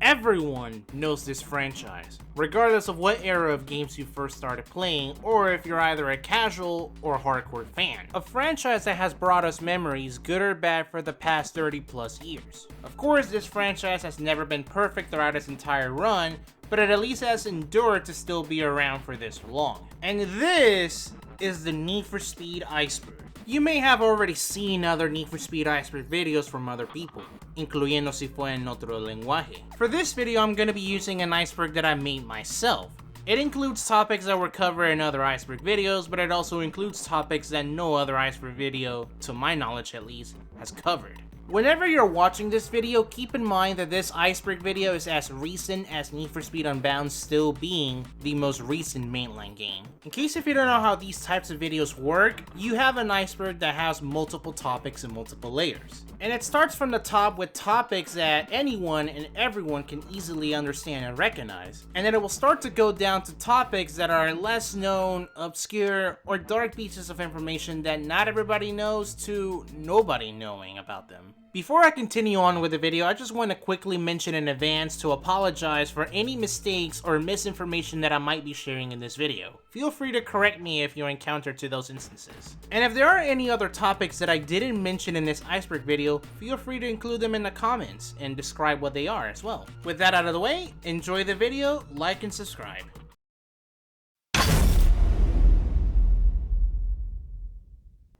Everyone knows this franchise, regardless of what era of games you first started playing, or if you're either a casual or hardcore fan. A franchise that has brought us memories, good or bad, for the past 30 plus years. Of course, this franchise has never been perfect throughout its entire run, but it at least has endured to still be around for this long. And this is the Need for Speed Iceberg. You may have already seen other Need for Speed Iceberg videos from other people, incluyendo si fue en otro lenguaje. For this video, I'm going to be using an iceberg that I made myself. It includes topics that were covered in other iceberg videos, but it also includes topics that no other iceberg video, to my knowledge at least, has covered. Whenever you're watching this video, keep in mind that this iceberg video is as recent as Need for Speed Unbound still being the most recent mainline game. In case if you don't know how these types of videos work, you have an iceberg that has multiple topics and multiple layers. And it starts from the top with topics that anyone and everyone can easily understand and recognize. And then it will start to go down to topics that are less known, obscure, or dark pieces of information that not everybody knows to nobody knowing about them. Before I continue on with the video, I just want to quickly mention in advance to apologize for any mistakes or misinformation that I might be sharing in this video. Feel free to correct me if you encounter to those instances. And if there are any other topics that I didn't mention in this iceberg video, feel free to include them in the comments and describe what they are as well. With that out of the way, enjoy the video, like and subscribe.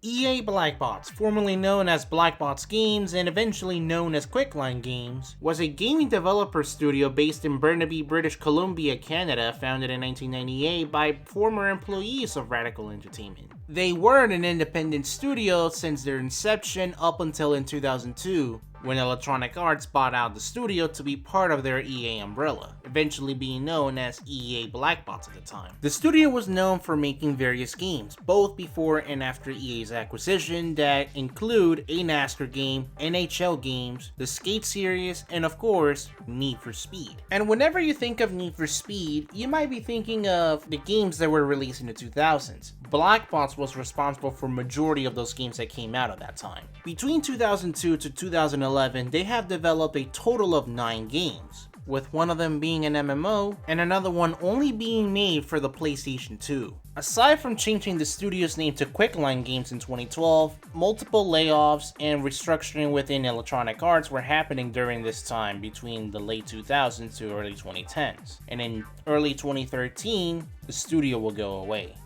EA Blackbox, formerly known as Blackbox Games and eventually known as Quicklime Games, was a gaming developer studio based in Burnaby, British Columbia, Canada, founded in 1998 by former employees of Radical Entertainment. They were an independent studio since their inception up until in 2002, when Electronic Arts bought out the studio to be part of their EA umbrella, eventually being known as EA Blackbox at the time. The studio was known for making various games, both before and after EA's acquisition, that include a NASCAR game, NHL games, the Skate series, and of course, Need for Speed. And whenever you think of Need for Speed, you might be thinking of the games that were released in the 2000s. Blackbox was responsible for majority of those games that came out at that time. Between 2002 to 2011, they have developed a total of 9 games, with one of them being an MMO and another one only being made for the PlayStation 2. Aside from changing the studio's name to Quicklime Games in 2012, multiple layoffs and restructuring within Electronic Arts were happening during this time between the late 2000s to early 2010s. And in early 2013, the studio will go away.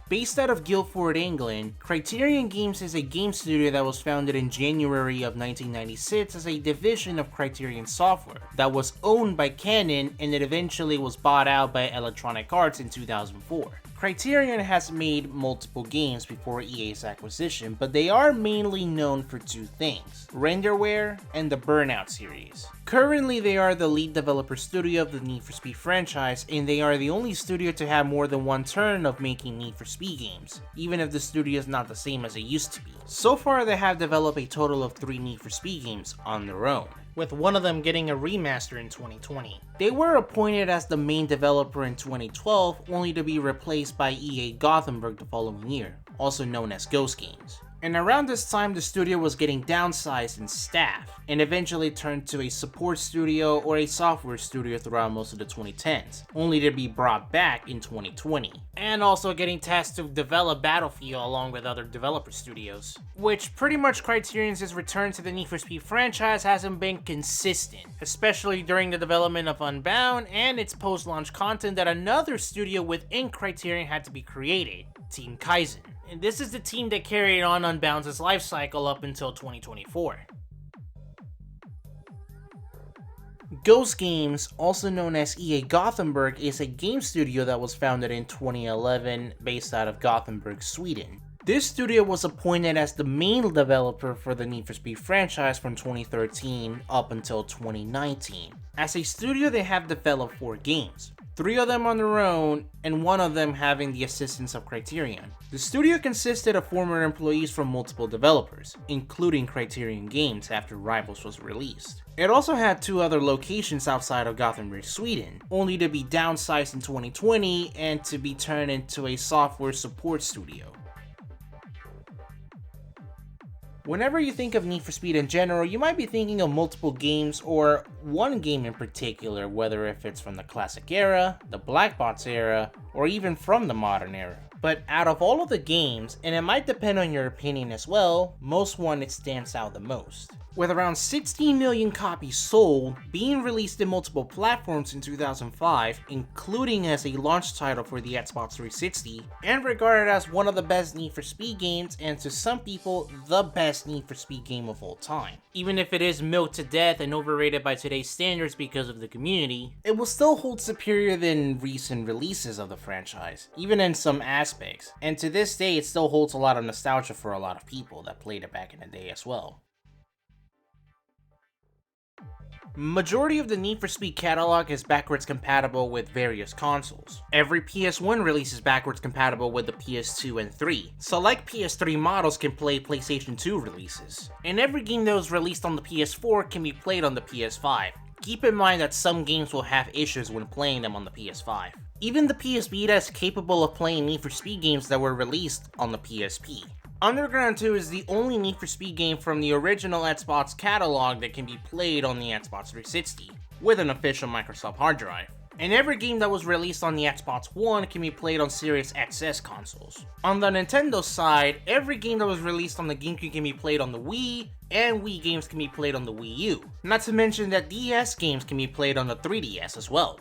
Based out of Guildford, England, Criterion Games is a game studio that was founded in January of 1996 as a division of Criterion Software that was owned by Canon, and it eventually was bought out by Electronic Arts in 2004. Criterion has made multiple games before EA's acquisition, but they are mainly known for 2 things: Renderware and the Burnout series. Currently, they are the lead developer studio of the Need for Speed franchise, and they are the only studio to have more than one turn of making Need for Speed games, even if the studio is not the same as it used to be. So far, they have developed a total of 3 Need for Speed games on their own, with one of them getting a remaster in 2020. They were appointed as the main developer in 2012, only to be replaced by EA Gothenburg the following year, also known as Ghost Games. And around this time, the studio was getting downsized in staff, and eventually turned to a support studio or a software studio throughout most of the 2010s, only to be brought back in 2020. And also getting tasked to develop Battlefield along with other developer studios, which pretty much Criterion's return to the Need for Speed franchise hasn't been consistent, especially during the development of Unbound and its post-launch content that another studio within Criterion had to be created, Team Kaizen. And this is the team that carried on Unbound's life cycle up until 2024. Ghost Games, also known as EA Gothenburg, is a game studio that was founded in 2011 based out of Gothenburg, Sweden. This studio was appointed as the main developer for the Need for Speed franchise from 2013 up until 2019. As a studio, they have developed 4 games, 3 of them on their own, and 1 of them having the assistance of Criterion. The studio consisted of former employees from multiple developers, including Criterion Games after Rivals was released. It also had 2 other locations outside of Gothenburg, Sweden, only to be downsized in 2020 and to be turned into a software support studio. Whenever you think of Need for Speed in general, you might be thinking of multiple games or one game in particular, whether if it's from the classic era, the black box era, or even from the modern era. But out of all of the games, and it might depend on your opinion as well, most one it stands out the most. With around 16 million copies sold, being released in multiple platforms in 2005, including as a launch title for the Xbox 360, and regarded as one of the best Need for Speed games, and to some people, the best Need for Speed game of all time. Even if it is milked to death and overrated by today's standards because of the community, it will still hold superior than recent releases of the franchise, even in some aspects, and to this day it still holds a lot of nostalgia for a lot of people that played it back in the day as well. Majority of the Need for Speed catalog is backwards compatible with various consoles. Every PS1 release is backwards compatible with the PS2 and 3. Select PS3 models can play PlayStation 2 releases. And every game that was released on the PS4 can be played on the PS5. Keep in mind that some games will have issues when playing them on the PS5. Even the PS Vita is capable of playing Need for Speed games that were released on the PSP. Underground 2 is the only Need for Speed game from the original Xbox catalog that can be played on the Xbox 360, with an official Microsoft hard drive. And every game that was released on the Xbox One can be played on Series XS consoles. On the Nintendo side, every game that was released on the GameCube can be played on the Wii, and Wii games can be played on the Wii U. Not to mention that DS games can be played on the 3DS as well.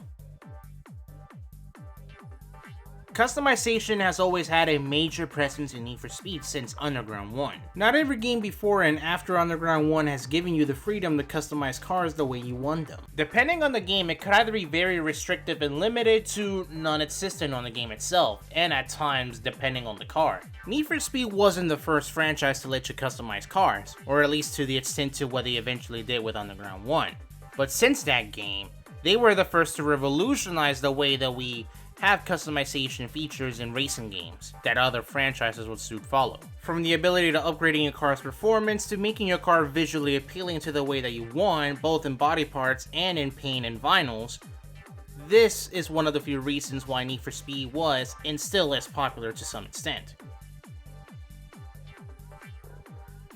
Customization has always had a major presence in Need for Speed since Underground 1. Not every game before and after Underground 1 has given you the freedom to customize cars the way you want them. Depending on the game, it could either be very restrictive and limited to non-existent on the game itself, and at times depending on the car. Need for Speed wasn't the first franchise to let you customize cars, or at least to the extent to what they eventually did with Underground 1. But since that game, they were the first to revolutionize the way that we have customization features in racing games that other franchises would soon follow. From the ability to upgrading your car's performance to making your car visually appealing to the way that you want, both in body parts and in paint and vinyls, this is one of the few reasons why Need for Speed was and still is popular to some extent.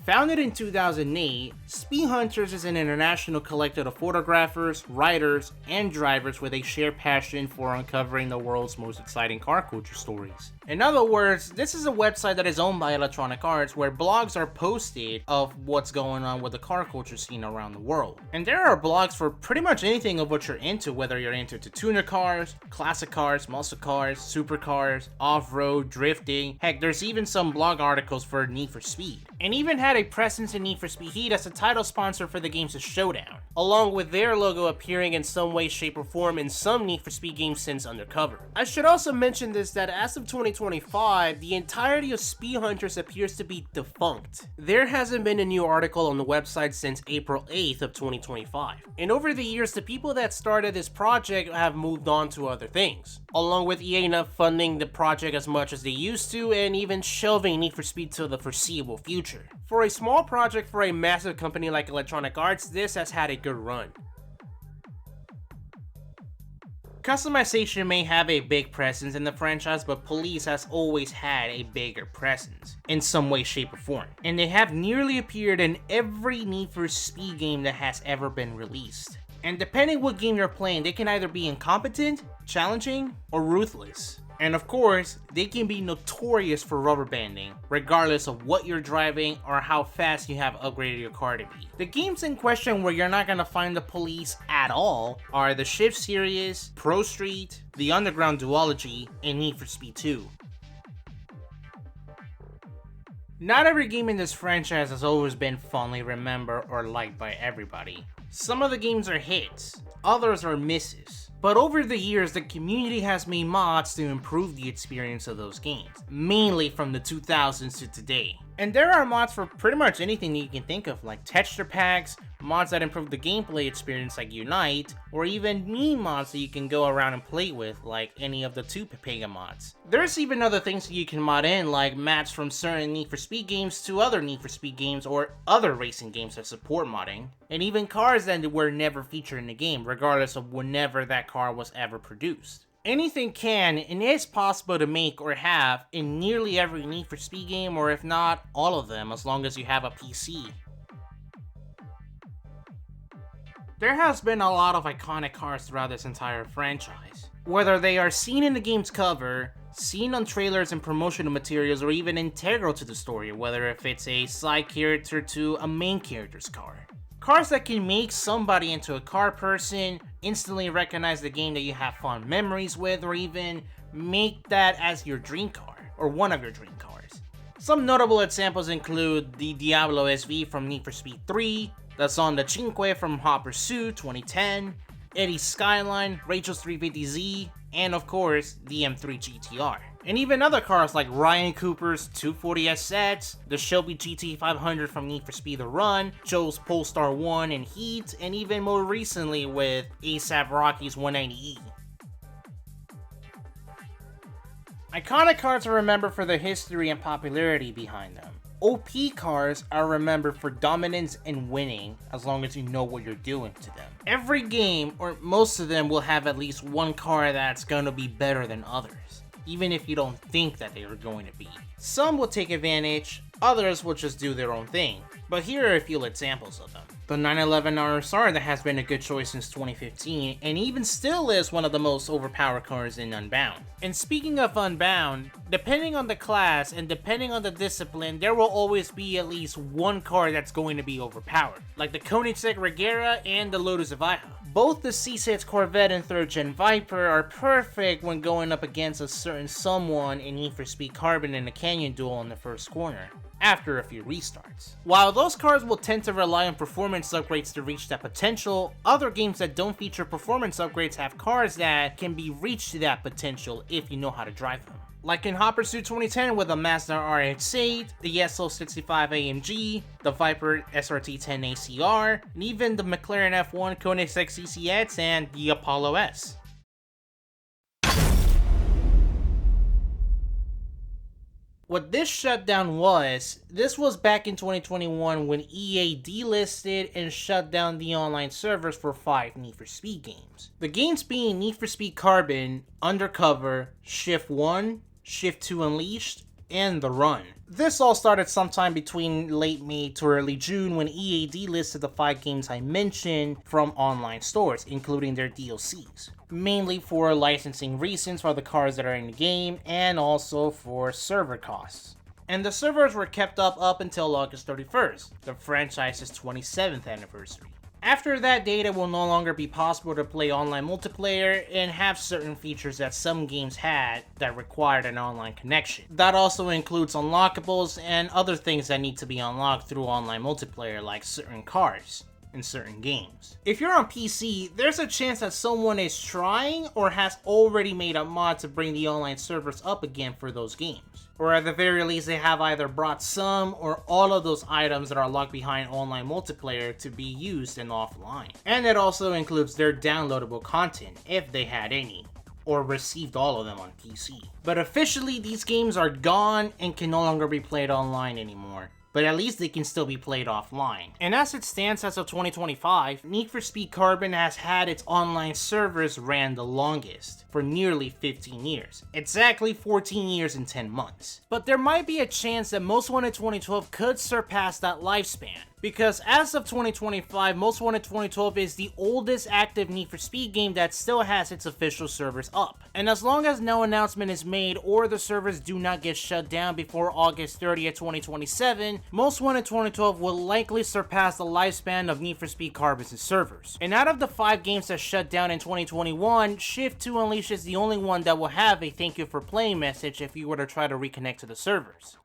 Founded in 2008, Speed Hunters is an international collective of photographers, writers, and drivers with a shared passion for uncovering the world's most exciting car culture stories. In other words, this is a website that is owned by Electronic Arts where blogs are posted of what's going on with the car culture scene around the world. And there are blogs for pretty much anything of what you're into, whether you're into tuner cars, classic cars, muscle cars, supercars, off-road, drifting. Heck, there's even some blog articles for Need for Speed. And even had a presence in Need for Speed Heat as a title sponsor for the game's Showdown, along with their logo appearing in some way, shape, or form in some Need for Speed games since Undercover. I should also mention this that as of 2025, the entirety of Speed Hunters appears to be defunct. There hasn't been a new article on the website since April 8th of 2025. And over the years, the people that started this project have moved on to other things, along with EA not funding the project as much as they used to and even shelving Need for Speed to the foreseeable future. For a small project for a massive company like Electronic Arts, this has had a good run. Customization may have a big presence in the franchise, but police has always had a bigger presence, in some way, shape, or form. And they have nearly appeared in every Need for Speed game that has ever been released. And depending what game you're playing, they can either be incompetent, challenging, or ruthless. And of course, they can be notorious for rubber banding, regardless of what you're driving or how fast you have upgraded your car to be. The games in question where you're not gonna find the police at all are the Shift series, Pro Street, the Underground Duology, and Need for Speed 2. Not every game in this franchise has always been fondly remembered or liked by everybody. Some of the games are hits, others are misses. But over the years, the community has made mods to improve the experience of those games, mainly from the 2000s to today. And there are mods for pretty much anything that you can think of, like texture packs, mods that improve the gameplay experience like Unite, or even meme mods that you can go around and play with, like any of the 2 Pepega mods. There's even other things that you can mod in, like maps from certain Need for Speed games to other Need for Speed games or other racing games that support modding, and even cars that were never featured in the game, regardless of whenever that car was ever produced. Anything can and is possible to make or have in nearly every Need for Speed game, or if not, all of them, as long as you have a PC. There has been a lot of iconic cars throughout this entire franchise. Whether they are seen in the game's cover, seen on trailers and promotional materials, or even integral to the story, whether if it's a side character to a main character's car. Cars that can make somebody into a car person, instantly recognize the game that you have fond memories with, or even make that as your dream car, or one of your dream cars. Some notable examples include the Diablo SV from Need for Speed 3, the Zonda Cinque from Hot Pursuit 2010, Eddie's Skyline, Rachel's 350Z, and of course, the M3 GTR. And even other cars like Ryan Cooper's 240SX, the Shelby GT500 from Need for Speed The Run, Joe's Polestar 1 and Heat, and even more recently with A$AP Rocky's 190E. Iconic cars are remembered for their history and popularity behind them. OP cars are remembered for dominance and winning, as long as you know what you're doing to them. Every game, or most of them, will have at least one car that's gonna be better than others, even if you don't think that they are going to be. Some will take advantage, others will just do their own thing, but here are a few examples of them. The 911 RSR that has been a good choice since 2015, and even still is one of the most overpowered cars in Unbound. And speaking of Unbound, depending on the class and depending on the discipline, there will always be at least one car that's going to be overpowered, like the Koenigsegg Regera and the Lotus Evija. Both the C6 Corvette and 3rd Gen Viper are perfect when going up against a certain someone in Need for Speed Carbon in a canyon duel in the first corner, after a few restarts. While those cars will tend to rely on performance upgrades to reach that potential, other games that don't feature performance upgrades have cars that can be reached to that potential if you know how to drive them. Like in Hot Pursuit 2010 with the Mazda RX-8, the SL65 AMG, the Viper SRT10 ACR, and even the McLaren F1 Koenigsegg CCX and the Apollo S. What this shutdown was, this was back in 2021 when EA delisted and shut down the online servers for 5 Need for Speed games. The games being Need for Speed Carbon, Undercover, Shift 1, Shift 2 Unleashed, and The Run. This all started sometime between late May to early June when EA delisted the 5 games I mentioned from online stores, including their DLCs. Mainly for licensing reasons for the cars that are in the game, and also for server costs. And the servers were kept up until August 31st, the franchise's 27th anniversary. After that date, it will no longer be possible to play online multiplayer and have certain features that some games had that required an online connection. That also includes unlockables and other things that need to be unlocked through online multiplayer, like certain cars in certain games. If you're on PC, there's a chance that someone is trying or has already made a mod to bring the online servers up again for those games. Or at the very least, they have either brought some or all of those items that are locked behind online multiplayer to be used in offline. And it also includes their downloadable content, if they had any, or received all of them on PC. But officially, these games are gone and can no longer be played online anymore. But at least they can still be played offline. And as it stands as of 2025, Need for Speed Carbon has had its online servers ran the longest, for nearly 15 years. Exactly 14 years and 10 months. But there might be a chance that Most Wanted 2012 could surpass that lifespan. Because as of 2025, Most Wanted 2012 is the oldest active Need for Speed game that still has its official servers up. And as long as no announcement is made or the servers do not get shut down before August 30th, 2027, Most Wanted 2012 will likely surpass the lifespan of Need for Speed Carbon's servers. And out of the 5 games that shut down in 2021, Shift 2 Unleashed is the only one that will have a thank you for playing message if you were to try to reconnect to the servers.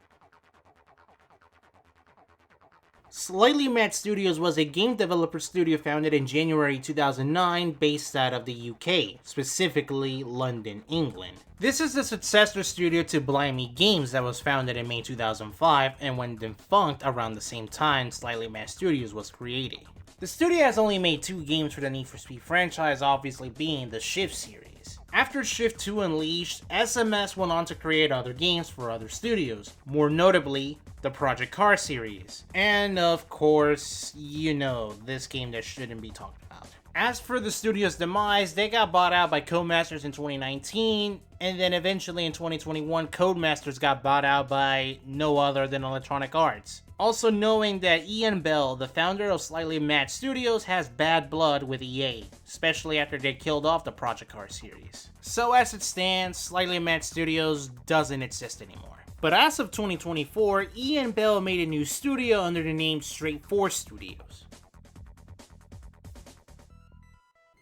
Slightly Mad Studios was a game developer studio founded in January 2009 based out of the UK, specifically London, England. This is the successor studio to Blimey Games that was founded in May 2005 and went defunct around the same time Slightly Mad Studios was created. The studio has only made 2 games for the Need for Speed franchise, obviously being the Shift series. After Shift 2 Unleashed, SMS went on to create other games for other studios, more notably the Project Cars series, and of course, you know, this game that shouldn't be talked about. As for the studio's demise, they got bought out by Codemasters in 2019, and then eventually in 2021, Codemasters got bought out by no other than Electronic Arts. Also knowing that Ian Bell, the founder of Slightly Mad Studios, has bad blood with EA, especially after they killed off the Project Cars series. So as it stands, Slightly Mad Studios doesn't exist anymore. But as of 2024, Ian Bell made a new studio under the name Straight 4 Studios.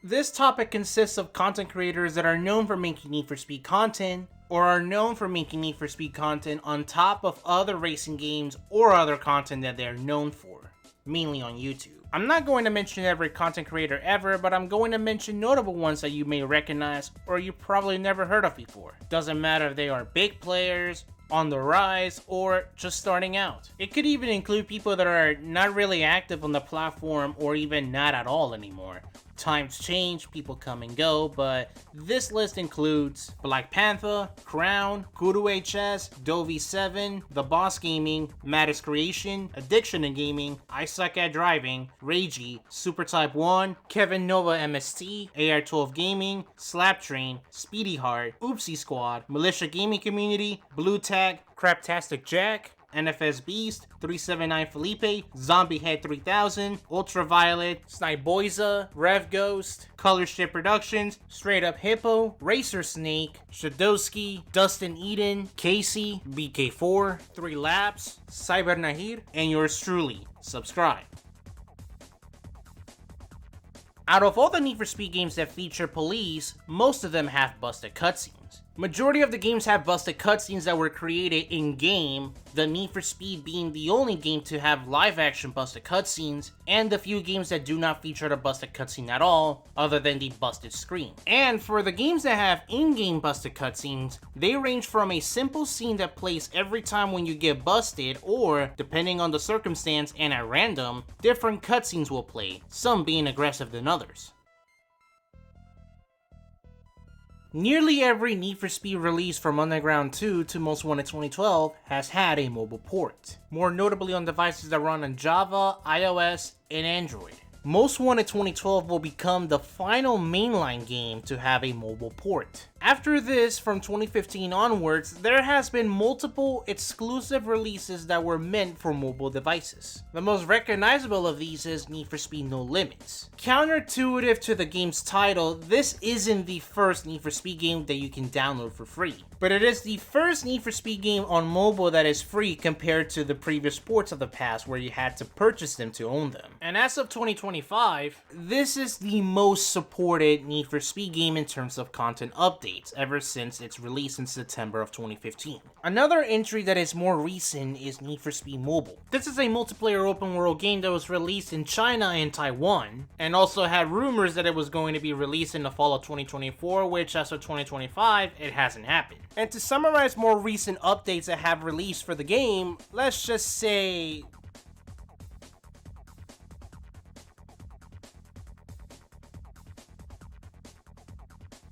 This topic consists of content creators that are known for making Need for Speed content, or are known for making Need for Speed content on top of other racing games or other content that they're known for, mainly on YouTube. I'm not going to mention every content creator ever, but I'm going to mention notable ones that you may recognize or you probably never heard of before. Doesn't matter if they are big players, on the rise, or just starting out. It could even include people that are not really active on the platform or even not at all anymore. Times change, people come and go, but this list includes Black Panther, Crown, Guru HS, Dovey7, The Boss Gaming, Mattis Creation, Addiction in Gaming, I Suck at Driving, Ragey, Super Type 1, Kevin Nova MST, AR12 Gaming, Slap Train, Speedy Heart, Oopsie Squad, Militia Gaming Community, Blue Tag, Craptastic Jack, NFS Beast, 379 Felipe, Zombie Head 3000, Ultraviolet, Sniboiza, Rev Ghost, Color Ship Productions, Straight Up Hippo, Racer Snake, Shadowski, Dustin Eden, Casey, BK4, 3 Laps, Cyber Nahir, and yours truly. Subscribe. Out of all the Need for Speed games that feature police, most of them have busted cutscenes. Majority of the games have busted cutscenes that were created in-game, the Need for Speed being the only game to have live-action busted cutscenes, and the few games that do not feature the busted cutscene at all, other than the busted screen. And for the games that have in-game busted cutscenes, they range from a simple scene that plays every time when you get busted, or, depending on the circumstance and at random, different cutscenes will play, some being aggressive than others. Nearly every Need for Speed release from Underground 2 to Most Wanted 2012 has had a mobile port, more notably on devices that run on Java, iOS, and Android. Most Wanted 2012 will become the final mainline game to have a mobile port. After this, from 2015 onwards, there has been multiple exclusive releases that were meant for mobile devices. The most recognizable of these is Need for Speed No Limits. Counterintuitive to the game's title, this isn't the first Need for Speed game that you can download for free, but it is the first Need for Speed game on mobile that is free compared to the previous ports of the past where you had to purchase them to own them. And as of 2025, this is the most supported Need for Speed game in terms of content updates ever since its release in September of 2015. Another entry that is more recent is Need for Speed Mobile. This is a multiplayer open world game that was released in China and Taiwan, and also had rumors that it was going to be released in the fall of 2024, which as of 2025, it hasn't happened. And to summarize more recent updates that have released for the game, let's just say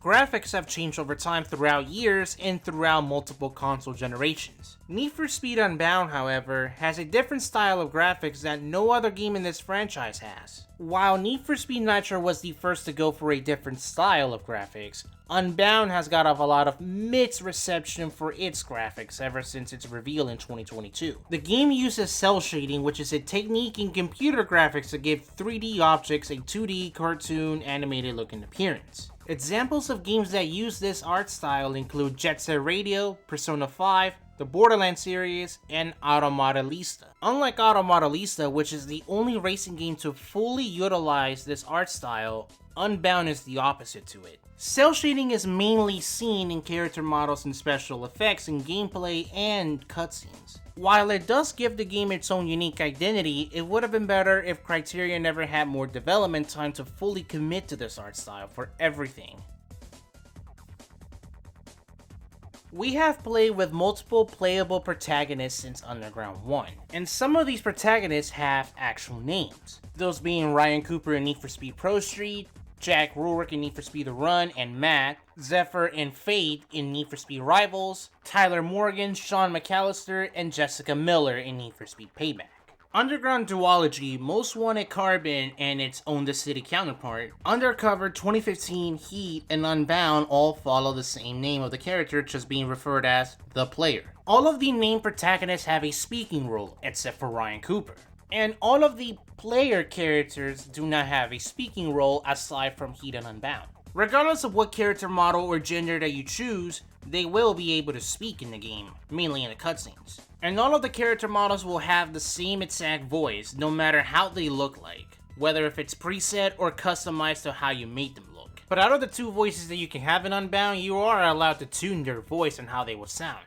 graphics have changed over time throughout years and throughout multiple console generations. Need for Speed Unbound, however, has a different style of graphics that no other game in this franchise has. While Need for Speed Nitro was the first to go for a different style of graphics, Unbound has got off a lot of mixed reception for its graphics ever since its reveal in 2022. The game uses cel shading, which is a technique in computer graphics to give 3D objects a 2D cartoon animated looking appearance. Examples of games that use this art style include Jet Set Radio, Persona 5, the Borderlands series, and Automodelista. Unlike Automodelista, which is the only racing game to fully utilize this art style, Unbound is the opposite to it. Cel shading is mainly seen in character models and special effects in gameplay and cutscenes. While it does give the game its own unique identity, it would have been better if Criterion never had more development time to fully commit to this art style for everything. We have played with multiple playable protagonists since Underground 1, and some of these protagonists have actual names, those being Ryan Cooper in Need for Speed Pro Street, Jack Ruark in Need for Speed The Run and Matt, Zephyr and Fade in Need for Speed Rivals, Tyler Morgan, Sean McAllister, and Jessica Miller in Need for Speed Payback. Underground Duology, Most Wanted Carbon, and its Own the City counterpart, Undercover, 2015, Heat, and Unbound all follow the same name of the character, just being referred as the player. All of the named protagonists have a speaking role, except for Ryan Cooper. And all of the player characters do not have a speaking role aside from Heat and Unbound. Regardless of what character model or gender that you choose, they will be able to speak in the game, mainly in the cutscenes. And all of the character models will have the same exact voice, no matter how they look like, whether if it's preset or customized to how you made them look. But out of the two voices that you can have in Unbound, you are allowed to tune their voice and how they will sound.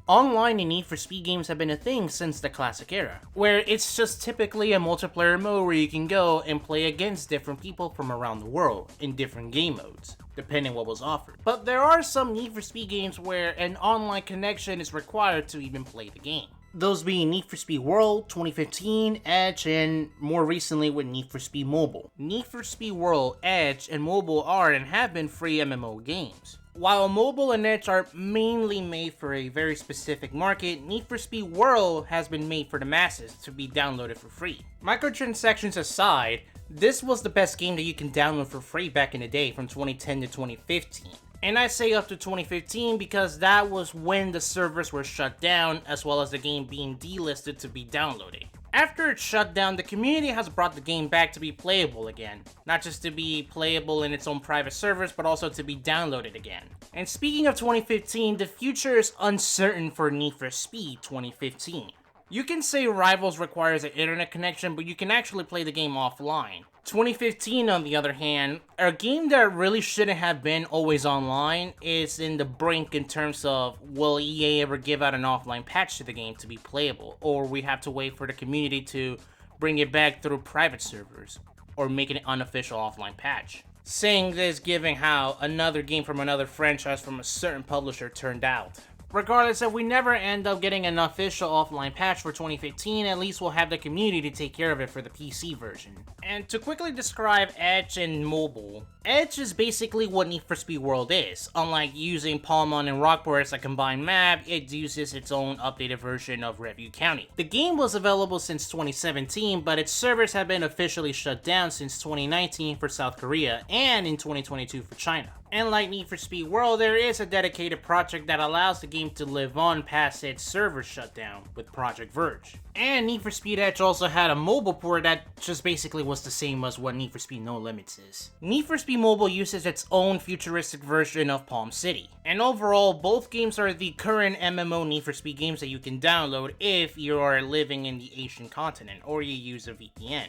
Online and Need for Speed games have been a thing since the classic era, where it's just typically a multiplayer mode where you can go and play against different people from around the world in different game modes, depending what was offered. But there are some Need for Speed games where an online connection is required to even play the game. Those being Need for Speed World, 2015, Edge, and more recently with Need for Speed Mobile. Need for Speed World, Edge, and Mobile are and have been free MMO games. While Mobile and Edge are mainly made for a very specific market, Need for Speed World has been made for the masses to be downloaded for free. Microtransactions aside, this was the best game that you can download for free back in the day from 2010 to 2015. And I say up to 2015 because that was when the servers were shut down, as well as the game being delisted to be downloaded. After its shutdown, the community has brought the game back to be playable again. Not just to be playable in its own private servers, but also to be downloaded again. And speaking of 2015, the future is uncertain for Need for Speed 2015. You can say Rivals requires an internet connection, but you can actually play the game offline. 2015, on the other hand, a game that really shouldn't have been always online is in the brink in terms of, will EA ever give out an offline patch to the game to be playable, or we have to wait for the community to bring it back through private servers, or make an unofficial offline patch. Saying this given how another game from another franchise from a certain publisher turned out. Regardless, if we never end up getting an official offline patch for 2015, at least we'll have the community to take care of it for the PC version. And to quickly describe Edge and Mobile, Edge is basically what Need for Speed World is. Unlike using Palmon and Rockport as a combined map, it uses its own updated version of Review County. The game was available since 2017, but its servers have been officially shut down since 2019 for South Korea and in 2022 for China. And like Need for Speed World, there is a dedicated project that allows the game to live on past its server shutdown with Project Verge. And Need for Speed Edge also had a mobile port that just basically was the same as what Need for Speed No Limits is. Need for Speed Mobile uses its own futuristic version of Palm City. And overall, both games are the current MMO Need for Speed games that you can download if you are living in the Asian continent or you use a VPN.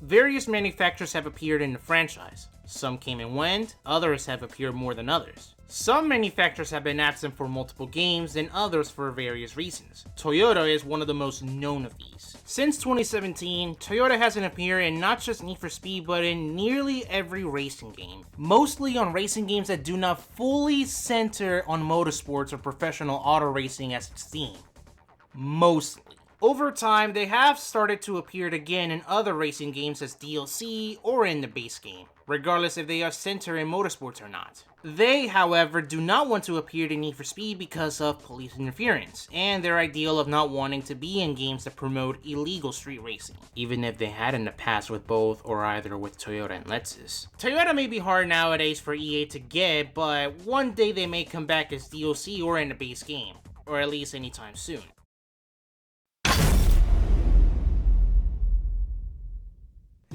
Various manufacturers have appeared in the franchise. Some came and went, others have appeared more than others. Some manufacturers have been absent for multiple games and others for various reasons. Toyota is one of the most known of these. Since 2017, Toyota hasn't appeared in not just Need for Speed but in nearly every racing game. Mostly on racing games that do not fully center on motorsports or professional auto racing as its theme. Mostly. Over time, they have started to appear again in other racing games as DLC or in the base game, regardless if they are centered in motorsports or not. They, however, do not want to appear in Need for Speed because of police interference, and their ideal of not wanting to be in games that promote illegal street racing, even if they had in the past with both or either with Toyota and Lexus. Toyota may be hard nowadays for EA to get, but one day they may come back as DLC or in the base game, or at least anytime soon.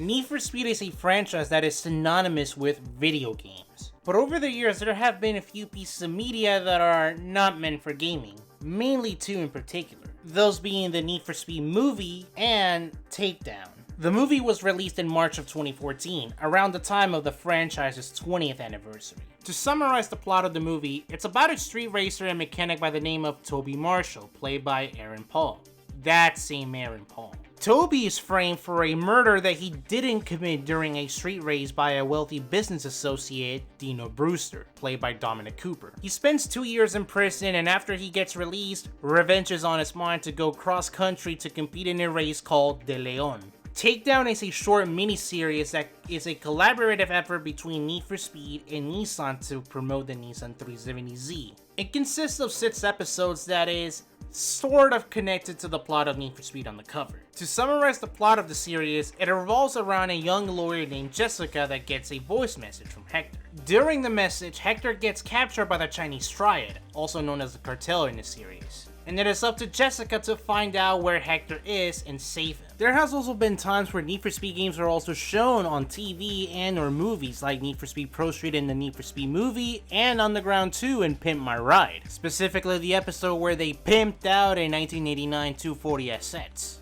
Need for Speed is a franchise that is synonymous with video games. But over the years, there have been a few pieces of media that are not meant for gaming, mainly two in particular. Those being the Need for Speed movie and Takedown. The movie was released in March of 2014, around the time of the franchise's 20th anniversary. To summarize the plot of the movie, it's about a street racer and mechanic by the name of Toby Marshall, played by Aaron Paul. That same Aaron Paul. Toby is framed for a murder that he didn't commit during a street race by a wealthy business associate, Dino Brewster, played by Dominic Cooper. He spends 2 years in prison, and after he gets released, revenge is on his mind to go cross-country to compete in a race called De Leon. Takedown is a short mini-series that is a collaborative effort between Need for Speed and Nissan to promote the Nissan 370Z. It consists of 6 episodes that is sort of connected to the plot of Need for Speed Undercover. To summarize the plot of the series, it revolves around a young lawyer named Jessica that gets a voice message from Hector. During the message, Hector gets captured by the Chinese Triad, also known as the cartel in the series. And it is up to Jessica to find out where Hector is and save him. There has also been times where Need for Speed games are also shown on TV and or movies like Need for Speed Pro Street in the Need for Speed movie and Underground 2 in Pimp My Ride. Specifically the episode where they pimped out a 1989 240SX.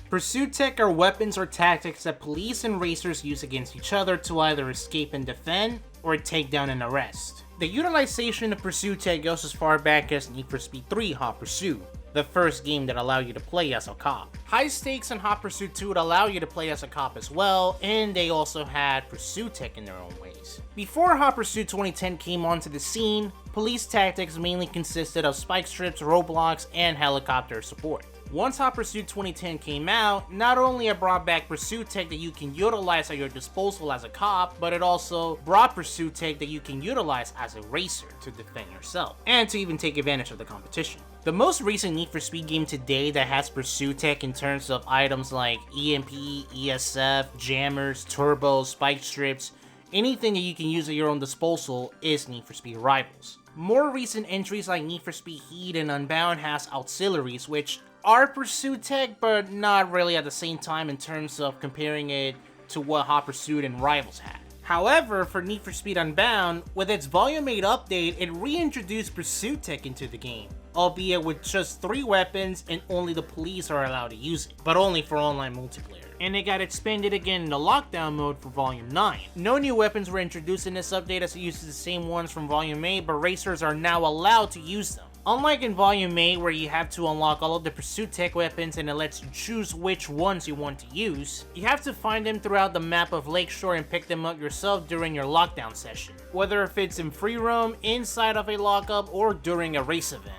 Pursuit tech are weapons or tactics that police and racers use against each other to either escape and defend or take down and arrest. The utilization of pursuit tech goes as far back as Need for Speed 3 Hot Pursuit, the first game that allowed you to play as a cop. High Stakes and Hot Pursuit 2 would allow you to play as a cop as well, and they also had pursuit tech in their own ways. Before Hot Pursuit 2010 came onto the scene, police tactics mainly consisted of spike strips, roadblocks, and helicopter support. Once Hot Pursuit 2010 came out, not only it brought back pursuit tech that you can utilize at your disposal as a cop, but it also brought pursuit tech that you can utilize as a racer to defend yourself, and to even take advantage of the competition. The most recent Need for Speed game today that has pursuit tech in terms of items like EMP, ESF, jammers, turbos, spike strips, anything that you can use at your own disposal is Need for Speed Rivals. More recent entries like Need for Speed Heat and Unbound has auxiliaries, which are pursuit tech, but not really at the same time in terms of comparing it to what Hot Pursuit and Rivals had. However, for Need for Speed Unbound, with its Volume 8 update, it reintroduced pursuit tech into the game, albeit with just 3 weapons and only the police are allowed to use it, but only for online multiplayer. And it got expanded again in the lockdown mode for Volume 9. No new weapons were introduced in this update as it uses the same ones from Volume 8, but racers are now allowed to use them. Unlike in Volume 8 where you have to unlock all of the pursuit tech weapons and it lets you choose which ones you want to use, you have to find them throughout the map of Lakeshore and pick them up yourself during your lockdown session, whether if it's in free roam, inside of a lockup, or during a race event.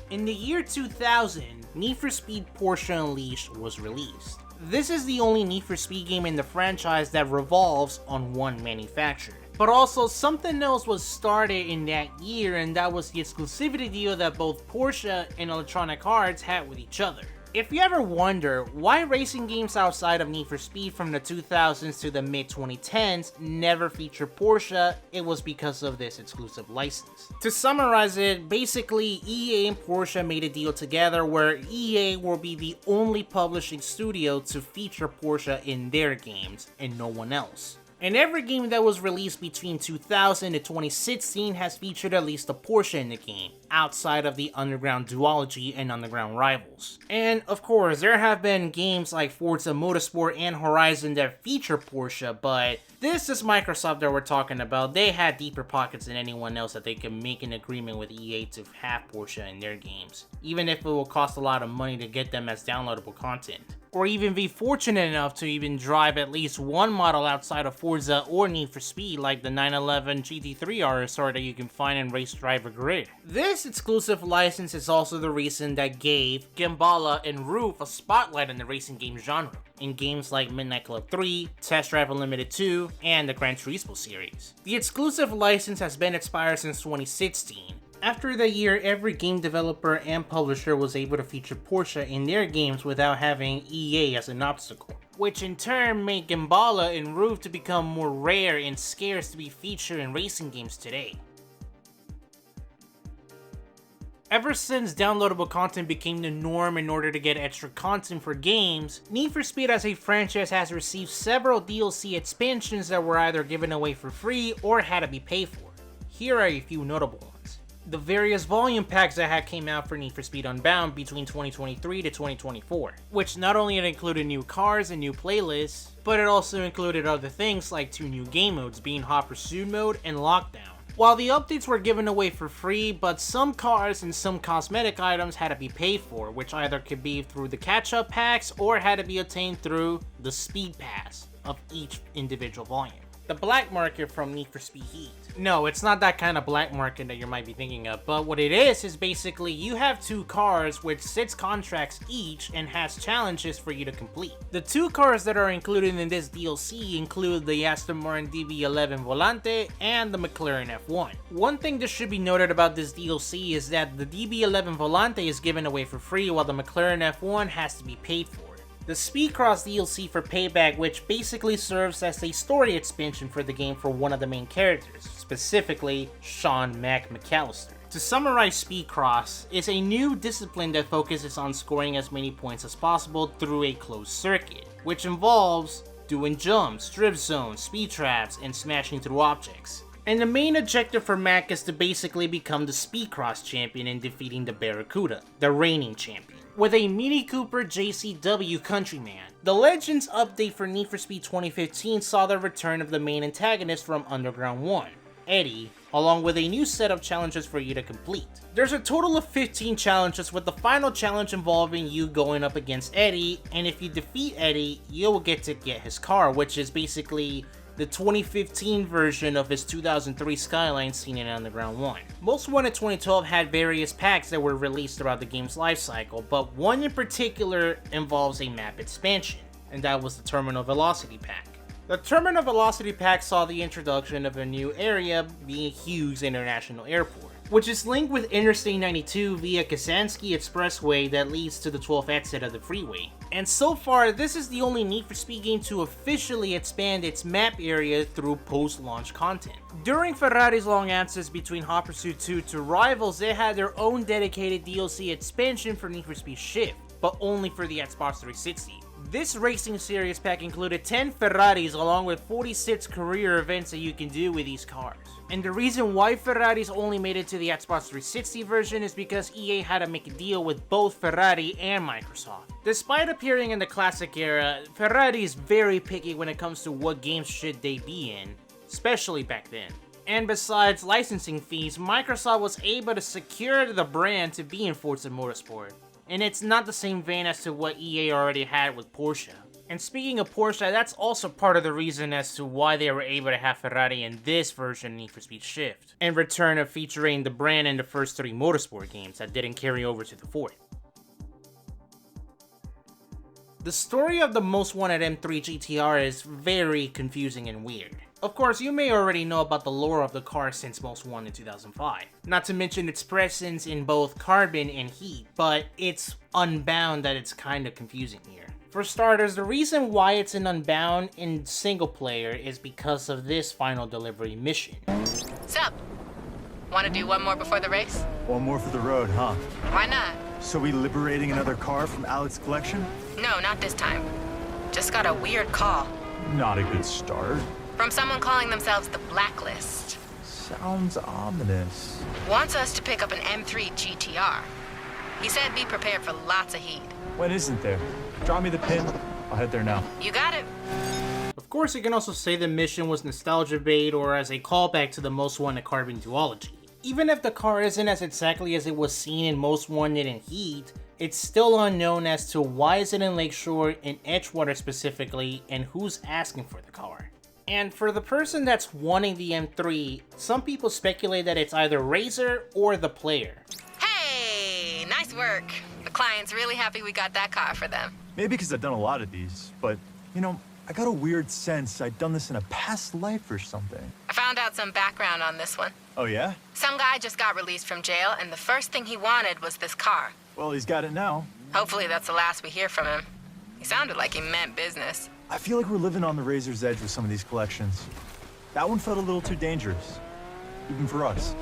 In the year 2000, Need for Speed Porsche Unleashed was released. This is the only Need for Speed game in the franchise that revolves on one manufacturer. But also, something else was started in that year, and that was the exclusivity deal that both Porsche and Electronic Arts had with each other. If you ever wonder why racing games outside of Need for Speed from the 2000s to the mid-2010s never featured Porsche, it was because of this exclusive license. To summarize it, basically EA and Porsche made a deal together where EA will be the only publishing studio to feature Porsche in their games and no one else. And every game that was released between 2000 and 2016 has featured at least a Porsche in the game, outside of the Underground Duology and Underground Rivals. And of course, there have been games like Forza Motorsport and Horizon that feature Porsche, but this is Microsoft that we're talking about. They had deeper pockets than anyone else that they could make an agreement with EA to have Porsche in their games, even if it will cost a lot of money to get them as downloadable content. Or even be fortunate enough to even drive at least one model outside of Forza or Need for Speed, like the 911 GT3 RSR that you can find in Race Driver Grid. This exclusive license is also the reason that gave Gambala and Roof a spotlight in the racing game genre, in games like Midnight Club 3, Test Drive Unlimited 2, and the Gran Turismo series. The exclusive license has been expired since 2016. After the year, every game developer and publisher was able to feature Porsche in their games without having EA as an obstacle, which in turn made Gambala and Roof to become more rare and scarce to be featured in racing games today. Ever since downloadable content became the norm in order to get extra content for games, Need for Speed as a franchise has received several DLC expansions that were either given away for free or had to be paid for. Here are a few notable ones. The various volume packs that had came out for Need for Speed Unbound between 2023 to 2024, which not only included new cars and new playlists, but it also included other things like 2 new game modes, being Hot Pursuit mode and Lockdown. While the updates were given away for free, but some cars and some cosmetic items had to be paid for, which either could be through the catch-up packs or had to be obtained through the Speed Pass of each individual volume. the black market from Need for Speed Heat. No, it's not that kind of black market that you might be thinking of, but what it is basically you have 2 cars with 6 contracts each and has challenges for you to complete. The 2 cars that are included in this DLC include the Aston Martin DB11 Volante and the McLaren F1. One thing that should be noted about this DLC is that the DB11 Volante is given away for free while the McLaren F1 has to be paid for. The Speedcross DLC for Payback, which basically serves as a story expansion for the game for one of the main characters, specifically Sean Mac McAllister. To summarize, Speedcross is a new discipline that focuses on scoring as many points as possible through a closed circuit, which involves doing jumps, drift zones, speed traps, and smashing through objects. And the main objective for Mac is to basically become the Speedcross champion in defeating the Barracuda, the reigning champion, with a Mini Cooper JCW Countryman. The Legends update for Need for Speed 2015 saw the return of the main antagonist from Underground 1, Eddie, along with a new set of challenges for you to complete. There's a total of 15 challenges, with the final challenge involving you going up against Eddie, and if you defeat Eddie, you'll get to get his car, which is basically the 2015 version of his 2003 Skyline seen in Underground 1. Most Wanted 2012 had various packs that were released throughout the game's lifecycle, but one in particular involves a map expansion, and that was the Terminal Velocity pack. The Terminal Velocity pack saw the introduction of a new area, being Hughes International Airport, which is linked with Interstate 92 via Kazansky Expressway that leads to the 12th exit of the freeway. And so far, this is the only Need for Speed game to officially expand its map area through post-launch content. During Ferrari's long absence between Hot Pursuit 2 to Rivals, they had their own dedicated DLC expansion for Need for Speed Shift, but only for the Xbox 360. This racing series pack included 10 Ferraris along with 46 career events that you can do with these cars. And the reason why Ferraris only made it to the Xbox 360 version is because EA had to make a deal with both Ferrari and Microsoft. Despite appearing in the classic era, Ferrari is very picky when it comes to what games should they be in, especially back then. And besides licensing fees, Microsoft was able to secure the brand to be in Forza Motorsport. And it's not the same vein as to what EA already had with Porsche. And speaking of Porsche, that's also part of the reason as to why they were able to have Ferrari in this version of Need for Speed Shift, in return of featuring the brand in the first 3 Motorsport games that didn't carry over to the 4th. The story of the Most Wanted M3 GTR is very confusing and weird. Of course, you may already know about the lore of the car since Most Wanted in 2005, not to mention its presence in both Carbon and Heat, but it's Unbound that it's kinda confusing here. For starters, the reason why it's in Unbound in single player is because of this final delivery mission. Sup? Wanna do one more before the race? One more for the road, huh? Why not? So we liberating another car from Alec's collection? No, not this time. Just got a weird call. Not a good start. From someone calling themselves the Blacklist. Sounds ominous. Wants us to pick up an M3 GTR. He said be prepared for lots of heat. When isn't there? Draw me the pin. I'll head there now. You got it. Of course, you can also say the mission was nostalgia bait or as a callback to the Most Wanted Carbon duology. Even if the car isn't as exactly as it was seen in Most Wanted and Heat, it's still unknown as to why is it in Lakeshore and Edgewater specifically, and who's asking for the car. And for the person that's wanting the M3, some people speculate that it's either Razor or the player. Hey, nice work. The client's really happy we got that car for them. Maybe because I've done a lot of these, but, you know, I got a weird sense I'd done this in a past life or something. I found out some background on this one. Oh, yeah? Some guy just got released from jail, and the first thing he wanted was this car. Well, he's got it now. Hopefully that's the last we hear from him. He sounded like he meant business. I feel like we're living on the razor's edge with some of these collections. That one felt a little too dangerous, even for us.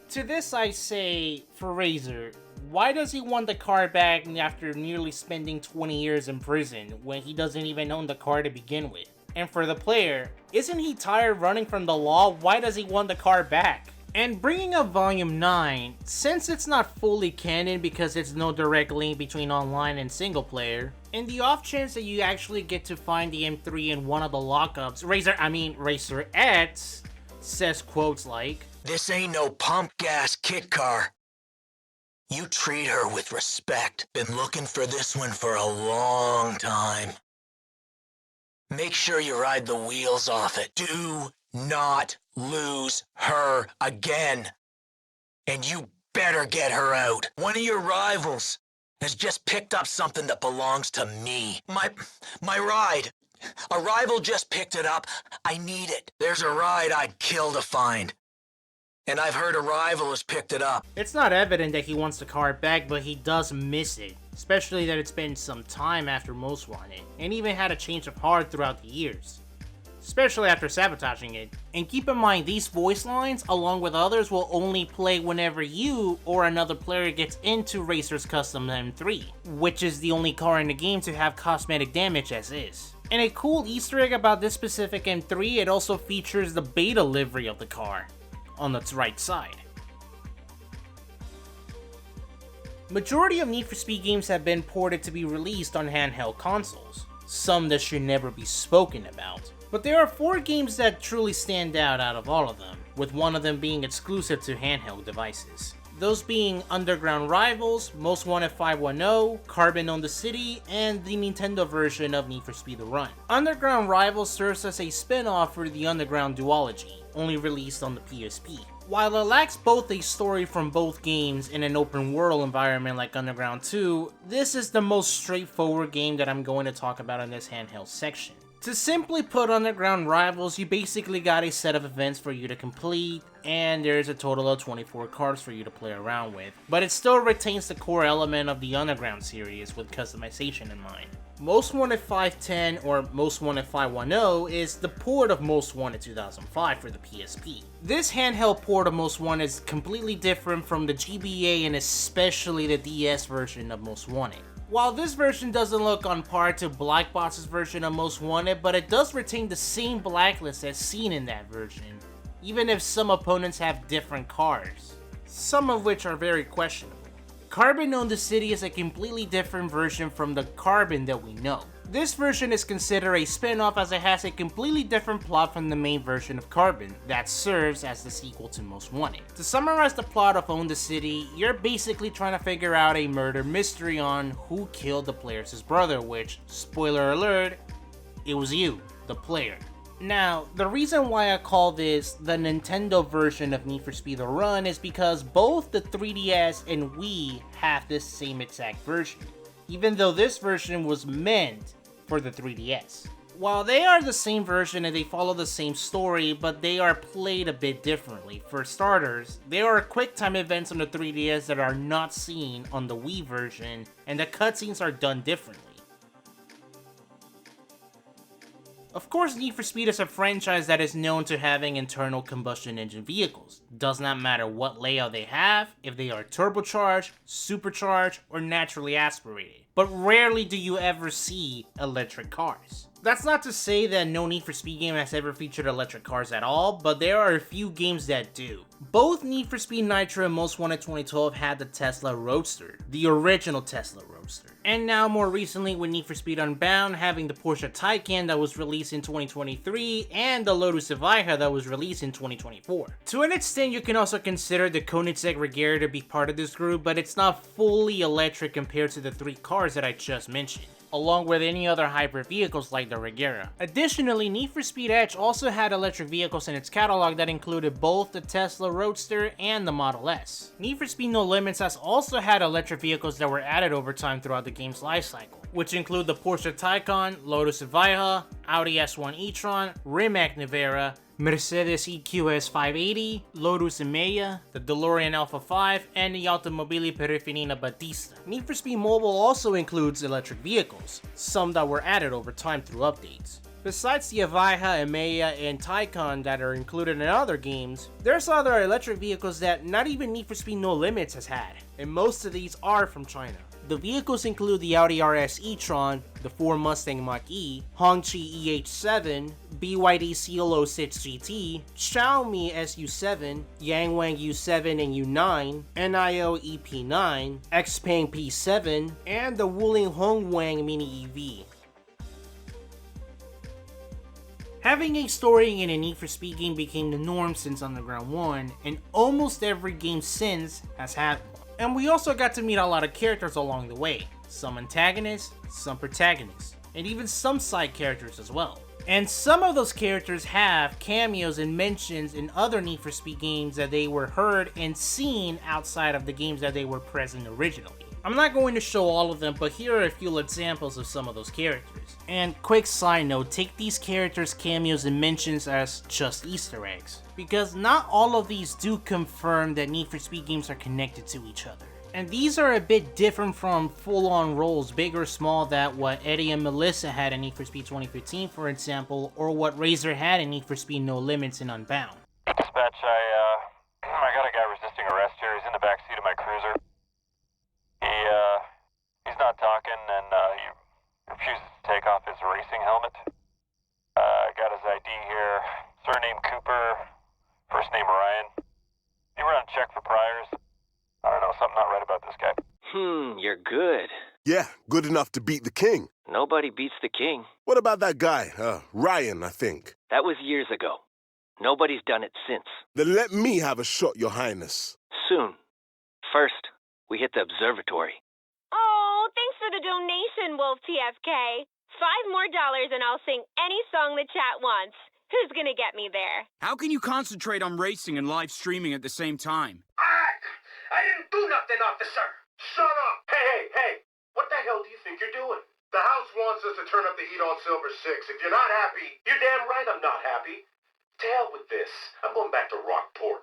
To this I say, for Razor, why does he want the car back after nearly spending 20 years in prison when he doesn't even own the car to begin with? And for the player, isn't he tired running from the law? Why does he want the car back? And bringing up Volume 9, since it's not fully canon because it's no direct link between online and single player, in the off chance that you actually get to find the M3 in one of the lockups, Racer X says quotes like, "This ain't no pump gas kit car. You treat her with respect. Been looking for this one for a long time. Make sure you ride the wheels off it. Do not lose her again. And you better get her out. One of your rivals has just picked up something that belongs to me. My ride. A rival just picked it up. I need it. There's a ride I'd kill to find. And I've heard a rival has picked it up. It's not evident that he wants the car back, but he does miss it. Especially that it's been some time after Most Wanted, and even had a change of heart throughout the years. Especially after sabotaging it. And keep in mind, these voice lines, along with others, will only play whenever you or another player gets into Racer's Custom M3, which is the only car in the game to have cosmetic damage as is. And a cool Easter egg about this specific M3, it also features the beta livery of the car on its right side. Majority of Need for Speed games have been ported to be released on handheld consoles, some that should never be spoken about. But there are 4 games that truly stand out of all of them, with one of them being exclusive to handheld devices. Those being Underground Rivals, Most Wanted 510, Carbon on the City, and the Nintendo version of Need for Speed The Run. Underground Rivals serves as a spin-off for the Underground duology, only released on the PSP. While it lacks both a story from both games in an open world environment like Underground 2, this is the most straightforward game that I'm going to talk about in this handheld section. To simply put Underground Rivals, you basically got a set of events for you to complete, and there's a total of 24 cars for you to play around with, but it still retains the core element of the Underground series with customization in mind. Most Wanted 510 or Most Wanted 510 is the port of Most Wanted 2005 for the PSP. This handheld port of Most Wanted is completely different from the GBA and especially the DS version of Most Wanted. While this version doesn't look on par to Blackbox's version of Most Wanted, but it does retain the same blacklist as seen in that version, even if some opponents have different cars, some of which are very questionable. Carbon on the City is a completely different version from the Carbon that we know. This version is considered a spin-off as it has a completely different plot from the main version of Carbon that serves as the sequel to Most Wanted. To summarize the plot of Own the City, you're basically trying to figure out a murder mystery on who killed the player's brother, which, spoiler alert, it was you, the player. Now, the reason why I call this the Nintendo version of Need for Speed The Run is because both the 3DS and Wii have this same exact version, even though this version was meant for the 3DS. While they are the same version and they follow the same story, but they are played a bit differently. For starters, there are QuickTime events on the 3DS that are not seen on the Wii version, and the cutscenes are done differently. Of course, Need for Speed is a franchise that is known to having internal combustion engine vehicles. Does not matter what layout they have, if they are turbocharged, supercharged, or naturally aspirated. But rarely do you ever see electric cars. That's not to say that no Need for Speed game has ever featured electric cars at all, but there are a few games that do. Both Need for Speed Nitro and Most Wanted 2012 had the Tesla Roadster, the original Tesla Roadster. And now more recently with Need for Speed Unbound having the Porsche Taycan that was released in 2023 and the Lotus Evija that was released in 2024. To an extent, you can also consider the Koenigsegg Regera to be part of this group, but it's not fully electric compared to the 3 cars that I just mentioned, along with any other hybrid vehicles like the Regera. Additionally, Need for Speed Edge also had electric vehicles in its catalog that included both the Tesla Roadster and the Model S. Need for Speed No Limits has also had electric vehicles that were added over time throughout the game's lifecycle, which include the Porsche Taycan, Lotus Evija, Audi S1 e-tron, Rimac Nevera, Mercedes EQS 580, Lotus Emeya, the DeLorean Alpha 5, and the Automobili Periferina Battista. Need for Speed Mobile also includes electric vehicles, some that were added over time through updates. Besides the Evija, Emeya, and Taycan that are included in other games, there's other electric vehicles that not even Need for Speed No Limits has had, and most of these are from China. The vehicles include the Audi RS e-tron, the Ford Mustang Mach-E, Hongqi EH7, BYD CL06 GT, Xiaomi SU7, Yangwang U7 and U9, NIO EP9, Xpeng P7, and the Wuling Hongwang Mini EV. Having a story in a Need for Speed game became the norm since Underground 1, and almost every game since has had one. And we also got to meet a lot of characters along the way, some antagonists, some protagonists. and even some side characters as well. And some of those characters have cameos and mentions in other Need for Speed games that they were heard and seen outside of the games that they were present originally. I'm not going to show all of them, but here are a few examples of some of those characters. And quick side note, take these characters' cameos and mentions as just Easter eggs, because not all of these do confirm that Need for Speed games are connected to each other. And these are a bit different from full-on roles, big or small, that what Eddie and Melissa had in Need for Speed 2015, for example, or what Razor had in Need for Speed No Limits and Unbound. Dispatch, I got a guy resisting arrest here. He's in the backseat of my cruiser. He's not talking, and he refuses to take off his racing helmet. Got his ID here. Surname Cooper, first name Ryan. You run a check for priors? I don't know, something not right about this guy. You're good. Yeah, good enough to beat the king. Nobody beats the king. What about that guy? Ryan, I think. That was years ago. Nobody's done it since. Then let me have a shot, Your Highness. Soon. First, we hit the observatory. Oh, thanks for the donation, Wolf TFK. $5 more and I'll sing any song the chat wants. Who's gonna get me there? How can you concentrate on racing and live streaming at the same time? I didn't do nothing, officer! Shut up! Hey! What the hell do you think you're doing? The house wants us to turn up the heat on Silver 6. If you're not happy, you're damn right I'm not happy. To hell with this. I'm going back to Rockport.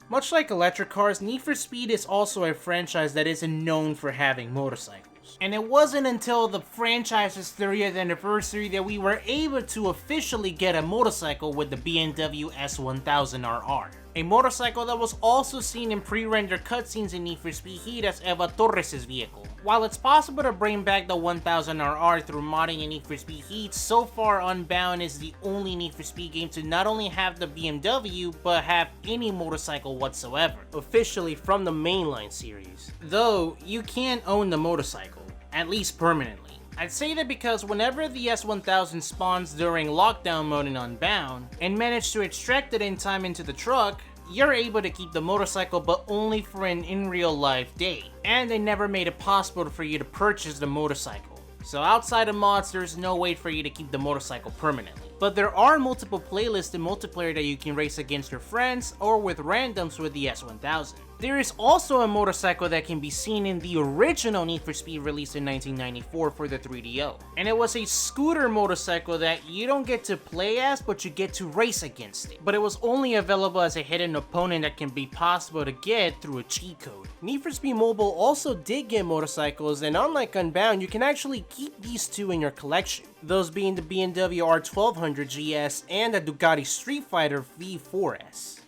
Much like electric cars, Need for Speed is also a franchise that isn't known for having motorcycles. And it wasn't until the franchise's 30th anniversary that we were able to officially get a motorcycle with the BMW S1000RR. A motorcycle that was also seen in pre-rendered cutscenes in Need for Speed Heat as Eva Torres' vehicle. While it's possible to bring back the 1000RR through modding in Need for Speed Heat, so far Unbound is the only Need for Speed game to not only have the BMW, but have any motorcycle whatsoever, officially from the mainline series. Though, you can own the motorcycle, at least permanently. I'd say that because whenever the S1000 spawns during lockdown mode in Unbound, and manage to extract it in time into the truck, you're able to keep the motorcycle but only for an in real life day. And they never made it possible for you to purchase the motorcycle. So outside of mods, there's no way for you to keep the motorcycle permanently. But there are multiple playlists in multiplayer that you can race against your friends or with randoms with the S1000. There is also a motorcycle that can be seen in the original Need for Speed released in 1994 for the 3DO. And it was a scooter motorcycle that you don't get to play as, but you get to race against it. But it was only available as a hidden opponent that can be possible to get through a cheat code. Need for Speed Mobile also did get motorcycles, and unlike Unbound, you can actually keep these two in your collection. Those being the BMW R1200 GS and the Ducati Street Fighter V4S.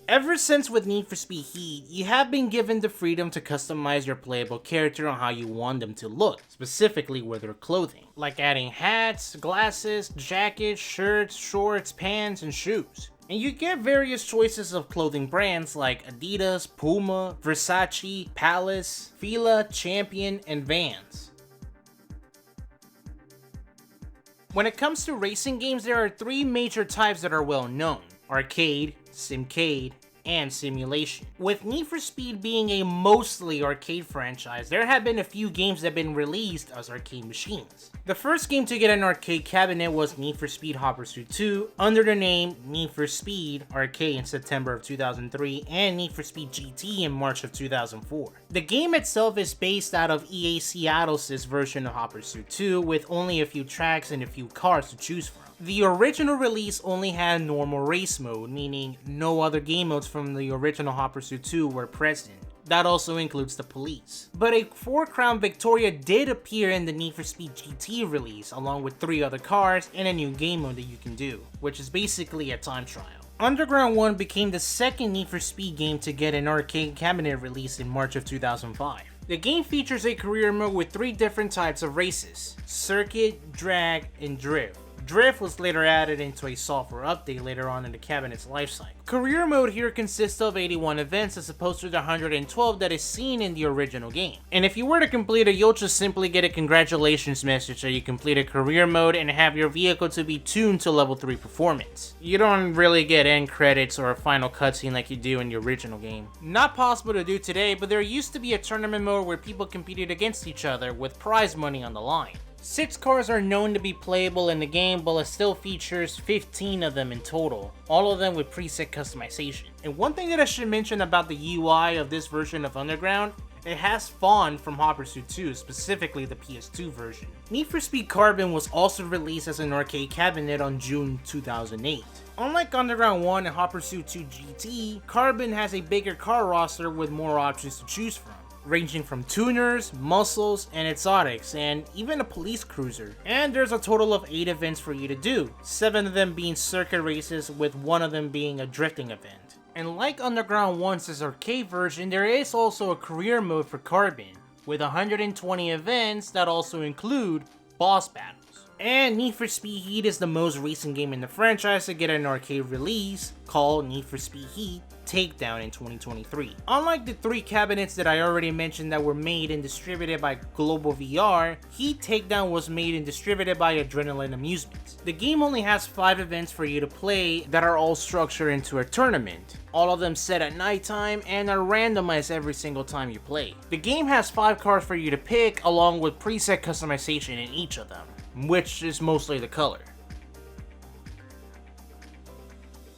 Ever since with Need for Speed Heat, you have been given the freedom to customize your playable character on how you want them to look, specifically with their clothing, like adding hats, glasses, jackets, shirts, shorts, pants, and shoes. And you get various choices of clothing brands like Adidas, Puma, Versace, Palace, Fila, Champion, and Vans. When it comes to racing games, there are three major types that are well known: arcade, simcade, and simulation. With Need for Speed being a mostly arcade franchise, there have been a few games that have been released as arcade machines. The first game to get an arcade cabinet was Need for Speed Hot Pursuit 2 under the name Need for Speed Arcade in September of 2003 and Need for Speed GT in March of 2004. The game itself is based out of EA Seattle's version of Hot Pursuit 2 with only a few tracks and a few cars to choose from. The original release only had normal race mode, meaning no other game modes from the original Hot Pursuit 2 were present. That also includes the police. But a 4-Crown Victoria did appear in the Need for Speed GT release, along with 3 other cars and a new game mode that you can do, which is basically a time trial. Underground 1 became the second Need for Speed game to get an arcade cabinet release in March of 2005. The game features a career mode with 3 different types of races: circuit, drag, and drift. Drift was later added into a software update later on in the cabinet's lifecycle. Career mode here consists of 81 events as opposed to the 112 that is seen in the original game. And if you were to complete it, you'll just simply get a congratulations message that you completed career mode and have your vehicle to be tuned to level 3 performance. You don't really get end credits or a final cutscene like you do in the original game. Not possible to do today, but there used to be a tournament mode where people competed against each other with prize money on the line. 6 cars are known to be playable in the game, but it still features 15 of them in total, all of them with preset customization. And one thing that I should mention about the UI of this version of Underground, it has spawned from Hot Pursuit 2, specifically the PS2 version. Need for Speed Carbon was also released as an arcade cabinet on June 2008. Unlike Underground 1 and Hot Pursuit 2 GT, Carbon has a bigger car roster with more options to choose from, ranging from tuners, muscles, and exotics, and even a police cruiser. And there's a total of 8 events for you to do, 7 of them being circuit races with 1 of them being a drifting event. And like Underground 1's arcade version, there is also a career mode for Carbon, with 120 events that also include boss battles. And Need for Speed Heat is the most recent game in the franchise to get an arcade release, called Need for Speed Heat Takedown in 2023. Unlike the 3 cabinets that I already mentioned that were made and distributed by Global VR, Heat Takedown was made and distributed by Adrenaline Amusements. The game only has 5 events for you to play that are all structured into a tournament, all of them set at nighttime and are randomized every single time you play. The game has 5 cars for you to pick along with preset customization in each of them, which is mostly the color.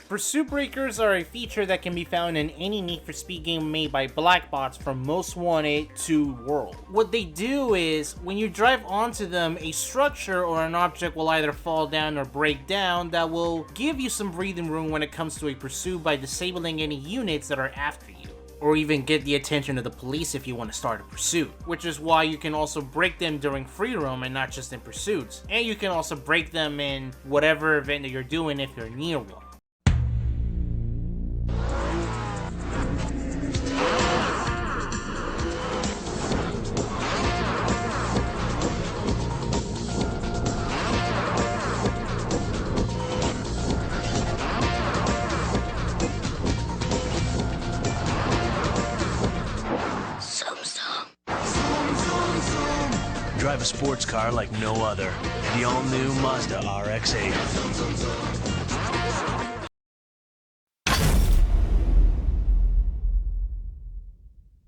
Pursuit Breakers are a feature that can be found in any Need for Speed game made by Blackbots from Most Wanted to World. What they do is, when you drive onto them, a structure or an object will either fall down or break down that will give you some breathing room when it comes to a pursuit by disabling any units that are after you, or even get the attention of the police if you want to start a pursuit, which is why you can also break them during free roam and not just in pursuits. And you can also break them in whatever event that you're doing if you're near one. Drive a sports car like no other. The all-new Mazda RX-8.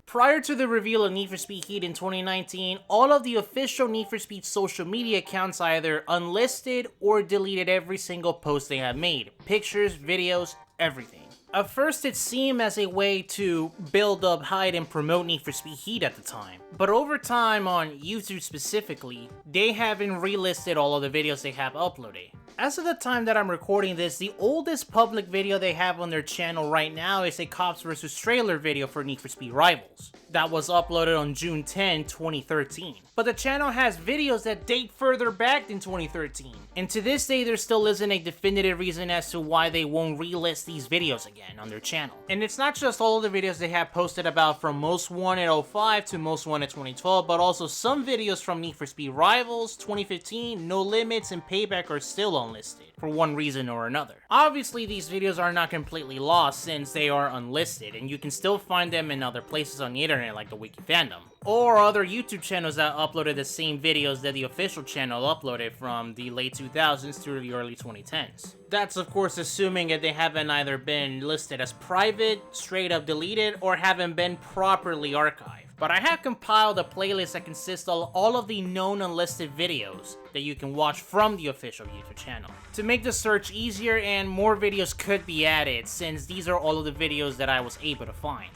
Prior to the reveal of Need for Speed Heat in 2019, all of the official Need for Speed social media accounts either unlisted or deleted every single post they have made. Pictures, videos, everything. At first, it seemed as a way to build up, hide, and promote Need for Speed Heat at the time. But over time, on YouTube specifically, they haven't relisted all of the videos they have uploaded. As of the time that I'm recording this, the oldest public video they have on their channel right now is a Cops vs. Trailer video for Need for Speed Rivals. That was uploaded on June 10, 2013. But the channel has videos that date further back than 2013. And to this day, there still isn't a definitive reason as to why they won't relist these videos again on their channel. And it's not just all of the videos they have posted about from Most Wanted 05 to Most Wanted 2012, but also some videos from Need for Speed Rivals, 2015, No Limits, and Payback are still unlisted for one reason or another. Obviously, these videos are not completely lost since they are unlisted, and you can still find them in other places on the internet like the Wiki Fandom, or other YouTube channels that uploaded the same videos that the official channel uploaded from the late 2000s through the early 2010s. That's of course assuming that they haven't either been listed as private, straight up deleted, or haven't been properly archived. But I have compiled a playlist that consists of all of the known unlisted videos that you can watch from the official YouTube channel, to make the search easier, and more videos could be added since these are all of the videos that I was able to find.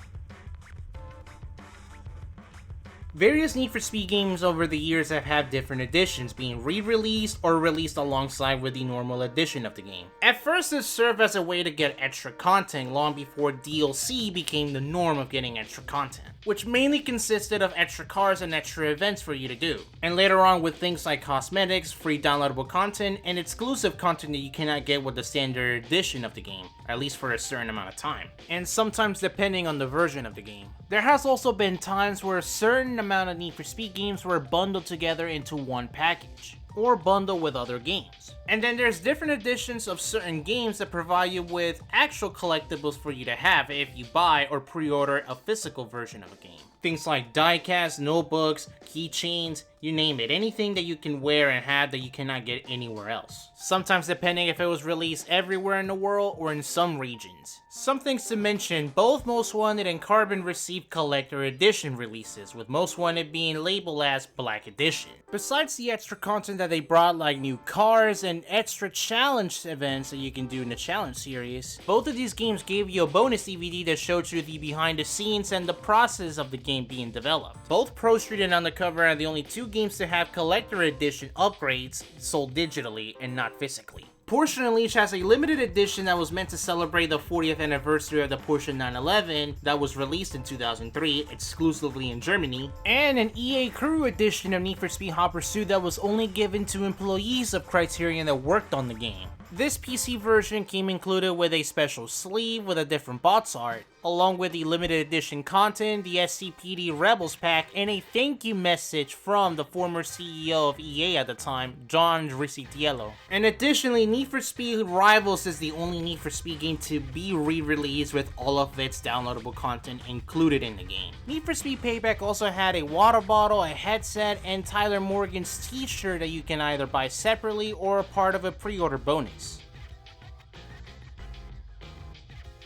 Various Need for Speed games over the years have had different editions being re-released or released alongside with the normal edition of the game. At first, it served as a way to get extra content long before DLC became the norm of getting extra content, which mainly consisted of extra cars and extra events for you to do. And later on with things like cosmetics, free downloadable content, and exclusive content that you cannot get with the standard edition of the game, at least for a certain amount of time, and sometimes depending on the version of the game. There has also been times where a certain amount of Need for Speed games were bundled together into one package. or bundle with other games. And then there's different editions of certain games that provide you with actual collectibles for you to have if you buy or pre-order a physical version of a game. Things like diecast, notebooks, keychains, you name it, anything that you can wear and have that you cannot get anywhere else. Sometimes depending if it was released everywhere in the world or in some regions. Some things to mention, both Most Wanted and Carbon received collector edition releases, with Most Wanted being labeled as Black Edition. Besides the extra content that they brought, like new cars and extra challenge events that you can do in the challenge series, both of these games gave you a bonus DVD that showed you the behind the scenes and the process of the game being developed. Both Pro Street and Undercover are the only two games to have collector edition upgrades sold digitally and not physically. Porsche Unleashed has a limited edition that was meant to celebrate the 40th anniversary of the Porsche 911 that was released in 2003 exclusively in Germany, and an EA Crew edition of Need for Speed Hot Pursuit that was only given to employees of Criterion that worked on the game. This PC version came included with a special sleeve with a different box art, along with the limited edition content, the SCPD Rebels pack, and a thank you message from the former CEO of EA at the time, John Riccitiello. And additionally, Need for Speed Rivals is the only Need for Speed game to be re-released with all of its downloadable content included in the game. Need for Speed Payback also had a water bottle, a headset, and Tyler Morgan's t-shirt that you can either buy separately or a part of a pre-order bonus.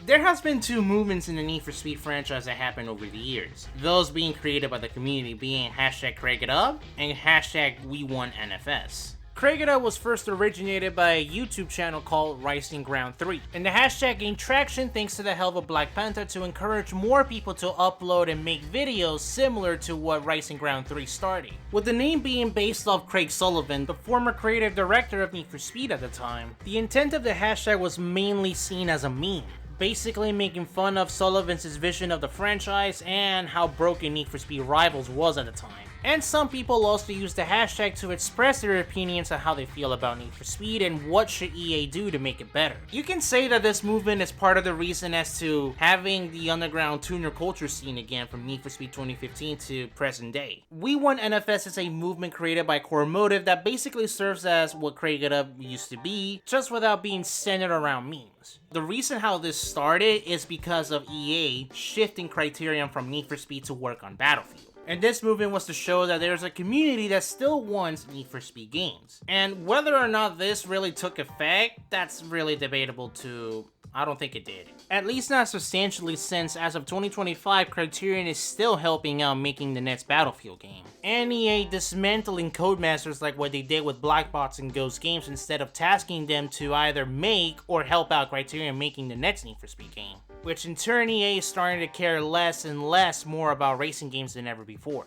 There has been two movements in the Need for Speed franchise that happened over the years, those being created by the community being #CraigItUp and #WeWantNFS. Craig It Up was first originated by a YouTube channel called Rising Ground 3, and the hashtag gained traction thanks to the help of Black Panther to encourage more people to upload and make videos similar to what Rising Ground 3 started. With the name being based off Craig Sullivan, the former creative director of Need for Speed at the time, the intent of the hashtag was mainly seen as a meme, basically making fun of Sullivan's vision of the franchise and how broken Need for Speed Rivals was at the time. And some people also use the hashtag to express their opinions on how they feel about Need for Speed and what should EA do to make it better. You can say that this movement is part of the reason as to having the underground tuner culture scene again from Need for Speed 2015 to present day. We Want NFS is a movement created by Core Motive that basically serves as what Craig It Up used to be, just without being centered around memes. The reason how this started is because of EA shifting Criterion from Need for Speed to work on Battlefield. And this movement was to show that there's a community that still wants Need for Speed games. And whether or not this really took effect, that's really debatable too. I don't think it did. At least not substantially, since as of 2025, Criterion is still helping out making the next Battlefield game. And EA dismantling Codemasters like what they did with Black Box and Ghost Games instead of tasking them to either make or help out Criterion making the next Need for Speed game. Which in turn EA is starting to care less and less more about racing games than ever before.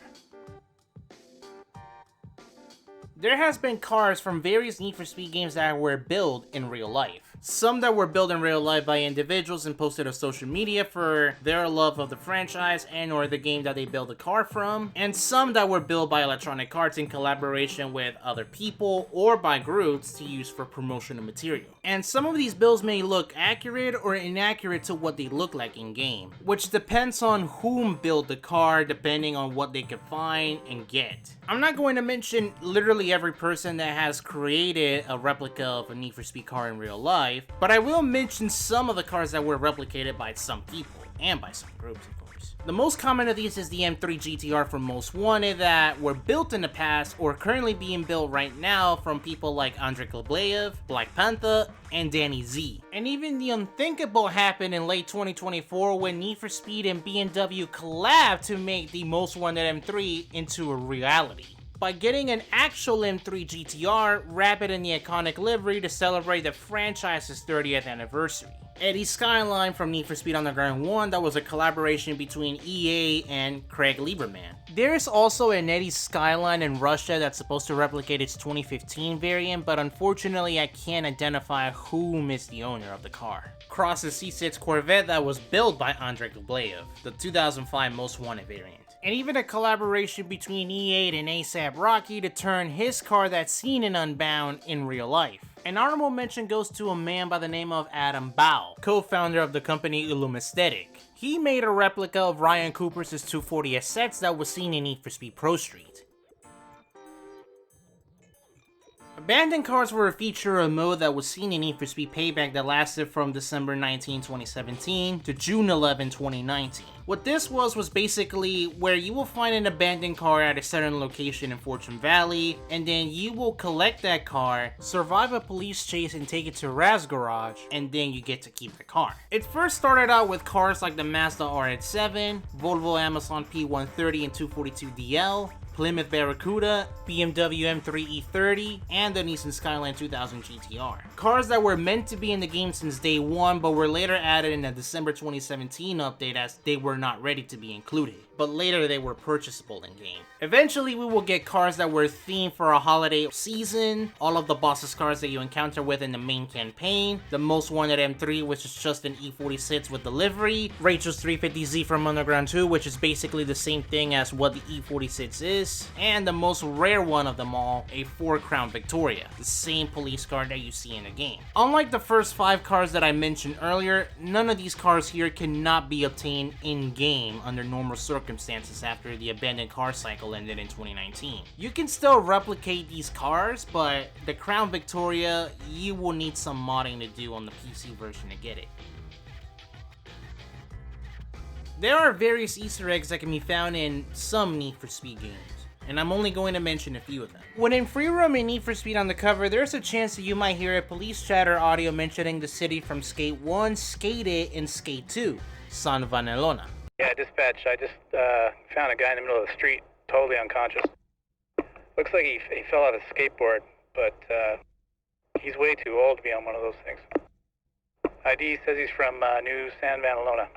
There has been cars from various Need for Speed games that were built in real life. Some that were built in real life by individuals and posted on social media for their love of the franchise and or the game that they built the car from, and some that were built by Electronic Arts in collaboration with other people or by groups to use for promotional material. And some of these builds may look accurate or inaccurate to what they look like in game, which depends on whom built the car depending on what they could find and get. I'm not going to mention literally every person that has created a replica of a Need for Speed car in real life, but I will mention some of the cars that were replicated by some people and by some groups, of course. The most common of these is the M3 GTR from Most Wanted that were built in the past or currently being built right now from people like Andrei Klebleyev, Black Panther, and Danny Z. And even the unthinkable happened in late 2024 when Need for Speed and BMW collabed to make the Most Wanted M3 into a reality, by getting an actual M3 GTR wrapped in the iconic livery to celebrate the franchise's 30th anniversary. Eddie Skyline from Need for Speed Underground 1 that was a collaboration between EA and Craig Lieberman. There is also an Eddie Skyline in Russia that's supposed to replicate its 2015 variant, but unfortunately I can't identify whom is the owner of the car. Cross's C6 Corvette that was built by Andrei Klebleyev, the 2005 Most Wanted variant. And even a collaboration between E8 and A$AP Rocky to turn his car that's seen in Unbound in real life. An honorable mention goes to a man by the name of Adam Bao, co-founder of the company Illum Aesthetic. He made a replica of Ryan Cooper's 240 SX that was seen in Need for Speed Pro Street. Abandoned cars were a feature of a mode that was seen in Need for Speed Payback that lasted from December 19, 2017 to June 11, 2019. What this was basically where you will find an abandoned car at a certain location in Fortune Valley, and then you will collect that car, survive a police chase and take it to Raz Garage, and then you get to keep the car. It first started out with cars like the Mazda RX-7, Volvo Amazon P130 and 242DL, Plymouth Barracuda, BMW M3 E30, and the Nissan Skyline 2000 GTR. Cars that were meant to be in the game since day one, but were later added in a December 2017 update as they were not ready to be included, but later they were purchasable in game. Eventually we will get cars that were themed for a holiday season, all of the boss's cars that you encounter within the main campaign, the most wanted M3 which is just an E46 with delivery, Rachel's 350Z from Underground 2 which is basically the same thing as what the E46 is, and the most rare one of them all, a 4 Crown Victoria, the same police car that you see in the game. Unlike the first 5 cars that I mentioned earlier, none of these cars here cannot be obtained in-game under normal circumstances after the abandoned car cycle ended in 2019. You can still replicate these cars, but the Crown Victoria, you will need some modding to do on the PC version to get it. There are various Easter eggs that can be found in some Need for Speed games, and I'm only going to mention a few of them. When in free roam in Need for Speed Undercover, there's a chance that you might hear a police chatter audio mentioning the city from Skate 1, Skate It, and Skate 2, San Vanellope. Yeah, dispatch, I just found a guy in the middle of the street, totally unconscious. Looks like he fell off his skateboard, but he's way too old to be on one of those things. ID says he's from New San Vanellope.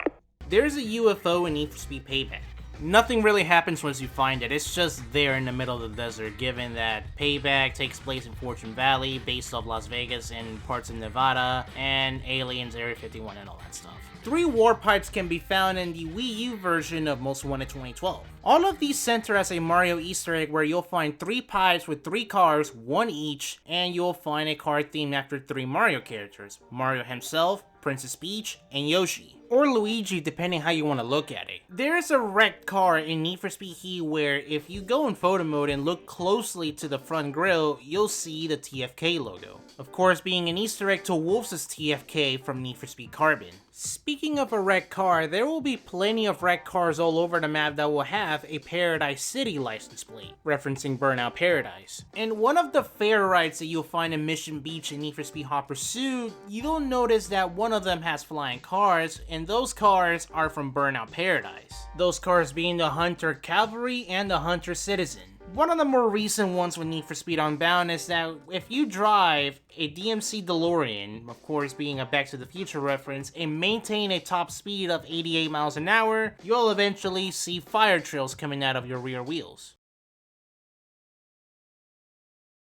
There's a UFO in Need for Speed Payback. Nothing really happens once you find it, it's just there in the middle of the desert, given that Payback takes place in Fortune Valley, based off Las Vegas and parts of Nevada, and Aliens, Area 51 and all that stuff. 3 war pipes can be found in the Wii U version of Most Wanted 2012. All of these center as a Mario Easter egg where you'll find 3 pipes with 3 cars, 1 each, and you'll find a car themed after 3 Mario characters, Mario himself, Princess Peach, and Yoshi. Or Luigi, depending how you want to look at it. There is a wrecked car in Need for Speed Heat where if you go in photo mode and look closely to the front grille, you'll see the TFK logo. Of course, being an Easter egg to Wolf's TFK from Need for Speed Carbon. Speaking of a wrecked car, there will be plenty of wrecked cars all over the map that will have a Paradise City license plate, referencing Burnout Paradise. And one of the fair rides that you'll find in Mission Beach and Need for Speed Hot Pursuit, you'll notice that one of them has flying cars, and those cars are from Burnout Paradise. Those cars being the Hunter Cavalry and the Hunter Citizen. One of the more recent ones with Need for Speed Unbound is that if you drive a DMC DeLorean, of course being a Back to the Future reference, and maintain a top speed of 88 miles an hour, you'll eventually see fire trails coming out of your rear wheels.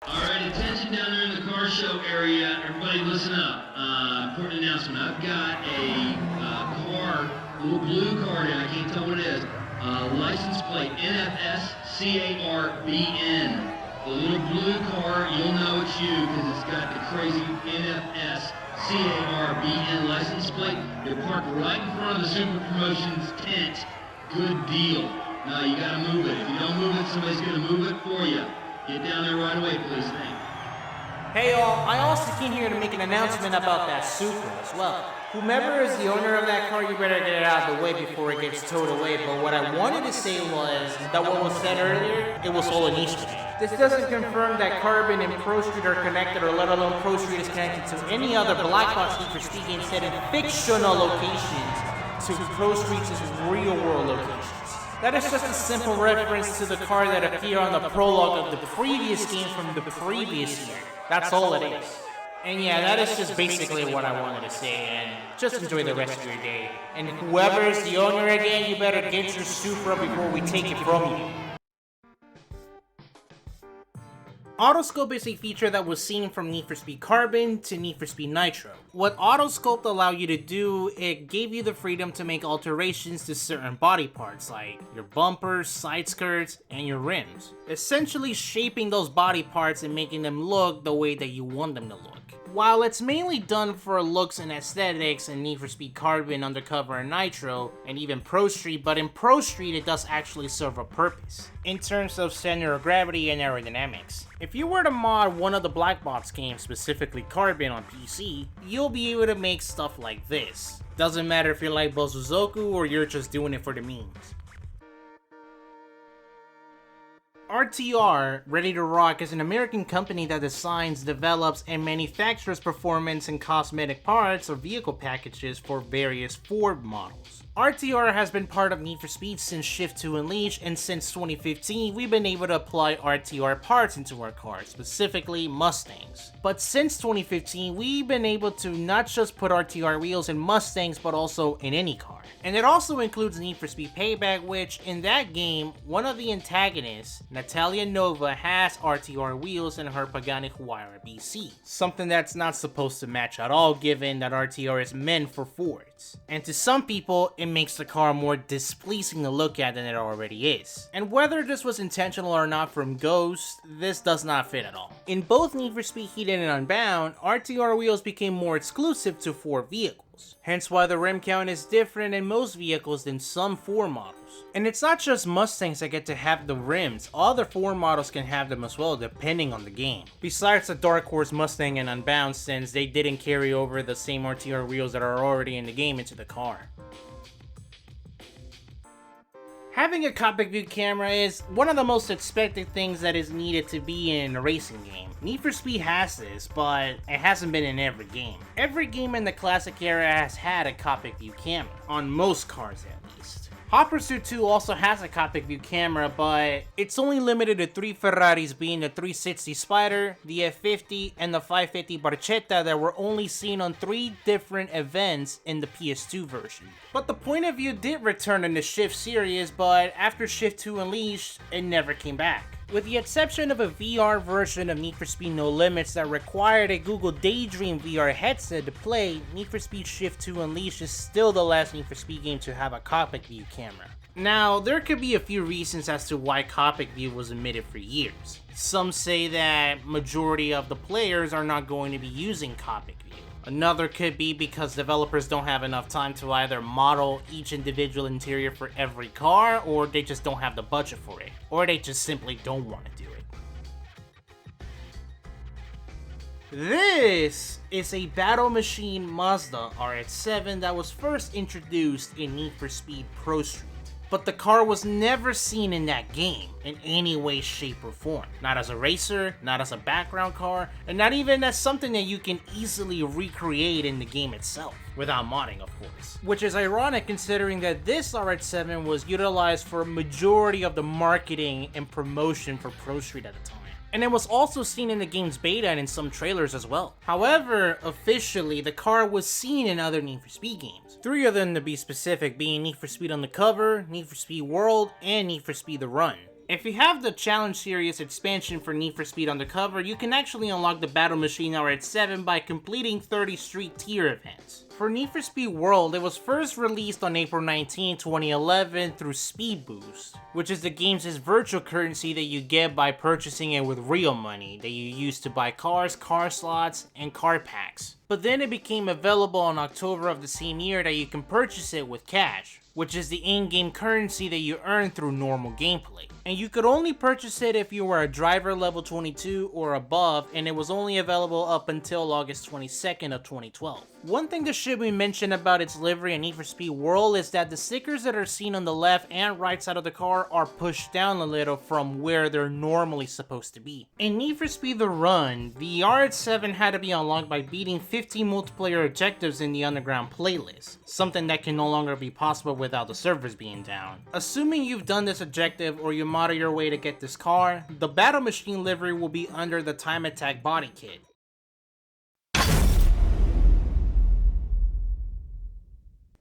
Alright, attention down there in the car show area. Everybody listen up. Important announcement. I've got a car, a little blue car now, I can't tell what it is. License plate NFS CARBN. The little blue car, you'll know it's you because it's got the crazy NFS CARBN license plate. They're parked right in front of the Super Promotions tent. Good deal. Now you gotta move it. If you don't move it, somebody's gonna move it for you. Get down there right away, please. Thank you. Hey y'all, I also came here to make an announcement about that Supra as well. Whomever is the owner of that car, you better get it out of the way before it gets towed away, but what I wanted to say was that what was said earlier, it was all an Easter egg. This doesn't confirm that Carbon and Pro Street are connected, or let alone Pro Street is connected to any other Black Box Need for Speed game set in fictional locations to Pro Street's real world locations. That is just a simple reference to the car that appeared on the prologue of the previous game from the previous year. That's all it is. And yeah, that is just basically what I wanted to say, and just enjoy the rest of your day. And whoever is the owner again, you better get your Supra before we take it from you. Autoscope is a feature that was seen from Need for Speed Carbon to Need for Speed Nitro. What Autoscope allowed you to do, it gave you the freedom to make alterations to certain body parts like your bumpers, side skirts, and your rims. Essentially shaping those body parts and making them look the way that you want them to look. While it's mainly done for looks and aesthetics in Need for Speed Carbon, Undercover, and Nitro, and even Pro Street, but in Pro Street it does actually serve a purpose, in terms of center of gravity and aerodynamics. If you were to mod one of the Black Box games, specifically Carbon on PC, you'll be able to make stuff like this. Doesn't matter if you're like Bozuzoku or you're just doing it for the memes. RTR, Ready to Rock, is an American company that designs, develops, and manufactures performance and cosmetic parts or vehicle packages for various Ford models. RTR has been part of Need for Speed since Shift 2 Unleashed, and since 2015 we've been able to apply RTR parts into our cars, specifically Mustangs. But since 2015 we've been able to not just put RTR wheels in Mustangs but also in any car. And it also includes Need for Speed Payback, which in that game, one of the antagonists, Natalia Nova, has RTR wheels in her Pagani Huayra BC. Something that's not supposed to match at all given that RTR is meant for Fords. And to some people, it makes the car more displeasing to look at than it already is. And whether this was intentional or not from Ghost, this does not fit at all. In both Need for Speed Heated and Unbound, RTR wheels became more exclusive to Ford vehicles. Hence why the rim count is different in most vehicles than some Ford models. And it's not just Mustangs that get to have the rims, other Ford models can have them as well depending on the game. Besides the Dark Horse Mustang and Unbound, since they didn't carry over the same RTR wheels that are already in the game into the car. Having a cockpit view camera is one of the most expected things that is needed to be in a racing game. Need for Speed has this, but it hasn't been in every game. Every game in the classic era has had a cockpit view camera, on most cars at least. Hot Pursuit 2 also has a cockpit view camera, but it's only limited to 3 Ferraris, being the 360 Spider, the F50, and the 550 Barchetta that were only seen on 3 different events in the PS2 version. But the point of view did return in the Shift series, but after Shift 2 Unleashed, it never came back. With the exception of a VR version of Need for Speed No Limits that required a Google Daydream VR headset to play, Need for Speed Shift 2 Unleashed is still the last Need for Speed game to have a cockpit view camera. Now, there could be a few reasons as to why cockpit view was omitted for years. Some say that majority of the players are not going to be using cockpit view. Another could be because developers don't have enough time to either model each individual interior for every car, or they just don't have the budget for it, or they just simply don't want to do it. This is a Battle Machine Mazda RX-7 that was first introduced in Need for Speed Pro Street. But the car was never seen in that game in any way, shape, or form. Not as a racer, not as a background car, and not even as something that you can easily recreate in the game itself, without modding of course. Which is ironic considering that this RX-7 was utilized for a majority of the marketing and promotion for Pro Street at the time. And it was also seen in the game's beta and in some trailers as well. However, officially, the car was seen in other Need for Speed games. 3 of them to be specific, being Need for Speed Undercover, Need for Speed World, and Need for Speed The Run. If you have the Challenge Series expansion for Need for Speed Undercover, you can actually unlock the Battle Machine RX-7 by completing 30 street tier events. For Need for Speed World, it was first released on April 19, 2011 through Speed Boost, which is the game's virtual currency that you get by purchasing it with real money that you use to buy cars, car slots, and car packs. But then it became available in October of the same year that you can purchase it with cash, which is the in-game currency that you earn through normal gameplay. And you could only purchase it if you were a driver level 22 or above, and it was only available up until August 22nd of 2012. One thing that should be mentioned about its livery in Need for Speed World is that the stickers that are seen on the left and right side of the car are pushed down a little from where they're normally supposed to be. In Need for Speed The Run, the RX-7 had to be unlocked by beating 15 multiplayer objectives in the Underground playlist, something that can no longer be possible without the servers being down. Assuming you've done this objective or you model your way to get this car, the Battle Machine livery will be under the Time Attack body kit.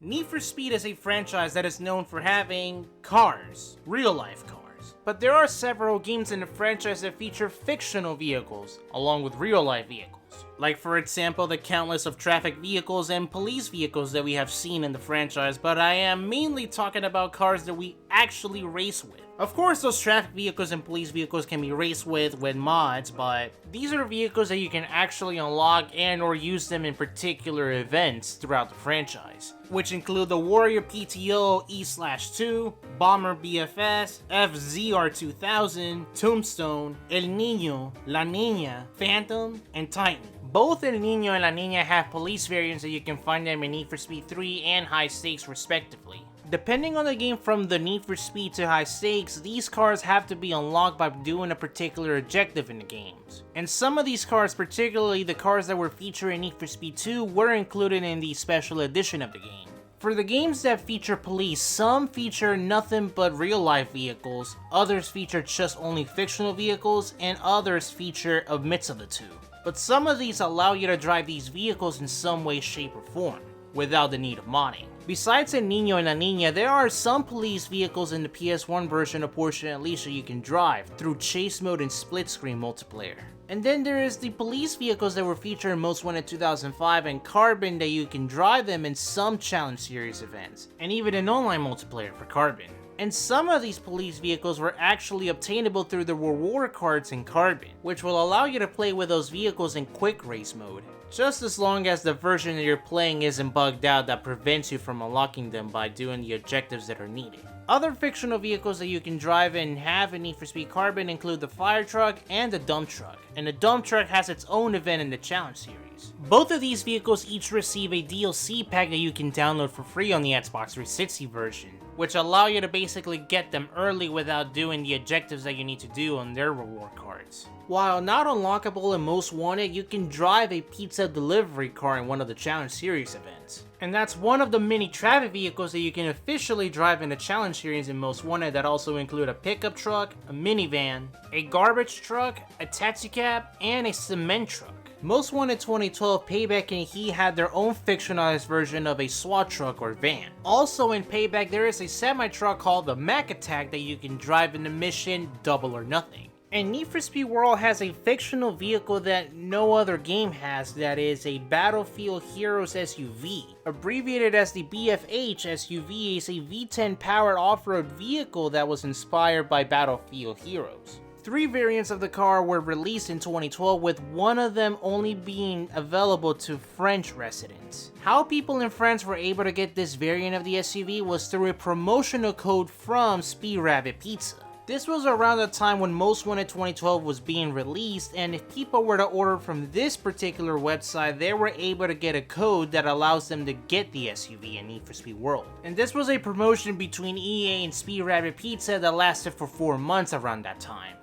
Need for Speed is a franchise that is known for having cars, real-life cars. But there are several games in the franchise that feature fictional vehicles, along with real-life vehicles. Like for example, the countless of traffic vehicles and police vehicles that we have seen in the franchise, but I am mainly talking about cars that we actually race with. Of course, those traffic vehicles and police vehicles can be raced with mods, but these are vehicles that you can actually unlock and or use them in particular events throughout the franchise, which include the Warrior PTO E/2, Bomber BFS, FZR2000, Tombstone, El Niño, La Niña, Phantom, and Titan. Both El Niño and La Niña have police variants that you can find them in Need for Speed 3 and High Stakes respectively. Depending on the game, from the Need for Speed to High Stakes, these cars have to be unlocked by doing a particular objective in the games. And some of these cars, particularly the cars that were featured in Need for Speed 2, were included in the special edition of the game. For the games that feature police, some feature nothing but real life vehicles, others feature just only fictional vehicles, and others feature a mix of the two. But some of these allow you to drive these vehicles in some way, shape, or form, without the need of modding. Besides El Niño and La Niña, there are some police vehicles in the PS1 version of Porsche at least that you can drive through chase mode and split screen multiplayer. And then there is the police vehicles that were featured in Most Wanted 2005 and Carbon that you can drive them in some Challenge Series events, and even in online multiplayer for Carbon. And some of these police vehicles were actually obtainable through the reward cards in Carbon, which will allow you to play with those vehicles in quick race mode, just as long as the version that you're playing isn't bugged out that prevents you from unlocking them by doing the objectives that are needed. Other fictional vehicles that you can drive and have in Need for Speed Carbon include the fire truck and the dump truck, and the dump truck has its own event in the Challenge Series. Both of these vehicles each receive a DLC pack that you can download for free on the Xbox 360 version, which allow you to basically get them early without doing the objectives that you need to do on their reward cards. While not unlockable in Most Wanted, you can drive a pizza delivery car in one of the Challenge Series events. And that's one of the many traffic vehicles that you can officially drive in the Challenge Series in Most Wanted that also include a pickup truck, a minivan, a garbage truck, a taxicab, and a cement truck. Most Wanted 2012, Payback and He had their own fictionalized version of a SWAT truck or van. Also in Payback, there is a semi-truck called the Mac Attack that you can drive in the mission Double or Nothing. And Need for Speed World has a fictional vehicle that no other game has, that is a Battlefield Heroes SUV. Abbreviated as the BFH SUV, is a V10 powered off-road vehicle that was inspired by Battlefield Heroes. 3 variants of the car were released in 2012, with one of them only being available to French residents. How people in France were able to get this variant of the SUV was through a promotional code from Speed Rabbit Pizza. This was around the time when Most Wanted 2012 was being released, and if people were to order from this particular website, they were able to get a code that allows them to get the SUV in Need for Speed World. And this was a promotion between EA and Speed Rabbit Pizza that lasted for 4 months around that time.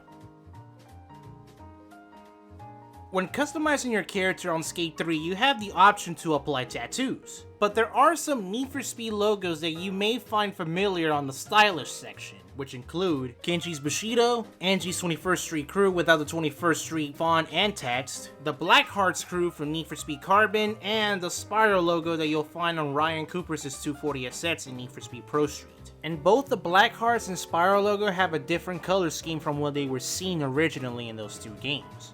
When customizing your character on Skate 3, you have the option to apply tattoos. But there are some Need for Speed logos that you may find familiar on the stylish section, which include Kenji's Bushido, Angie's 21st Street crew without the 21st Street font and text, the Blackheart's crew from Need for Speed Carbon, and the Spiral logo that you'll find on Ryan Cooper's 240 sets in Need for Speed Pro Street. And both the Blackhearts and Spiral logo have a different color scheme from what they were seen originally in those 2 games.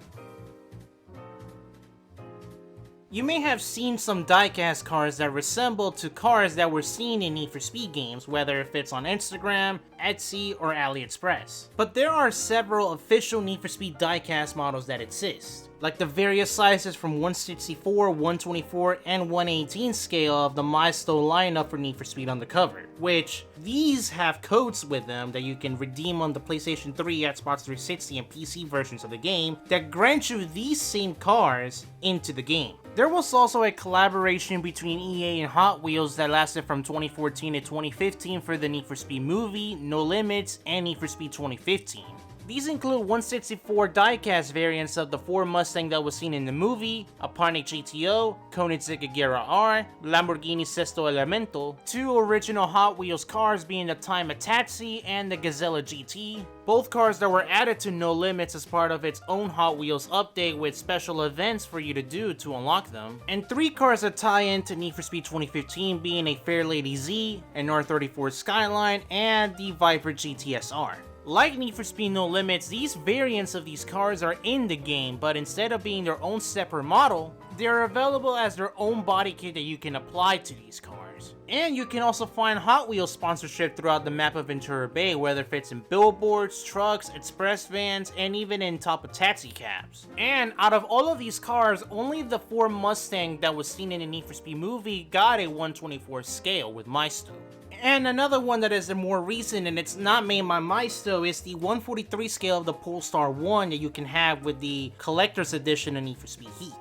You may have seen some diecast cars that resemble to cars that were seen in Need for Speed games, whether if it's on Instagram, Etsy, or AliExpress. But there are several official Need for Speed diecast models that exist, like the various sizes from 164, 124, and 118 scale of the milestone lineup for Need for Speed Undercover, which these have codes with them that you can redeem on the PlayStation 3, Xbox 360, and PC versions of the game that grant you these same cars into the game. There was also a collaboration between EA and Hot Wheels that lasted from 2014 to 2015 for the Need for Speed movie, No Limits, and Need for Speed 2015. These include 164 diecast variants of the Ford Mustang that was seen in the movie, a Pontiac GTO, Koenigsegg Agera R, Lamborghini Sesto Elemento, 2 original Hot Wheels cars being the Time Taxi and the Gazella GT, both cars that were added to No Limits as part of its own Hot Wheels update with special events for you to do to unlock them, and 3 cars that tie into Need for Speed 2015 being a Fairlady Z, an R34 Skyline, and the Viper GTSR. Like Need for Speed No Limits, these variants of these cars are in the game, but instead of being their own separate model, They're available as their own body kit that you can apply to these cars. And you can also find Hot Wheels sponsorship throughout the map of Ventura Bay, whether if it's in billboards, trucks, express vans, and even in top of taxi cabs. And out of all of these cars, only the Ford Mustang that was seen in the Need for Speed movie got a 1/24 scale with Maisto. And another one that is more recent and it's not made by Maisto is the 1/43 scale of the Polestar 1 that you can have with the Collector's Edition of Need for Speed Heat.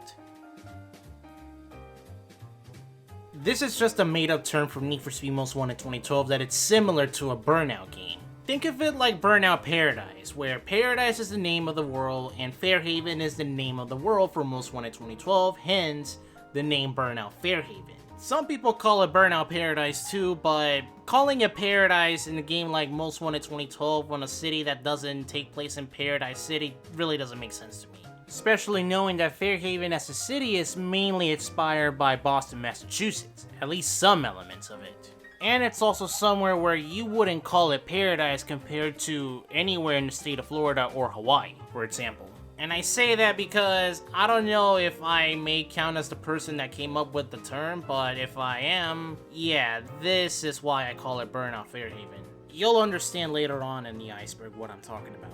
This is just a made-up term from Need for Speed Most Wanted 2012 that it's similar to a Burnout game. Think of it like Burnout Paradise, where Paradise is the name of the world and Fairhaven is the name of the world for Most Wanted 2012, hence the name Burnout Fairhaven. Some people call it Burnout Paradise too, but calling it Paradise in a game like Most Wanted 2012 on a city that doesn't take place in Paradise City really doesn't make sense to me. Especially knowing that Fairhaven as a city is mainly inspired by Boston, Massachusetts, at least some elements of it. And it's also somewhere where you wouldn't call it paradise compared to anywhere in the state of Florida or Hawaii, for example. And I say that because I don't know if I may count as the person that came up with the term, but if I am, yeah, this is why I call it Burnout Fairhaven. You'll understand later on in the Iceberg what I'm talking about.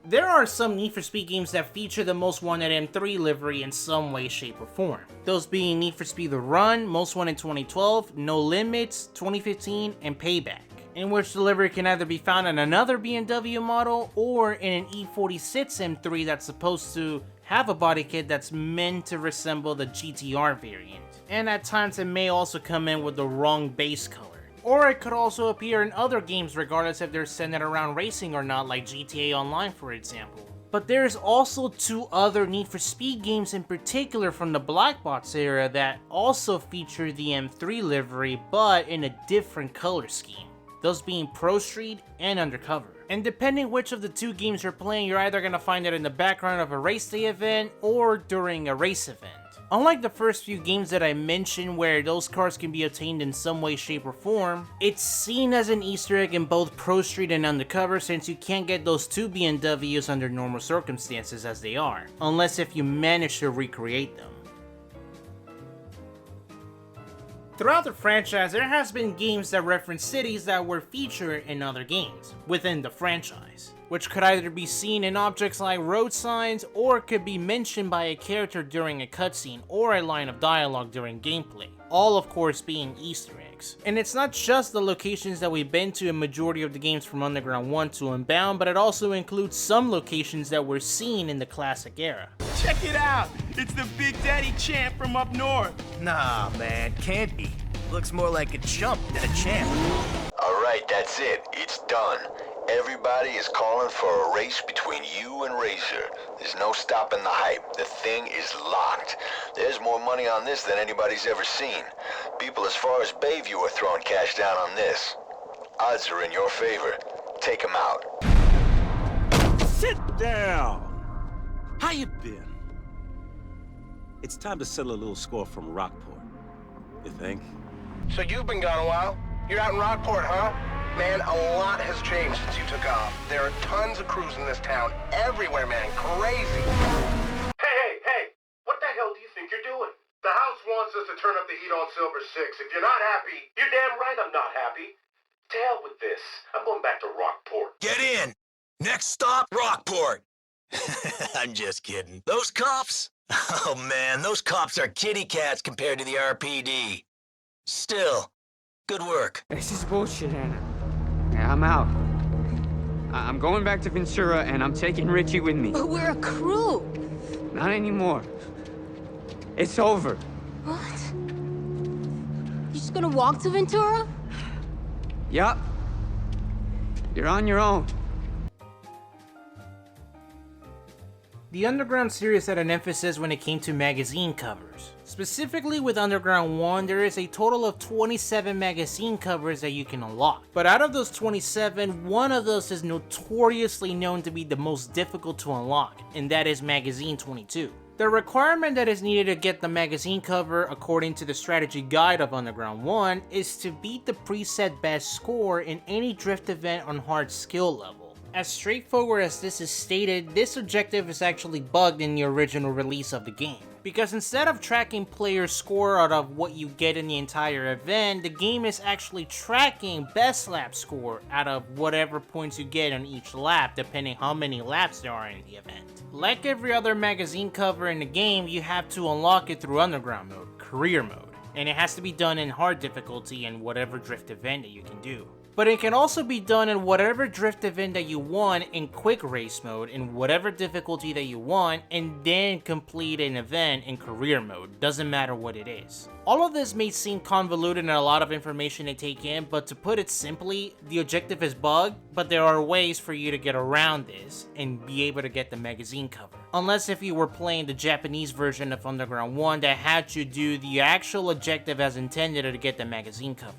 There are some Need for Speed games that feature the Most Wanted M3 livery in some way, shape, or form. Those being Need for Speed The Run, Most Wanted 2012, No Limits, 2015, and Payback, in which the livery can either be found in another BMW model or in an E46 M3 that's supposed to have a body kit that's meant to resemble the GTR variant. And at times it may also come in with the wrong base color. Or it could also appear in other games regardless if they're centered around racing or not, like GTA Online for example. But there's also two other Need for Speed games in particular from the Black Box era that also feature the M3 livery but in a different color scheme. Those being Pro Street and Undercover. And depending which of the two games you're playing, you're either going to find it in the background of a race day event or during a race event. Unlike the first few games that I mentioned where those cars can be obtained in some way, shape, or form, it's seen as an Easter egg in both Pro Street and Undercover since you can't get those two BMWs under normal circumstances as they are, unless if you manage to recreate them. Throughout the franchise, there has been games that reference cities that were featured in other games within the franchise, which could either be seen in objects like road signs or could be mentioned by a character during a cutscene or a line of dialogue during gameplay, all of course being Easter eggs. And it's not just the locations that we've been to in majority of the games from Underground 1 to Unbound, but it also includes some locations that were seen in the classic era. Check it out! It's the Big Daddy champ from up north! Nah, man, can't be. Looks more like a chump than a champ. Alright, that's it. It's done. Everybody is calling for a race between you and Razor. There's no stopping the hype. The thing is locked. There's more money on this than anybody's ever seen. People as far as Bayview are throwing cash down on this. Odds are in your favor. Take them out. Sit down! How you been? It's time to settle a little score from Rockport. You think? So you've been gone a while? You're out in Rockport, huh? Man, a lot has changed since you took off. There are tons of crews in this town. Everywhere, man. Crazy. Hey! What the hell do you think you're doing? The house wants us to turn up the heat on Silver 6. If you're not happy, you're damn right I'm not happy. To hell with this. I'm going back to Rockport. Get in! Next stop, Rockport! I'm just kidding. Those cops? Oh man, those cops are kitty cats compared to the RPD. Still, good work. This is bullshit, Anna. Yeah, I'm out. I'm going back to Ventura, and I'm taking Richie with me. But we're a crew. Not anymore. It's over. What? You just gonna walk to Ventura? Yup. You're on your own. The Underground series had an emphasis when it came to magazine covers. Specifically with Underground 1, there is a total of 27 magazine covers that you can unlock. But out of those 27, one of those is notoriously known to be the most difficult to unlock, and that is Magazine 22. The requirement that is needed to get the magazine cover, according to the strategy guide of Underground 1, is to beat the preset best score in any drift event on hard skill level. As straightforward as this is stated, this objective is actually bugged in the original release of the game. Because instead of tracking players' score out of what you get in the entire event, the game is actually tracking best lap score out of whatever points you get on each lap, depending how many laps there are in the event. Like every other magazine cover in the game, you have to unlock it through Underground mode, Career mode, and it has to be done in hard difficulty and whatever drift event that you can do. But it can also be done in whatever drift event that you want in quick race mode, in whatever difficulty that you want, and then complete an event in career mode, doesn't matter what it is. All of this may seem convoluted and a lot of information to take in, but to put it simply, the objective is bugged, but there are ways for you to get around this and be able to get the magazine cover. Unless if you were playing the Japanese version of Underground 1 that had you do the actual objective as intended to get the magazine cover.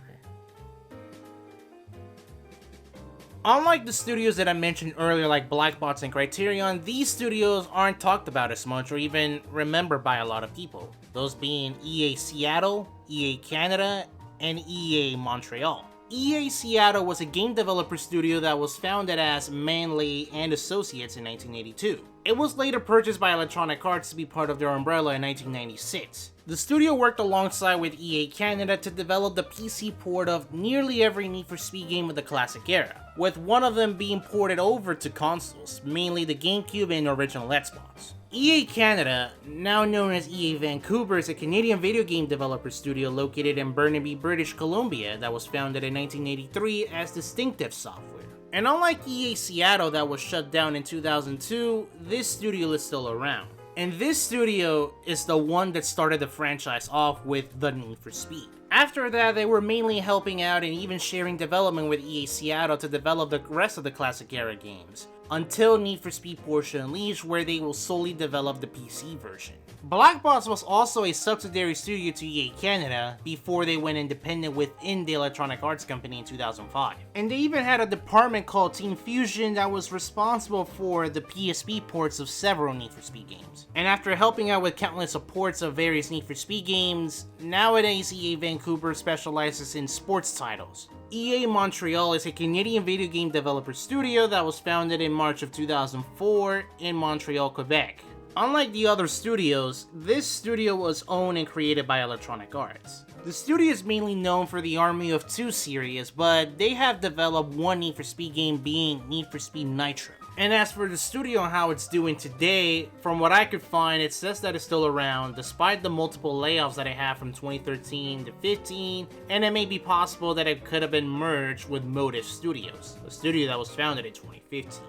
Unlike the studios that I mentioned earlier like Black Box and Criterion, these studios aren't talked about as much or even remembered by a lot of people. Those being EA Seattle, EA Canada, and EA Montreal. EA Seattle was a game developer studio that was founded as Manley and Associates in 1982. It was later purchased by Electronic Arts to be part of their umbrella in 1996. The studio worked alongside with EA Canada to develop the PC port of nearly every Need for Speed game of the classic era, with one of them being ported over to consoles, mainly the GameCube and original Xbox. EA Canada, now known as EA Vancouver, is a Canadian video game developer studio located in Burnaby, British Columbia that was founded in 1983 as Distinctive Software. And unlike EA Seattle that was shut down in 2002, this studio is still around. And this studio is the one that started the franchise off with the Need for Speed. After that, they were mainly helping out and even sharing development with EA Seattle to develop the rest of the classic era games, until Need for Speed Porsche Unleashed, where they will solely develop the PC version. Black Box was also a subsidiary studio to EA Canada before they went independent within the Electronic Arts Company in 2005. And they even had a department called Team Fusion that was responsible for the PSP ports of several Need for Speed games. And after helping out with countless supports of various Need for Speed games, nowadays EA Vancouver specializes in sports titles. EA Montreal is a Canadian video game developer studio that was founded in March of 2004 in Montreal, Quebec. Unlike the other studios, this studio was owned and created by Electronic Arts. The studio is mainly known for the Army of Two series, but they have developed one Need for Speed game being Need for Speed Nitro. And as for the studio and how it's doing today, from what I could find, it says that it's still around despite the multiple layoffs that it had from 2013 to 15, and it may be possible that it could have been merged with Motive Studios, a studio that was founded in 2015.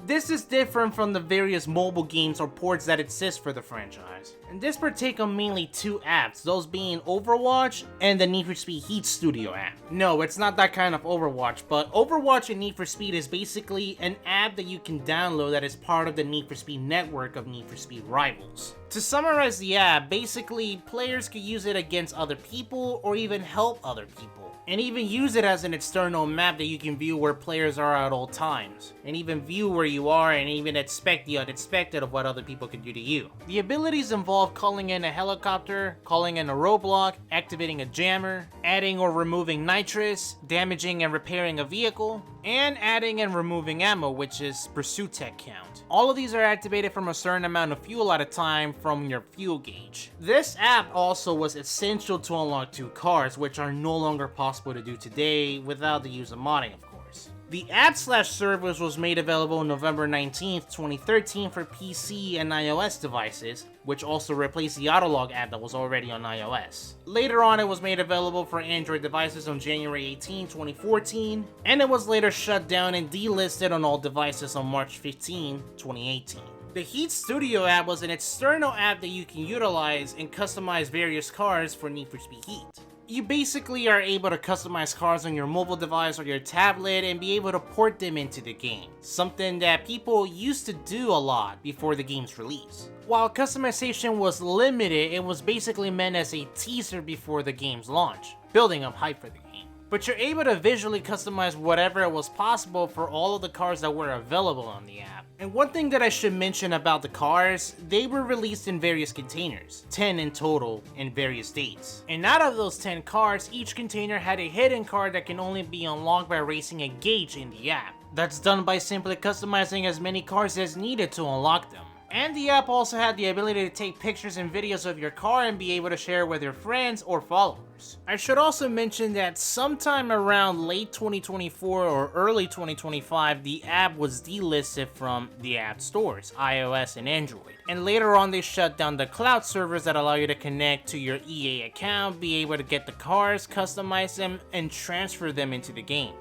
This is different from the various mobile games or ports that exist for the franchise. And this partake of mainly two apps, those being Overwatch and the Need for Speed Heat Studio app. No, it's not that kind of Overwatch, but Overwatch and Need for Speed is basically an app that you can download that is part of the Need for Speed network of Need for Speed rivals. To summarize the app, basically players can use it against other people or even help other people. And even use it as an external map that you can view where players are at all times, and even view where you are and even expect the unexpected of what other people can do to you. The abilities involve calling in a helicopter, calling in a roadblock, activating a jammer, adding or removing nitrous, damaging and repairing a vehicle, and adding and removing ammo, which is pursuit tech count. All of these are activated from a certain amount of fuel at a time from your fuel gauge. This app also was essential to unlock two cars, which are no longer possible to do today without the use of modding, of course. The app/service was made available on November 19th, 2013 for PC and iOS devices, which also replaced the Autolog app that was already on iOS. Later on, it was made available for Android devices on January 18, 2014, and it was later shut down and delisted on all devices on March 15, 2018. The Heat Studio app was an external app that you can utilize and customize various cars for Need for Speed Heat. You basically are able to customize cars on your mobile device or your tablet and be able to port them into the game, something that people used to do a lot before the game's release. While customization was limited, it was basically meant as a teaser before the game's launch, building up hype for the game. But you're able to visually customize whatever was possible for all of the cars that were available on the app. And one thing that I should mention about the cars, they were released in various containers, 10 in total, in various dates. And out of those 10 cars, each container had a hidden car that can only be unlocked by racing a gauge in the app. That's done by simply customizing as many cars as needed to unlock them. And the app also had the ability to take pictures and videos of your car and be able to share with your friends or followers. I should also mention that sometime around late 2024 or early 2025, the app was delisted from the app stores, iOS and Android. And later on they shut down the cloud servers that allow you to connect to your EA account, be able to get the cars, customize them, and transfer them into the game.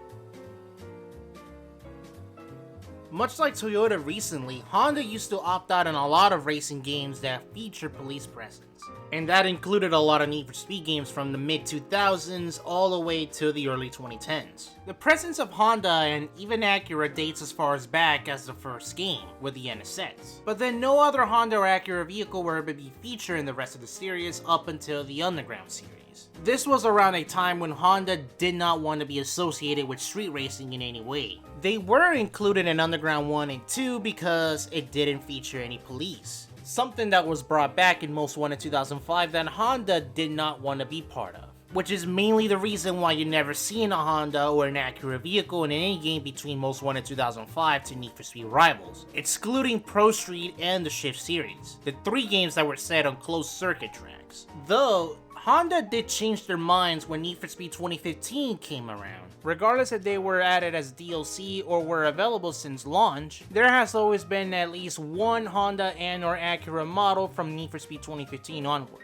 Much like Toyota recently, Honda used to opt out in a lot of racing games that feature police presence. And that included a lot of Need for Speed games from the mid-2000s all the way to the early 2010s. The presence of Honda and even Acura dates as far as back as the first game, with the NSX. But then no other Honda or Acura vehicle were able to be featured in the rest of the series up until the Underground series. This was around a time when Honda did not want to be associated with street racing in any way. They were included in Underground 1 and 2 because it didn't feature any police. Something that was brought back in Most Wanted 2005 that Honda did not want to be part of. Which is mainly the reason why you never seen a Honda or an Acura vehicle in any game between Most Wanted 2005 to Need for Speed Rivals, excluding Pro Street and the Shift series, the 3 games that were set on closed circuit tracks. Though, Honda did change their minds when Need for Speed 2015 came around. Regardless if they were added as DLC or were available since launch, there has always been at least one Honda and or Acura model from Need for Speed 2015 onwards.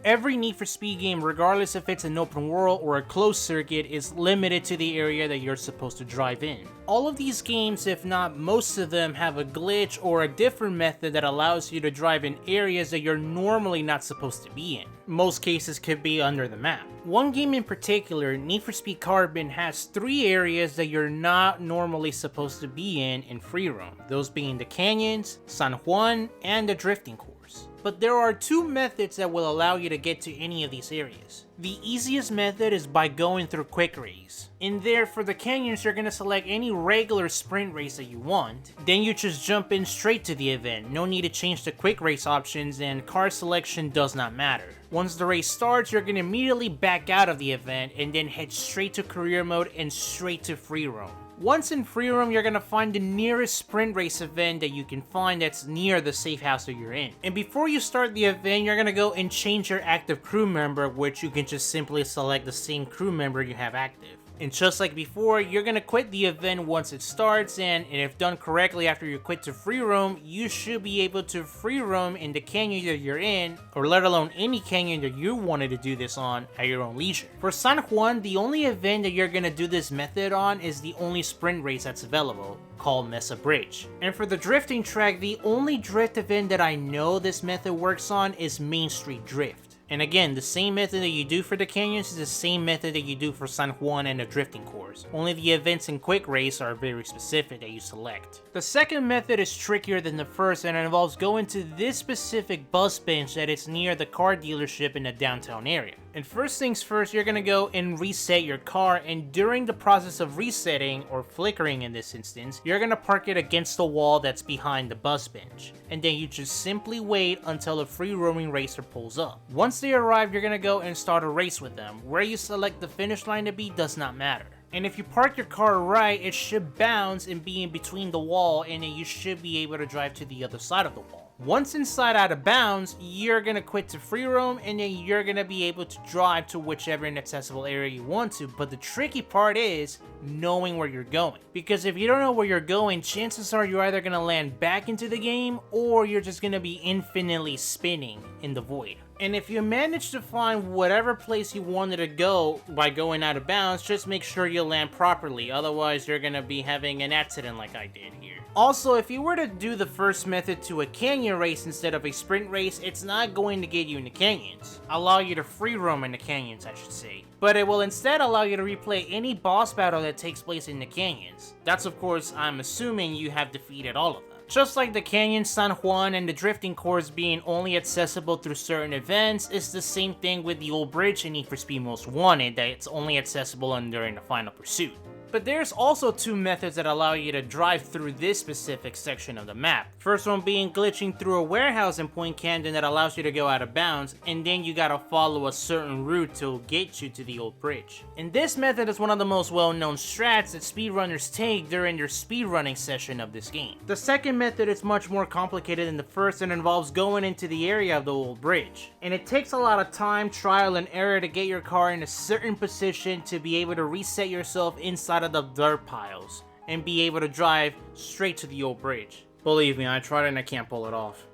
Every Need for Speed game, regardless if it's an open world or a closed circuit, is limited to the area that you're supposed to drive in. All of these games, if not most of them, have a glitch or a different method that allows you to drive in areas that you're normally not supposed to be in. Most cases could be under the map. One game in particular, Need for Speed Carbon, has 3 areas that you're not normally supposed to be in free roam, those being the canyons, San Juan, and the drifting course. But there are 2 methods that will allow you to get to any of these areas. The easiest method is by going through Quick Race. In there, for the canyons, you're going to select any regular sprint race that you want. Then you just jump in straight to the event. No need to change the Quick Race options, and car selection does not matter. Once the race starts, you're going to immediately back out of the event and then head straight to career mode and straight to free roam. Once in free roam, you're going to find the nearest sprint race event that you can find that's near the safe house that you're in. And before you start the event, you're going to go and change your active crew member, which you can just simply select the same crew member you have active. And just like before, you're going to quit the event once it starts, and if done correctly after you quit to free roam, you should be able to free roam in the canyon that you're in, or let alone any canyon that you wanted to do this on at your own leisure. For San Juan, the only event that you're going to do this method on is the only sprint race that's available, called Mesa Bridge. And for the drifting track, the only drift event that I know this method works on is Main Street Drift. And again, the same method that you do for the canyons is the same method that you do for San Juan and the drifting course. Only the events in Quick Race are very specific that you select. The second method is trickier than the first, and it involves going to this specific bus bench that is near the car dealership in the downtown area. And first things first, you're going to go and reset your car, and during the process of resetting, or flickering in this instance, you're going to park it against the wall that's behind the bus bench. And then you just simply wait until a free roaming racer pulls up. Once they arrive, you're going to go and start a race with them. Where you select the finish line to be does not matter. And if you park your car right, it should bounce and be in between the wall, and then you should be able to drive to the other side of the wall. Once inside out of bounds, you're going to quit to free roam, and then you're going to be able to drive to whichever inaccessible area you want to. But the tricky part is knowing where you're going. Because if you don't know where you're going, chances are you're either going to land back into the game, or you're just going to be infinitely spinning in the void. And if you manage to find whatever place you wanted to go by going out of bounds, just make sure you land properly, otherwise you're going to be having an accident like I did here. Also, if you were to do the first method to a canyon race instead of a sprint race, it's not going to get you in the canyons. Allow you to free roam in the canyons, I should say. But it will instead allow you to replay any boss battle that takes place in the canyons. That's of course, I'm assuming you have defeated all of them. Just like the Canyon, San Juan, and the drifting course being only accessible through certain events, it's the same thing with the old bridge in Need for Speed Most Wanted, that it's only accessible during the final pursuit. But there's also two methods that allow you to drive through this specific section of the map. First one being glitching through a warehouse in Point Camden that allows you to go out of bounds, and then you gotta follow a certain route to get you to the old bridge. And this method is one of the most well-known strats that speedrunners take during their speedrunning session of this game. The second method is much more complicated than the first and involves going into the area of the old bridge. And it takes a lot of time, trial, and error to get your car in a certain position to be able to reset yourself inside of the dirt piles and be able to drive straight to the old bridge. Believe me, I tried and I can't pull it off.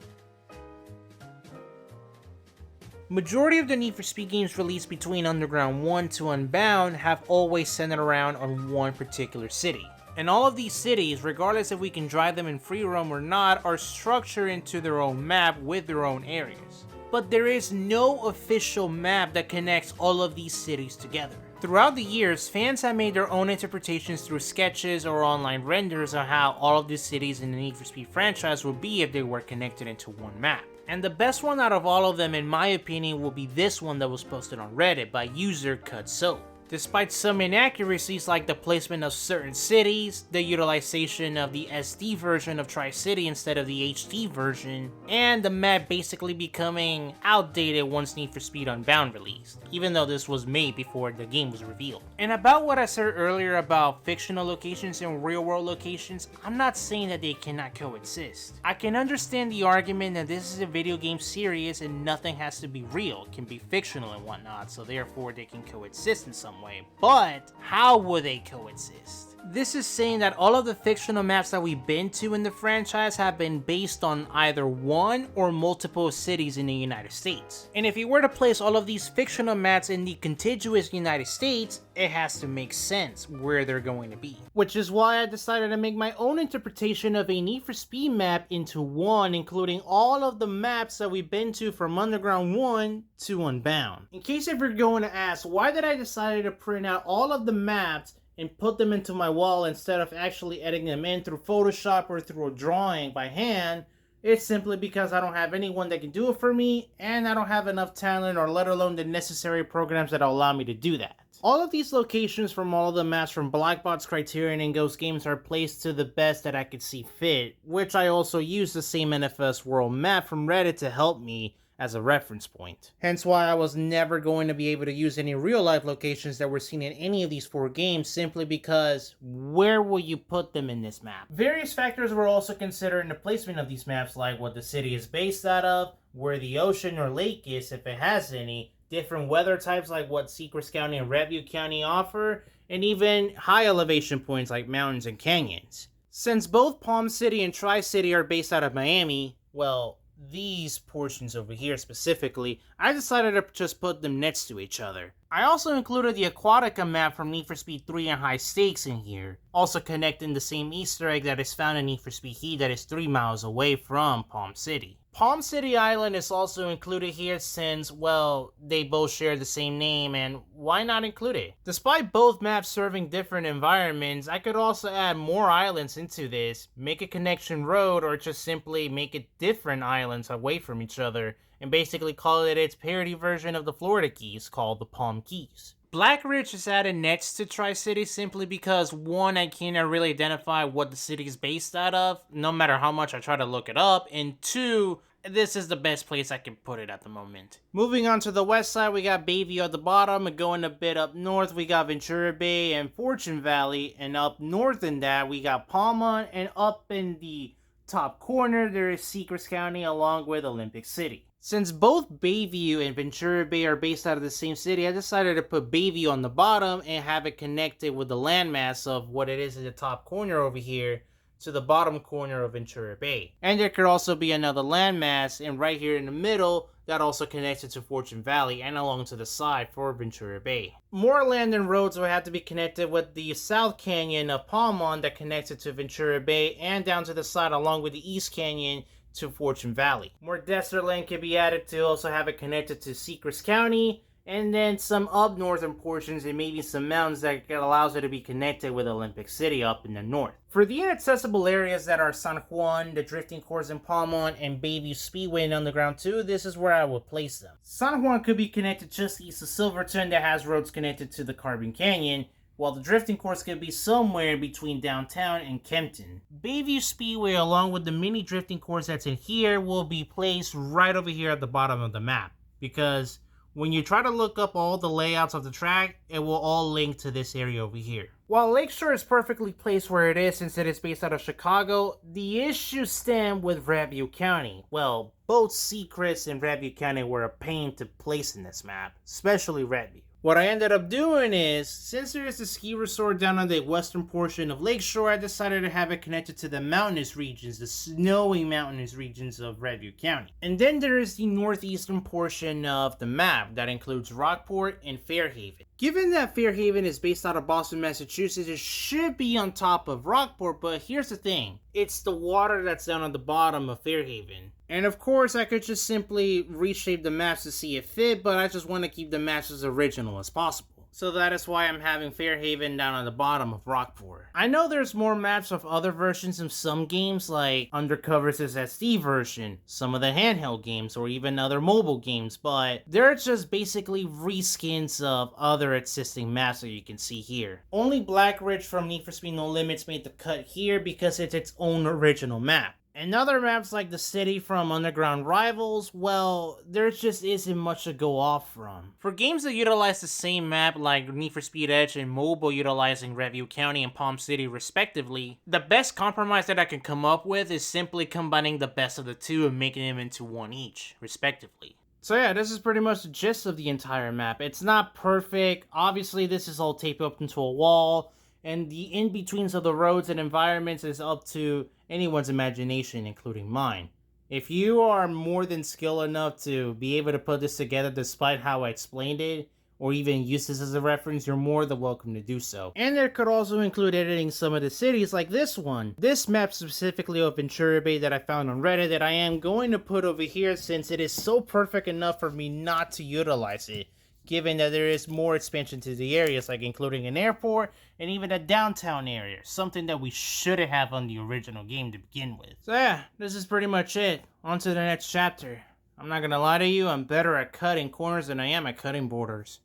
Majority of the Need for Speed games released between Underground 1 to Unbound have always centered around on one particular city. And all of these cities, regardless if we can drive them in free roam or not, are structured into their own map with their own areas. But there is no official map that connects all of these cities together. Throughout the years, fans have made their own interpretations through sketches or online renders on how all of these cities in the Need for Speed franchise would be if they were connected into one map. And the best one out of all of them, in my opinion, will be this one that was posted on Reddit by user Cut Soap. Despite some inaccuracies like the placement of certain cities, the utilization of the SD version of Tri-City instead of the HD version, and the map basically becoming outdated once Need for Speed Unbound released, even though this was made before the game was revealed. And about what I said earlier about fictional locations and real-world locations, I'm not saying that they cannot coexist. I can understand the argument that this is a video game series and nothing has to be real, it can be fictional and whatnot, so therefore they can coexist in some way, but how will they coexist? This is saying that all of the fictional maps that we've been to in the franchise have been based on either one or multiple cities in the United States. And if you were to place all of these fictional maps in the contiguous United States, it has to make sense where they're going to be. Which is why I decided to make my own interpretation of a Need for Speed map into one, including all of the maps that we've been to from Underground 1 to Unbound. In case if you're going to ask, why did I decide to print out all of the maps and put them into my wall instead of actually editing them in through Photoshop or through a drawing by hand, it's simply because I don't have anyone that can do it for me, and I don't have enough talent or let alone the necessary programs that allow me to do that. All of these locations from all of the maps from Blackbox, Criterion, and Ghost Games are placed to the best that I could see fit, which I also use the same NFS World map from Reddit to help me as a reference point. Hence why I was never going to be able to use any real life locations that were seen in any of these 4 games, simply because where will you put them in this map? Various factors were also considered in the placement of these maps, like what the city is based out of, where the ocean or lake is if it has any, different weather types like what Seacrest County and Redview County offer, and even high elevation points like mountains and canyons. Since both Palm City and Tri-City are based out of Miami, well, these portions over here specifically, I decided to just put them next to each other. I also included the Aquatica map from Need for Speed 3 and High Stakes in here, also connecting the same Easter egg that is found in Need for Speed Heat that is 3 miles away from Palm City. Palm City Island is also included here since, well, they both share the same name, and why not include it? Despite both maps serving different environments, I could also add more islands into this, make a connection road, or just simply make it different islands away from each other, and basically call it its parody version of the Florida Keys called the Palm Keys. Black Ridge is added next to Tri-City simply because, one, I cannot really identify what the city is based out of, no matter how much I try to look it up, and 2, this is the best place I can put it at the moment. Moving on to the west side, we got Bayview at the bottom, and going a bit up north, we got Ventura Bay and Fortune Valley, and up north in that, we got Palma, and up in the top corner, there is Seacrest County along with Olympic City. Since both Bayview and Ventura Bay are based out of the same city, I decided to put Bayview on the bottom and have it connected with the landmass of what it is in the top corner over here to the bottom corner of Ventura Bay. And there could also be another landmass, and right here in the middle, that also connects it to Fortune Valley and along to the side for Ventura Bay. More land and roads will have to be connected with the South Canyon of Palmon that connects it to Ventura Bay and down to the side along with the East Canyon to Fortune Valley. More desert land can be added to also have it connected to Seacrest County, and then some up northern portions and maybe some mountains that allows it to be connected with Olympic City up in the north. For the inaccessible areas that are San Juan, the Drifting Course in Palmon, and Bayview Speedway and Underground 2, this is where I would place them. San Juan could be connected just east of Silverton that has roads connected to the Carbon Canyon. while the drifting course could be somewhere between downtown and Kempton. Bayview Speedway, along with the mini drifting course that's in here, will be placed right over here at the bottom of the map, because when you try to look up all the layouts of the track, it will all link to this area over here. While Lakeshore is perfectly placed where it is since it is based out of Chicago, the issues stem with Redview County. Well, both Secrets and Redview County were a pain to place in this map, especially Redview. What I ended up doing is, since there is a ski resort down on the western portion of Lakeshore, I decided to have it connected to the mountainous regions, the snowy mountainous regions of Redview County. And then there is the northeastern portion of the map that includes Rockport and Fairhaven. Given that Fairhaven is based out of Boston, Massachusetts, it should be on top of Rockport, but here's the thing. It's the water that's down on the bottom of Fairhaven. And of course, I could just simply reshape the maps to see it fit, but I just want to keep the maps as original as possible. So that is why I'm having Fairhaven down on the bottom of Rockport. I know there's more maps of other versions of some games, like Undercover's SSD version, some of the handheld games, or even other mobile games, but they're just basically reskins of other existing maps that you can see here. Only Black Ridge from Need for Speed No Limits made the cut here because it's its own original map. And other maps like the city from Underground Rivals, well, there just isn't much to go off from. For games that utilize the same map like Need for Speed Edge and Mobile utilizing Redview County and Palm City respectively, the best compromise that I can come up with is simply combining the best of the two and making them into one each, respectively. So yeah, this is pretty much the gist of the entire map. It's not perfect. Obviously, this is all taped up into a wall, and the in-betweens of the roads and environments is up to anyone's imagination, including mine. If you are more than skilled enough to be able to put this together despite how I explained it, or even use this as a reference, you're more than welcome to do so. And there could also include editing some of the cities like this one. This map specifically of Ventura Bay that I found on Reddit that I am going to put over here since it is so perfect enough for me not to utilize it, given that there is more expansion to the areas, like including an airport and even a downtown area, something that we should have on the original game to begin with. So yeah, this is pretty much it. On to the next chapter. I'm not gonna lie to you, I'm better at cutting corners than I am at cutting borders.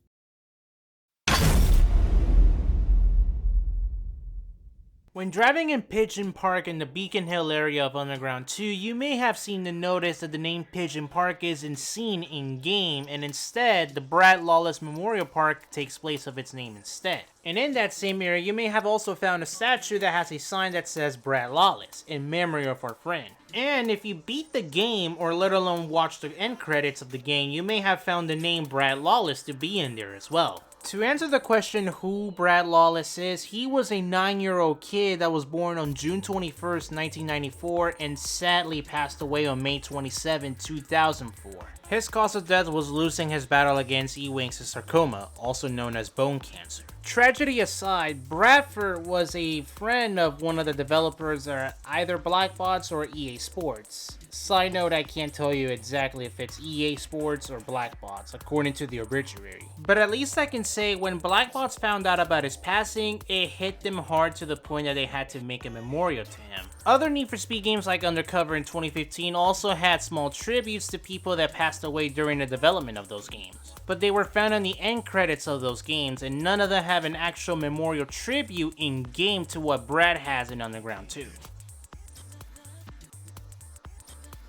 When driving in Pigeon Park in the Beacon Hill area of Underground 2, you may have seen the notice that the name Pigeon Park isn't seen in-game, and instead, the Brad Lawless Memorial Park takes place of its name instead. And in that same area, you may have also found a statue that has a sign that says Brad Lawless, in memory of our friend. And if you beat the game, or let alone watch the end credits of the game, you may have found the name Brad Lawless to be in there as well. To answer the question who Brad Lawless is, he was a 9-year-old kid that was born on June 21st, 1994 and sadly passed away on May 27, 2004. His cause of death was losing his battle against Ewing's sarcoma, also known as bone cancer. Tragedy aside, Bradford was a friend of one of the developers at either Blackbots or EA Sports. Side note, I can't tell you exactly if it's EA Sports or Blackbots, according to the obituary. But at least I can say when Blackbots found out about his passing, it hit them hard to the point that they had to make a memorial to him. Other Need for Speed games like Undercover in 2015 also had small tributes to people that passed away during the development of those games. But they were found on the end credits of those games, and none of them have an actual memorial tribute in-game to what Brad has in Underground 2.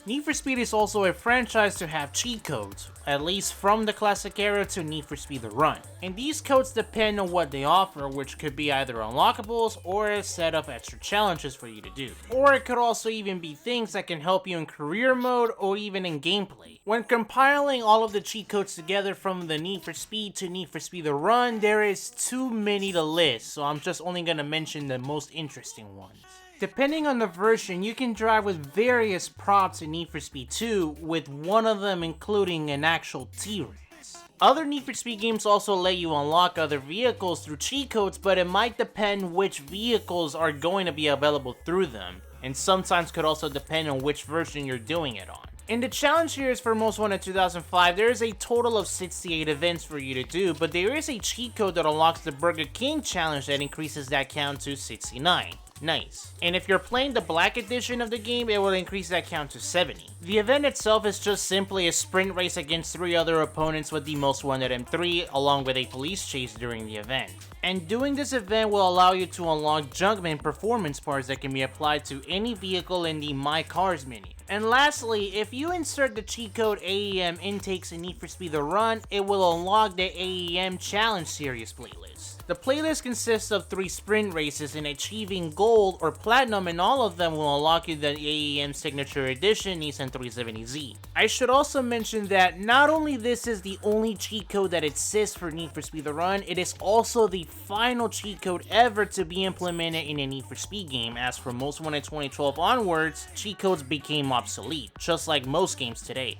Need for Speed is also a franchise to have cheat codes, at least from the classic era to Need for Speed The Run. And these codes depend on what they offer, which could be either unlockables or a set of extra challenges for you to do. Or it could also even be things that can help you in career mode or even in gameplay. When compiling all of the cheat codes together from the Need for Speed to Need for Speed The Run, there is too many to list, so I'm just only going to mention the most interesting ones. Depending on the version, you can drive with various props in Need for Speed 2, with one of them including an actual T-Rex. Other Need for Speed games also let you unlock other vehicles through cheat codes, but it might depend which vehicles are going to be available through them, and sometimes could also depend on which version you're doing it on. In the challenge years for Most Wanted 2005, there is a total of 68 events for you to do, but there is a cheat code that unlocks the Burger King challenge that increases that count to 69. Nice. And if you're playing the Black Edition of the game, it will increase that count to 70. The event itself is just simply a sprint race against 3 other opponents with the most wanted M3, along with a police chase during the event. And doing this event will allow you to unlock Junkman performance parts that can be applied to any vehicle in the My Cars menu. And lastly, if you insert the cheat code AEM intakes in Need for Speed The Run, it will unlock the AEM Challenge Series playlist. The playlist consists of 3 sprint races, and achieving gold or platinum in all of them will unlock you the AEM Signature Edition Nissan 370Z. I should also mention that not only this is the only cheat code that exists for Need for Speed The Run, it is also the final cheat code ever to be implemented in a Need for Speed game, as from Most Wanted 2012 onwards, cheat codes became obsolete, just like most games today.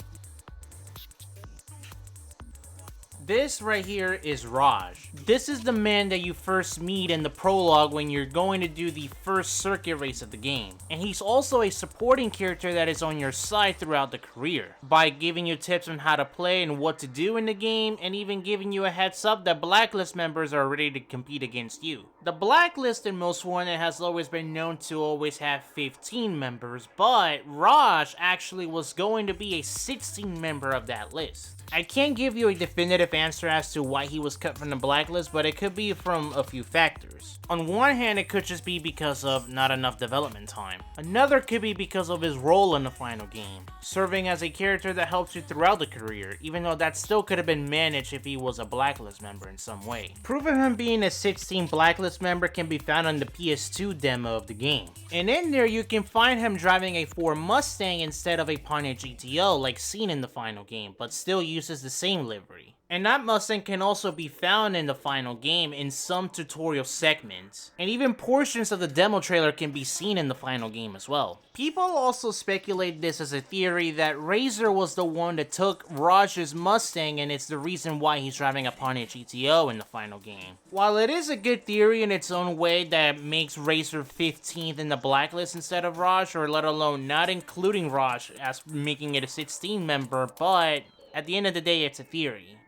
This right here is Raj. This is the man that you first meet in the prologue when you're going to do the first circuit race of the game. And he's also a supporting character that is on your side throughout the career, by giving you tips on how to play and what to do in the game, and even giving you a heads up that Blacklist members are ready to compete against you. The Blacklist in Most Wanted has always been known to always have 15 members, but Raj actually was going to be a 16 member of that list. I can't give you a definitive answer as to why he was cut from the blacklist, but it could be from a few factors. On one hand, it could just be because of not enough development time. Another could be because of his role in the final game, serving as a character that helps you throughout the career, even though that still could have been managed if he was a blacklist member in some way. Proof of him being a 16 blacklist member can be found on the PS2 demo of the game. And in there, you can find him driving a Ford Mustang instead of a Pontiac GTO like seen in the final game, but still uses the same livery. And that Mustang can also be found in the final game in some tutorial segments, and even portions of the demo trailer can be seen in the final game as well. People also speculate this as a theory that Razor was the one that took Raj's Mustang, and it's the reason why he's driving a Pontiac GTO in the final game. While it is a good theory in its own way that makes Razor 15th in the blacklist instead of Raj, or let alone not including Raj as making it a 16 member, but at the end of the day, it's a theory.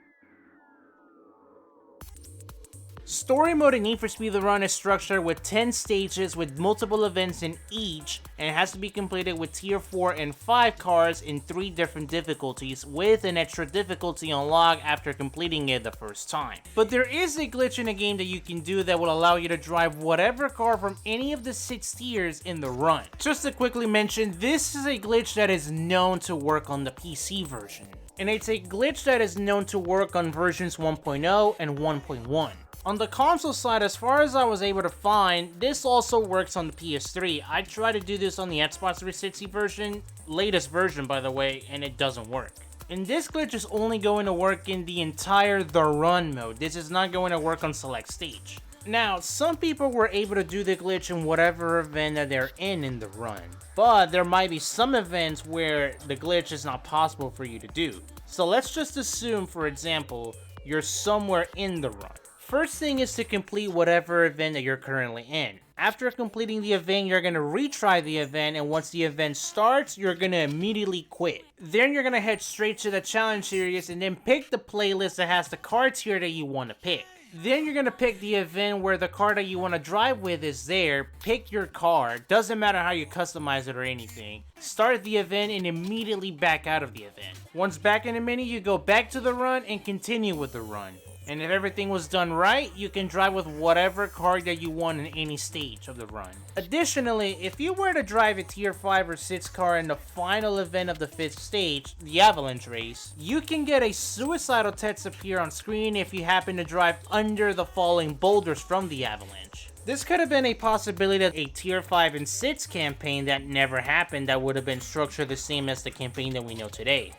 Story mode in Need for Speed The Run is structured with 10 stages with multiple events in each, and it has to be completed with tier 4 and 5 cars in 3 different difficulties, with an extra difficulty unlocked after completing it the first time. But there is a glitch in the game that you can do that will allow you to drive whatever car from any of the 6 tiers in the run. Just to quickly mention, this is a glitch that is known to work on the PC version, and it's a glitch that is known to work on versions 1.0 and 1.1. On the console side, as far as I was able to find, this also works on the PS3. I tried to do this on the Xbox 360 version, latest version by the way, and it doesn't work. And this glitch is only going to work in the entire The Run mode. This is not going to work on select stage. Now, some people were able to do the glitch in whatever event that they're in the run, but there might be some events where the glitch is not possible for you to do. So let's just assume, for example, you're somewhere in the run. First thing is to complete whatever event that you're currently in. After completing the event, you're going to retry the event, and once the event starts, you're going to immediately quit. Then you're going to head straight to the challenge series and then pick the playlist that has the car tier that you want to pick. Then you're going to pick the event where the car that you want to drive with is there, pick your car, doesn't matter how you customize it or anything, start the event and immediately back out of the event. Once back in the menu, you go back to the run and continue with the run. And if everything was done right, you can drive with whatever car that you want in any stage of the run. Additionally, if you were to drive a tier 5 or 6 car in the final event of the 5th stage, the avalanche race, you can get a suicidal text appear on screen if you happen to drive under the falling boulders from the avalanche. This could have been a possibility of a tier 5 and 6 campaign that never happened that would have been structured the same as the campaign that we know today.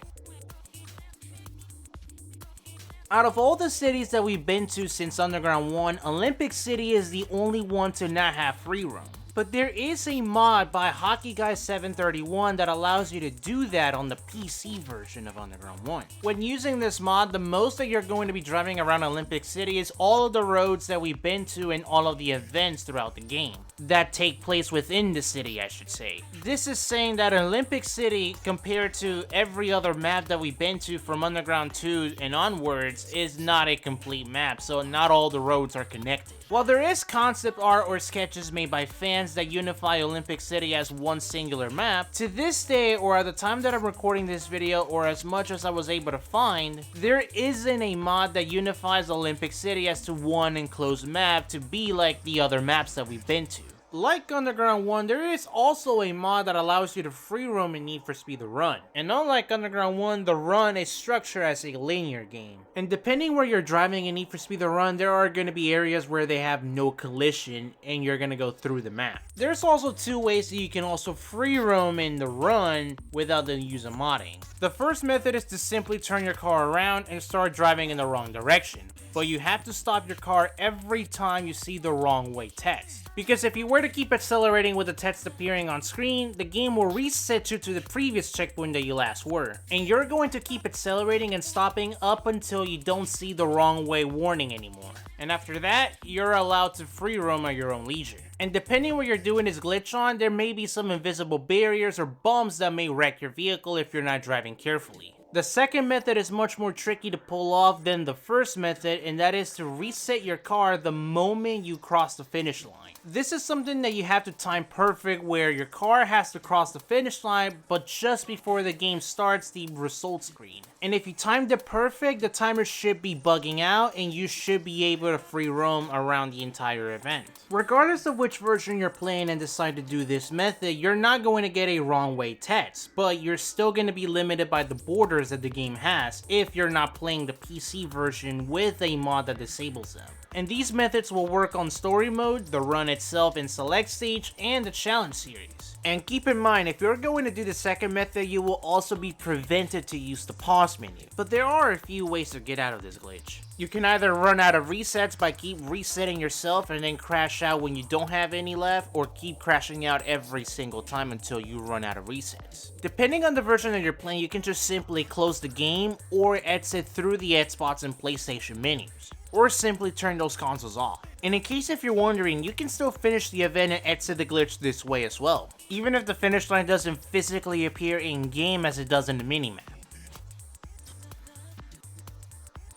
Out of all the cities that we've been to since Underground 1, Olympic City is the only one to not have free roam. But there is a mod by HockeyGuy731 that allows you to do that on the PC version of Underground 1. When using this mod, the most that you're going to be driving around Olympic City is all of the roads that we've been to and all of the events throughout the game that take place within the city, I should say. This is saying that Olympic City, compared to every other map that we've been to from Underground 2 and onwards, is not a complete map, so not all the roads are connected. While there is concept art or sketches made by fans that unify Olympic City as one singular map, to this day, or at the time that I'm recording this video, or as much as I was able to find, there isn't a mod that unifies Olympic City as to one enclosed map to be like the other maps that we've been to. Like Underground 1, there is also a mod that allows you to free roam in Need for Speed The Run. And unlike Underground 1, The Run is structured as a linear game. And depending where you're driving in Need for Speed The Run, there are going to be areas where they have no collision and you're going to go through the map. There's also two ways that you can also free roam in The Run without the use of modding. The first method is to simply turn your car around and start driving in the wrong direction. But you have to stop your car every time you see the wrong way text. Because if you were to keep accelerating with the text appearing on screen, the game will reset you to the previous checkpoint that you last were. And you're going to keep accelerating and stopping up until you don't see the wrong way warning anymore. And after that, you're allowed to free roam at your own leisure. And depending where you're doing this glitch on, there may be some invisible barriers or bumps that may wreck your vehicle if you're not driving carefully. The second method is much more tricky to pull off than the first method, and that is to reset your car the moment you cross the finish line. This is something that you have to time perfect, where your car has to cross the finish line, but just before the game starts the results screen. And if you timed it perfect, the timer should be bugging out and you should be able to free roam around the entire event. Regardless of which version you're playing and decide to do this method, you're not going to get a wrong way text, but you're still going to be limited by the borders that the game has if you're not playing the PC version with a mod that disables them. And these methods will work on story mode, the run itself in select stage, and the challenge series. And keep in mind, if you're going to do the second method, you will also be prevented to use the pause menu. But there are a few ways to get out of this glitch. You can either run out of resets by keep resetting yourself and then crash out when you don't have any left, or keep crashing out every single time until you run out of resets. Depending on the version that you're playing, you can just simply close the game or exit through the Xbox and PlayStation menus, or simply turn those consoles off. And in case if you're wondering, you can still finish the event and exit the glitch this way as well, even if the finish line doesn't physically appear in-game as it does in the minimap.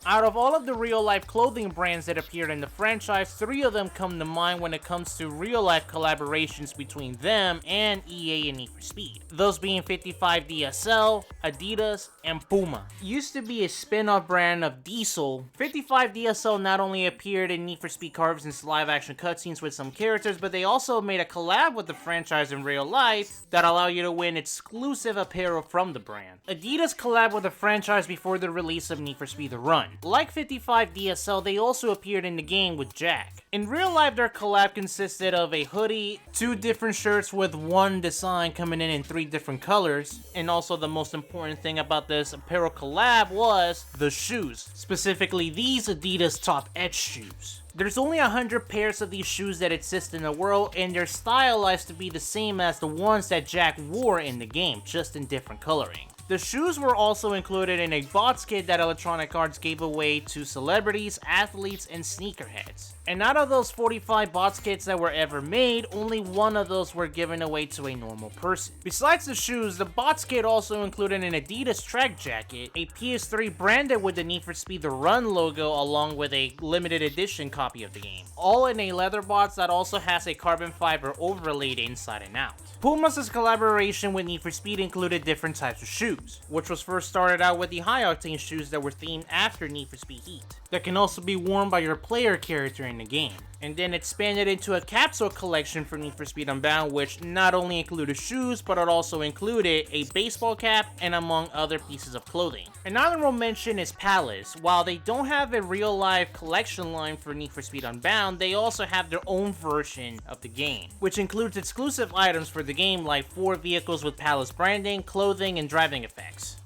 Out of all of the real-life clothing brands that appeared in the franchise, 3 of them come to mind when it comes to real-life collaborations between them and EA and Need for Speed. Those being 55DSL, Adidas, and Puma. Used to be a spin-off brand of Diesel, 55DSL not only appeared in Need for Speed Carver's live-action cutscenes with some characters, but they also made a collab with the franchise in real life that allow you to win exclusive apparel from the brand. Adidas collabed with the franchise before the release of Need for Speed The Run. Like 55DSL, they also appeared in the game with Jack. In real life, their collab consisted of a hoodie, 2 different shirts with one design coming in 3 different colors, and also the most important thing about this apparel collab was the shoes, specifically these Adidas Top Edge shoes. There's only 100 pairs of these shoes that exist in the world, and they're stylized to be the same as the ones that Jack wore in the game, just in different coloring. The shoes were also included in a box kit that Electronic Arts gave away to celebrities, athletes, and sneakerheads. And out of those 45 box kits that were ever made, only 1 of those were given away to a normal person. Besides the shoes, the box kit also included an Adidas track jacket, a PS3 branded with the Need for Speed The Run logo along with a limited edition copy of the game, all in a leather box that also has a carbon fiber overlaid inside and out. Puma's collaboration with Need for Speed included different types of shoes, which was first started out with the high-octane shoes that were themed after Need for Speed Heat, that can also be worn by your player character in the game, and then expanded into a capsule collection for Need for Speed Unbound, which not only included shoes, but it also included a baseball cap and among other pieces of clothing. An honorable mention is Palace. While they don't have a real-life collection line for Need for Speed Unbound, they also have their own version of the game, which includes exclusive items for the game like 4 vehicles with Palace branding, clothing, and driving effects.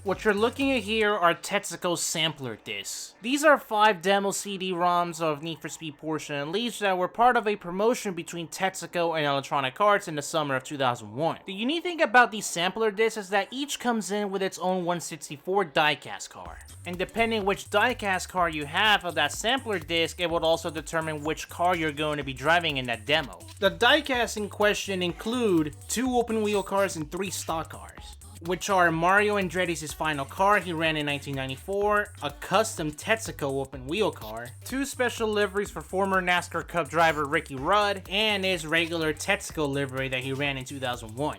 What you're looking at here are Tetsuko sampler discs. These are 5 demo CD-ROMs of Need for Speed Porsche Unleashed that were part of a promotion between Tetsuko and Electronic Arts in the summer of 2001. The unique thing about these sampler discs is that each comes in with its own 164 diecast car. And depending which diecast car you have of that sampler disc, it would also determine which car you're going to be driving in that demo. The diecast in question include 2 open wheel cars and 3 stock cars. which are Mario Andretti's final car he ran in 1994, a custom Tetsuko open-wheel car, 2 special liveries for former NASCAR Cup driver Ricky Rudd, and his regular Tetsuko livery that he ran in 2001.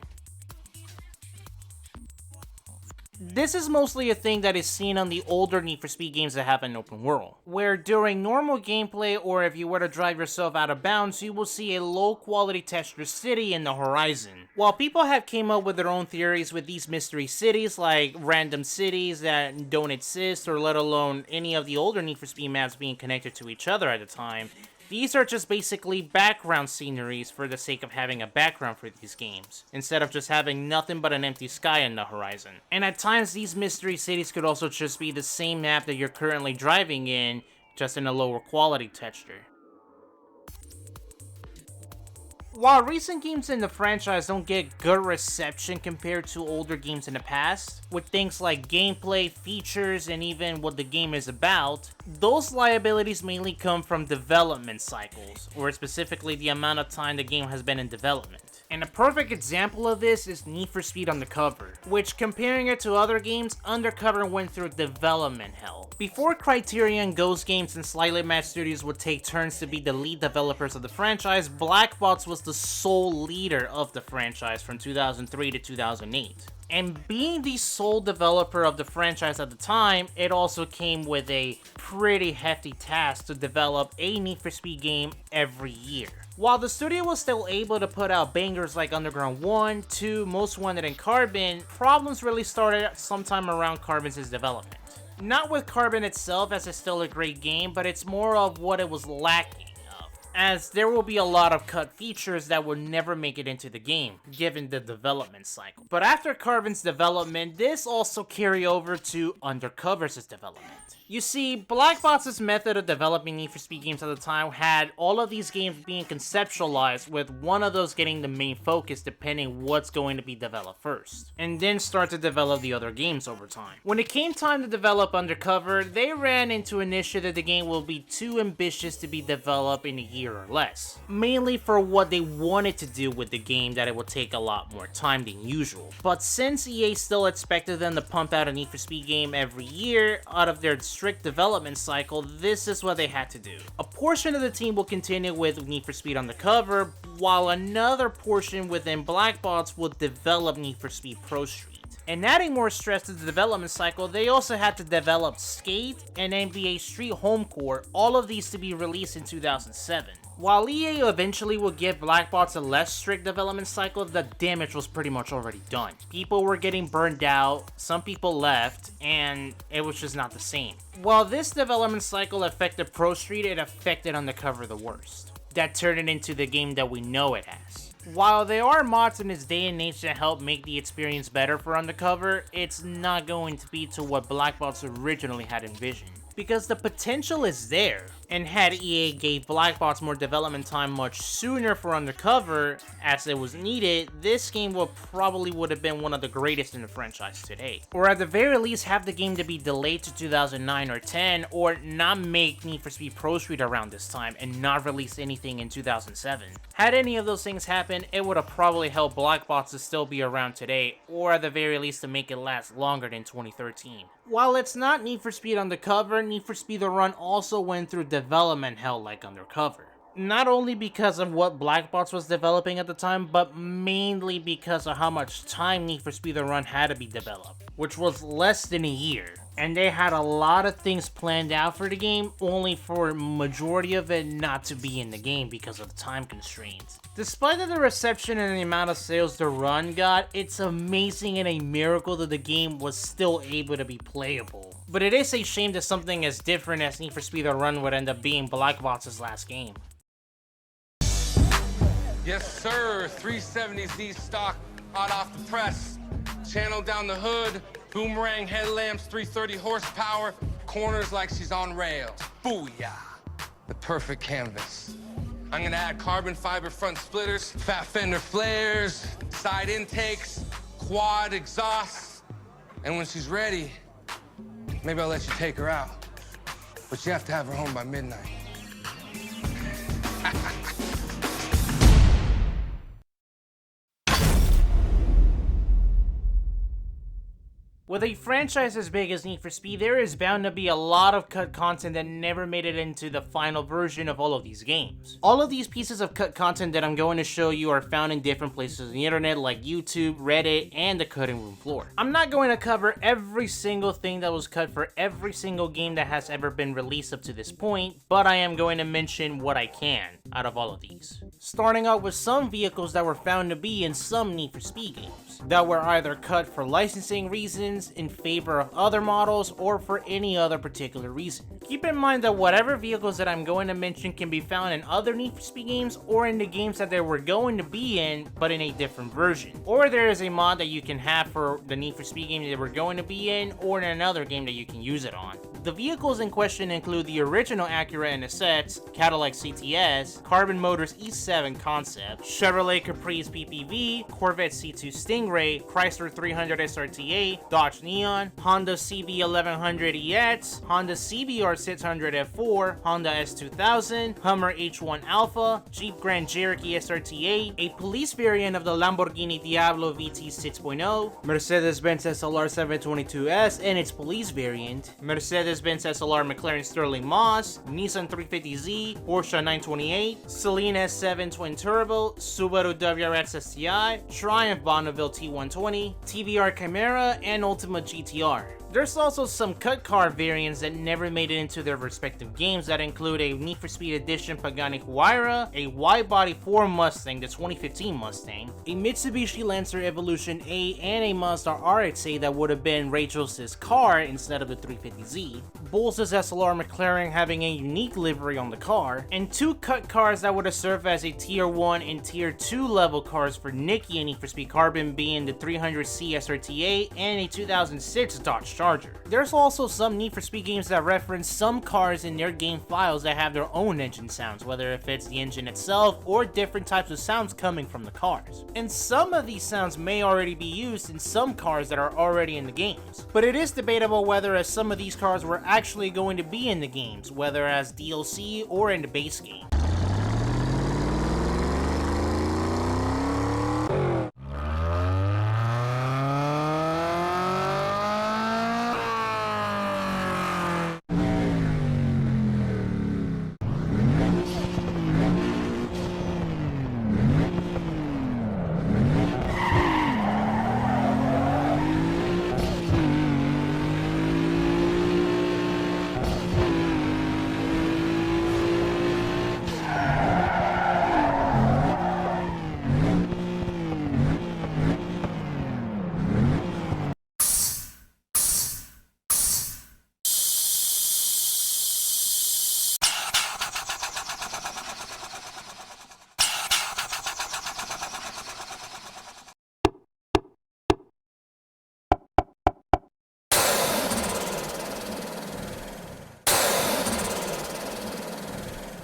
This is mostly a thing that is seen on the older Need for Speed games that have an open world, where during normal gameplay or if you were to drive yourself out of bounds, you will see a low quality textured city in the horizon. While people have came up with their own theories with these mystery cities, like random cities that don't exist, or let alone any of the older Need for Speed maps being connected to each other at the time, these are just basically background sceneries for the sake of having a background for these games, instead of just having nothing but an empty sky in the horizon. And at times, these mystery cities could also just be the same map that you're currently driving in, just in a lower quality texture. While recent games in the franchise don't get good reception compared to older games in the past, with things like gameplay, features, and even what the game is about, those liabilities mainly come from development cycles, or specifically the amount of time the game has been in development. And a perfect example of this is Need for Speed Undercover, which, comparing it to other games, Undercover went through development hell. Before Criterion, Ghost Games, and Slightly Mad Studios would take turns to be the lead developers of the franchise, Black Box was the sole leader of the franchise from 2003 to 2008. And being the sole developer of the franchise at the time, it also came with a pretty hefty task to develop a Need for Speed game every year. While the studio was still able to put out bangers like Underground 1, 2, Most Wanted, and Carbon, problems really started sometime around Carbon's development. Not with Carbon itself, as it's still a great game, but it's more of what it was lacking of, as there will be a lot of cut features that will never make it into the game, given the development cycle. But after Carbon's development, this also carried over to Undercover's development. You see, Black Box's method of developing Need for Speed games at the time had all of these games being conceptualized, with one of those getting the main focus depending what's going to be developed first, and then start to develop the other games over time. When it came time to develop Undercover, they ran into an issue that the game will be too ambitious to be developed in a year or less, mainly for what they wanted to do with the game, that it would take a lot more time than usual. But since EA still expected them to pump out a Need for Speed game every year out of their strict development cycle, this is what they had to do. A portion of the team will continue with Need for Speed Undercover, while another portion within Black Box will develop Need for Speed Pro Street. And adding more stress to the development cycle, they also had to develop Skate and NBA Street Home Court, all of these to be released in 2007. While EA eventually would give Black Box a less strict development cycle, the damage was pretty much already done. People were getting burned out, some people left, and it was just not the same. While this development cycle affected Pro Street, it affected Undercover the worst. That turned it into the game that we know it as. While there are mods in this day and age that help make the experience better for Undercover, it's not going to be to what Black Box originally had envisioned, because the potential is there, and had EA gave Black Box more development time much sooner for Undercover, as it was needed, this game probably would have been one of the greatest in the franchise today. Or at the very least, have the game to be delayed to 2009 or 10, or not make Need for Speed Pro Street around this time, and not release anything in 2007. Had any of those things happened, it would have probably helped Black Box to still be around today, or at the very least to make it last longer than 2013. While it's not Need for Speed Undercover, Need for Speed The Run also went through development hell like Undercover. Not only because of what Black Box was developing at the time, but mainly because of how much time Need for Speed The Run had to be developed, which was less than a year. And they had a lot of things planned out for the game, only for majority of it not to be in the game because of time constraints. Despite the reception and the amount of sales The Run got, it's amazing and a miracle that the game was still able to be playable. But it is a shame that something as different as Need for Speed The Run would end up being Black Box's last game. Yes, sir. 370Z stock, hot off the press. Channel down the hood, boomerang headlamps, 330 horsepower, corners like she's on rails. Booyah! The perfect canvas. I'm gonna add carbon fiber front splitters, fat fender flares, side intakes, quad exhausts. And when she's ready, maybe I'll let you take her out. But you have to have her home by midnight. With a franchise as big as Need for Speed, there is bound to be a lot of cut content that never made it into the final version of all of these games. All of these pieces of cut content that I'm going to show you are found in different places on the internet like YouTube, Reddit, and the cutting room floor. I'm not going to cover every single thing that was cut for every single game that has ever been released up to this point, but I am going to mention what I can out of all of these. Starting out with some vehicles that were found to be in some Need for Speed games, that were either cut for licensing reasons, in favor of other models, or for any other particular reason. Keep in mind that whatever vehicles that I'm going to mention can be found in other Need for Speed games or in the games that they were going to be in, but in a different version. Or there is a mod that you can have for the Need for Speed game that they were going to be in, or in another game that you can use it on. The vehicles in question include the original Acura NSX, Cadillac CTS, Carbon Motors E7 Concept, Chevrolet Caprice PPV, Corvette C2 Stingray, Chrysler 300 SRT8, Dodge Neon, Honda CB1100 EX, Honda CBR 600 F4, Honda S2000, Hummer H1 Alpha, Jeep Grand Cherokee SRT8, a police variant of the Lamborghini Diablo VT 6.0, Mercedes-Benz SLR 722S and its police variant, Mercedes-Benz SLR McLaren Sterling Moss, Nissan 350Z, Porsche 928, Celine S7 Twin Turbo, Subaru WRX STI, Triumph Bonneville T120, TVR Chimera, and Ultima GTR. There's also some cut car variants that never made it into their respective games that include a Need for Speed Edition Pagani Huayra, a wide-body Ford Mustang, the 2015 Mustang, a Mitsubishi Lancer Evolution A, and a Mazda RX-8 that would have been Rachel's car instead of the 350Z, Bulls' SLR McLaren having a unique livery on the car, and two cut cars that would have served as a Tier 1 and Tier 2 level cars for Nikki and Need for Speed Carbon being the 300C SRT8 and a 2006 Dodge Charger. There's also some Need for Speed games that reference some cars in their game files that have their own engine sounds, whether if it's the engine itself or different types of sounds coming from the cars. And some of these sounds may already be used in some cars that are already in the games. But it is debatable whether some of these cars were actually going to be in the games, whether as DLC or in the base game.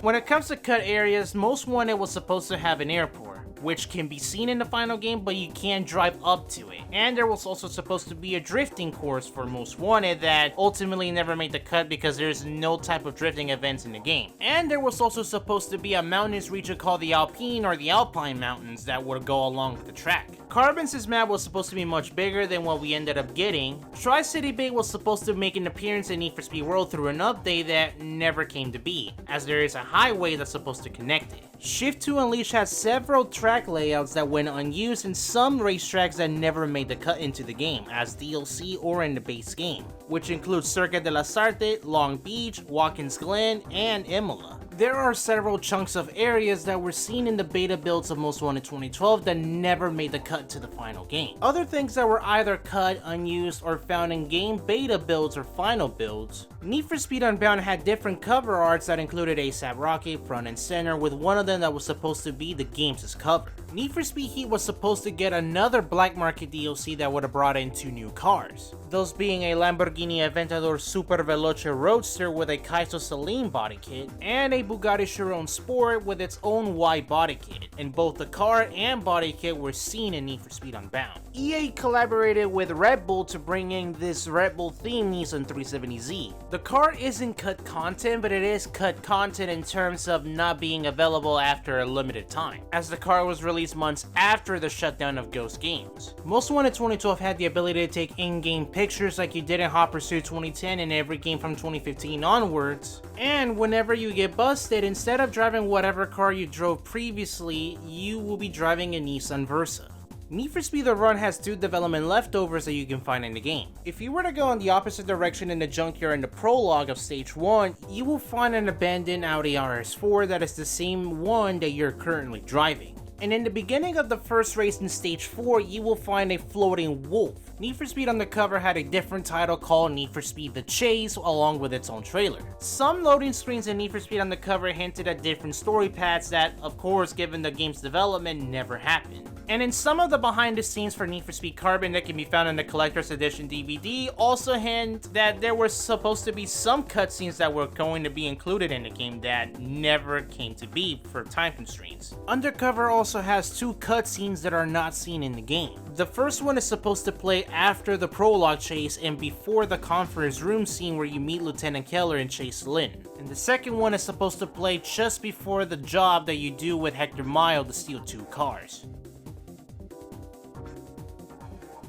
When it comes to cut areas, Most Wanted was supposed to have an airport, which can be seen in the final game, but you can't drive up to it. And there was also supposed to be a drifting course for Most Wanted that ultimately never made the cut because there's no type of drifting events in the game. And there was also supposed to be a mountainous region called the Alpine or the Alpine Mountains that would go along with the track. Carbon's map was supposed to be much bigger than what we ended up getting. Tri-City Bay was supposed to make an appearance in Need for Speed World through an update that never came to be, as there is a highway that's supposed to connect it. Shift 2 Unleashed has several track layouts that went unused and some racetracks that never made the cut into the game as DLC or in the base game, which includes Circuit de la Sarte, Long Beach, Watkins Glen, and Imola. There are several chunks of areas that were seen in the beta builds of Most Wanted 2012 that never made the cut to the final game. Other things that were either cut, unused, or found in game beta builds or final builds. Need for Speed Unbound had different cover arts that included ASAP Rocky front and center, with one of them that was supposed to be the game's cover. Need for Speed Heat was supposed to get another black market DLC that would have brought in two new cars, those being a Lamborghini Aventador Super Veloce Roadster with a Kaizo Saline body kit, and a by Bugatti Chiron Sport with its own wide body kit, and both the car and body kit were seen in Need for Speed Unbound. EA collaborated with Red Bull to bring in this Red Bull themed Nissan 370Z. The car isn't cut content, but it is cut content in terms of not being available after a limited time, as the car was released months after the shutdown of Ghost Games. Most Wanted 2012 had the ability to take in-game pictures like you did in Hot Pursuit 2010 and every game from 2015 onwards, and whenever you get busted, instead of driving whatever car you drove previously, you will be driving a Nissan Versa. Need for Speed The Run has 2 development leftovers that you can find in the game. If you were to go in the opposite direction in the junkyard in the prologue of Stage 1, you will find an abandoned Audi RS4 that is the same one that you're currently driving. And in the beginning of the first race in Stage 4, you will find a floating wolf. Need for Speed Undercover had a different title called Need for Speed The Chase along with its own trailer. Some loading screens in Need for Speed Undercover hinted at different story paths that, of course, given the game's development, never happened. And in some of the behind the scenes for Need for Speed Carbon that can be found in the Collector's Edition DVD also hint that there were supposed to be some cutscenes that were going to be included in the game that never came to be for time constraints. Undercover also has 2 cutscenes that are not seen in the game. The first one is supposed to play after the prologue chase and before the conference room scene where you meet Lieutenant Keller and Chase Lynn. And the second one is supposed to play just before the job that you do with Hector Mayo to steal 2 cars.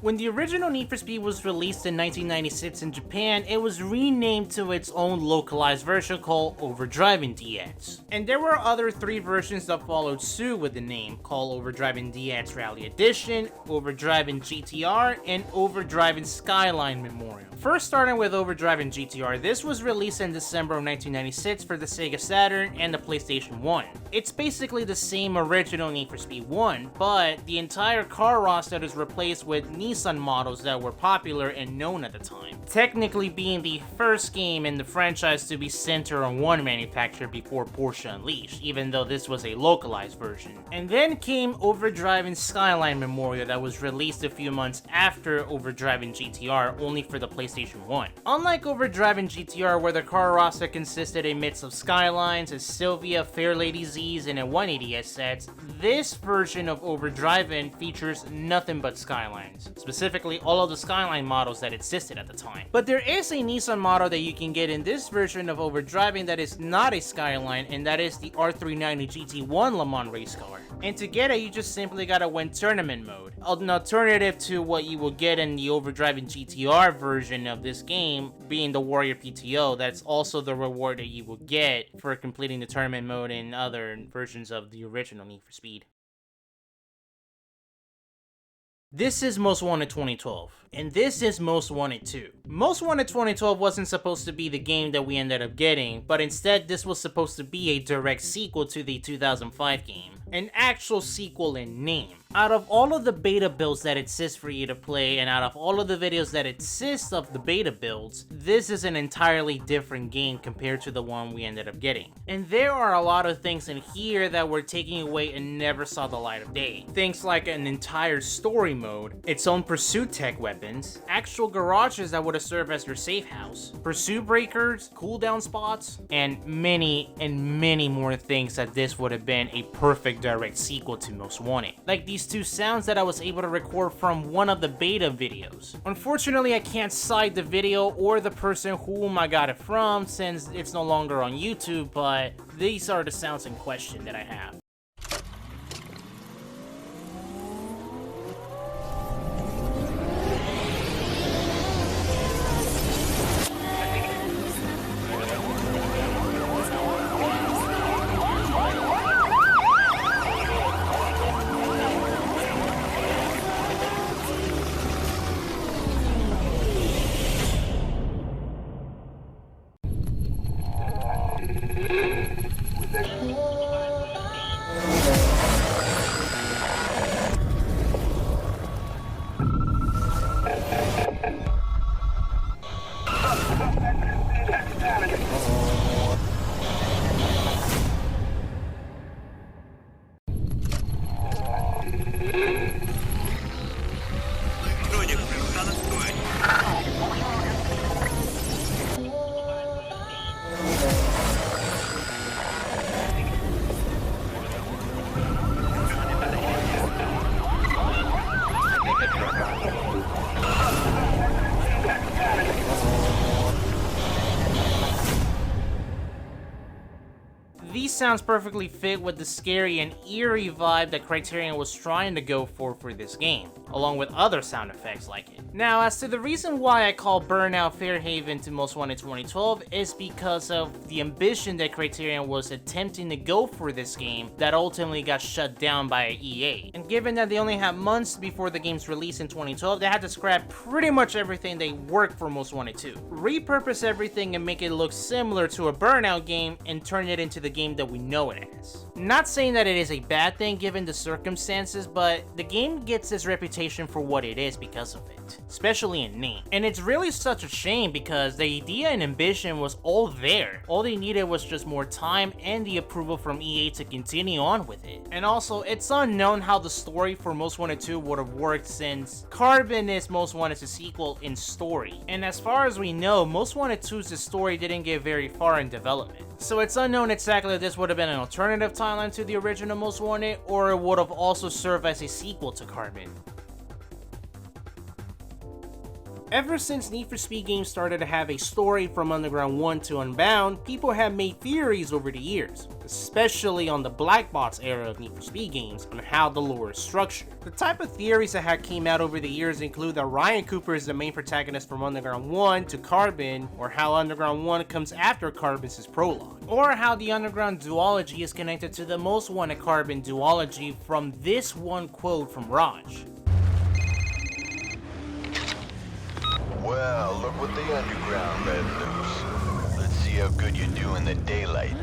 When the original Need for Speed was released in 1996 in Japan, it was renamed to its own localized version called Overdriving DX. And there were other 3 versions that followed suit with the name, called Overdriving DX Rally Edition, Overdriving GTR, and Overdriving Skyline Memorial. First starting with Overdriving GTR, this was released in December of 1996 for the Sega Saturn and the PlayStation 1. It's basically the same original Need for Speed 1, but the entire car roster is replaced with Nissan models that were popular and known at the time, technically being the first game in the franchise to be centered on one manufacturer before Porsche Unleashed, even though this was a localized version. And then came Overdriving Skyline Memorial that was released a few months after Overdriving GTR, only for the PlayStation 1. Unlike Overdriving GTR, where the car roster consisted a mix of Skylines, a Sylvia, Fairlady Z's, and a 180S sets, this version of Overdriving features nothing but Skylines, specifically all of the Skyline models that existed at the time. But there is a Nissan model that you can get in this version of Overdriving that is not a Skyline, and that is the R390 GT1 Le Mans race car. And to get it, you just simply gotta win tournament mode, an alternative to what you will get in the Overdriving GTR version of this game, being the Warrior PTO. That's also the reward that you will get for completing the tournament mode in other versions of the original Need for Speed. This is Most Wanted 2012, and this is Most Wanted 2. Most Wanted 2012 wasn't supposed to be the game that we ended up getting, but instead this was supposed to be a direct sequel to the 2005 game. An actual sequel in name. Out of all of the beta builds that exist for you to play, and out of all of the videos that exist of the beta builds, this is an entirely different game compared to the one we ended up getting. And there are a lot of things in here that were taken away and never saw the light of day. Things like an entire story mode, its own pursuit tech weapons, actual garages that would have served as your safe house, pursuit breakers, cooldown spots, and many more things that this would have been a perfect direct sequel to Most Wanted. Like these 2 sounds that I was able to record from one of the beta videos. Unfortunately, I can't cite the video or the person whom I got it from since it's no longer on YouTube, but these are the sounds in question that I have. sounds perfectly fit with the scary and eerie vibe that Criterion was trying to go for this game, along with other sound effects like it. Now, as to the reason why I call Burnout Fairhaven to Most Wanted 2012 is because of the ambition that Criterion was attempting to go for this game that ultimately got shut down by EA. And given that they only had months before the game's release in 2012, they had to scrap pretty much everything they worked for Most Wanted 2. Repurpose everything and make it look similar to a Burnout game and turn it into the game that we know it as. Not saying that it is a bad thing given the circumstances, but the game gets its reputation for what it is because of it, especially in name. And it's really such a shame because the idea and ambition was all there. All they needed was just more time and the approval from EA to continue on with it. And also, it's unknown how the story for Most Wanted 2 would have worked since Carbon is Most Wanted's sequel in story. And as far as we know, Most Wanted 2's story didn't get very far in development. So it's unknown exactly if this would have been an alternative timeline to the original Most Wanted, or it would have also served as a sequel to Carbon. Ever since Need for Speed games started to have a story from Underground 1 to Unbound, people have made theories over the years, especially on the Black Box era of Need for Speed games, on how the lore is structured. The type of theories that have came out over the years include that Ryan Cooper is the main protagonist from Underground 1 to Carbon, or how Underground 1 comes after Carbon's prologue, or how the Underground duology is connected to the Most Wanted Carbon duology from this one quote from Raj. Well, look what the Underground let loose. Let's see how good you do in the daylight.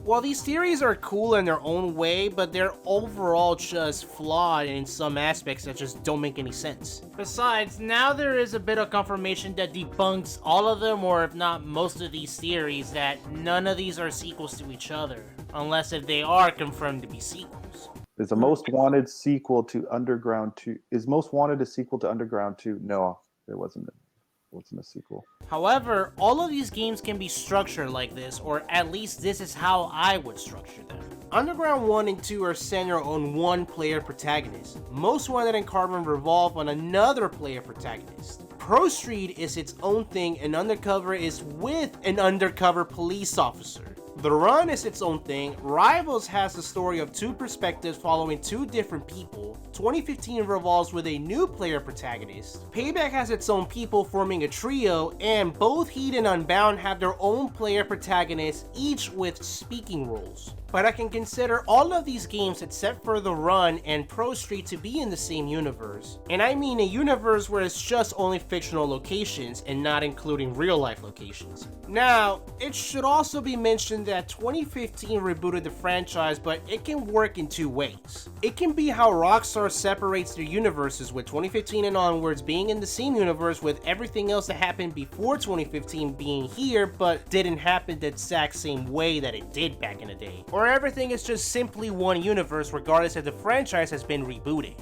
While these theories are cool in their own way, but they're overall just flawed in some aspects that just don't make any sense. Besides, now there is a bit of confirmation that debunks all of them, or if not most of these theories, that none of these are sequels to each other, unless if they are confirmed to be sequels. Is the Most Wanted sequel to Underground 2? Is Most Wanted a sequel to Underground 2? No, it wasn't a sequel. However, all of these games can be structured like this, or at least this is how I would structure them. Underground 1 and 2 are centered on one player protagonist. Most Wanted and Carbon revolve on another player protagonist. Pro Street is its own thing, and Undercover is with an undercover police officer. The Run is its own thing. Rivals has the story of two perspectives following two different people. 2015 revolves with a new player protagonist. Payback has its own people forming a trio, and both Heat and Unbound have their own player protagonists, each with speaking roles. But I can consider all of these games except for The Run and Pro Street to be in the same universe. And I mean a universe where it's just only fictional locations and not including real life locations. Now, it should also be mentioned that 2015 rebooted the franchise, but it can work in two ways. It can be how Rockstar separates their universes, with 2015 and onwards being in the same universe with everything else that happened before 2015 being here, but didn't happen the exact same way that it did back in the day. Or everything is just simply one universe regardless if the franchise has been rebooted.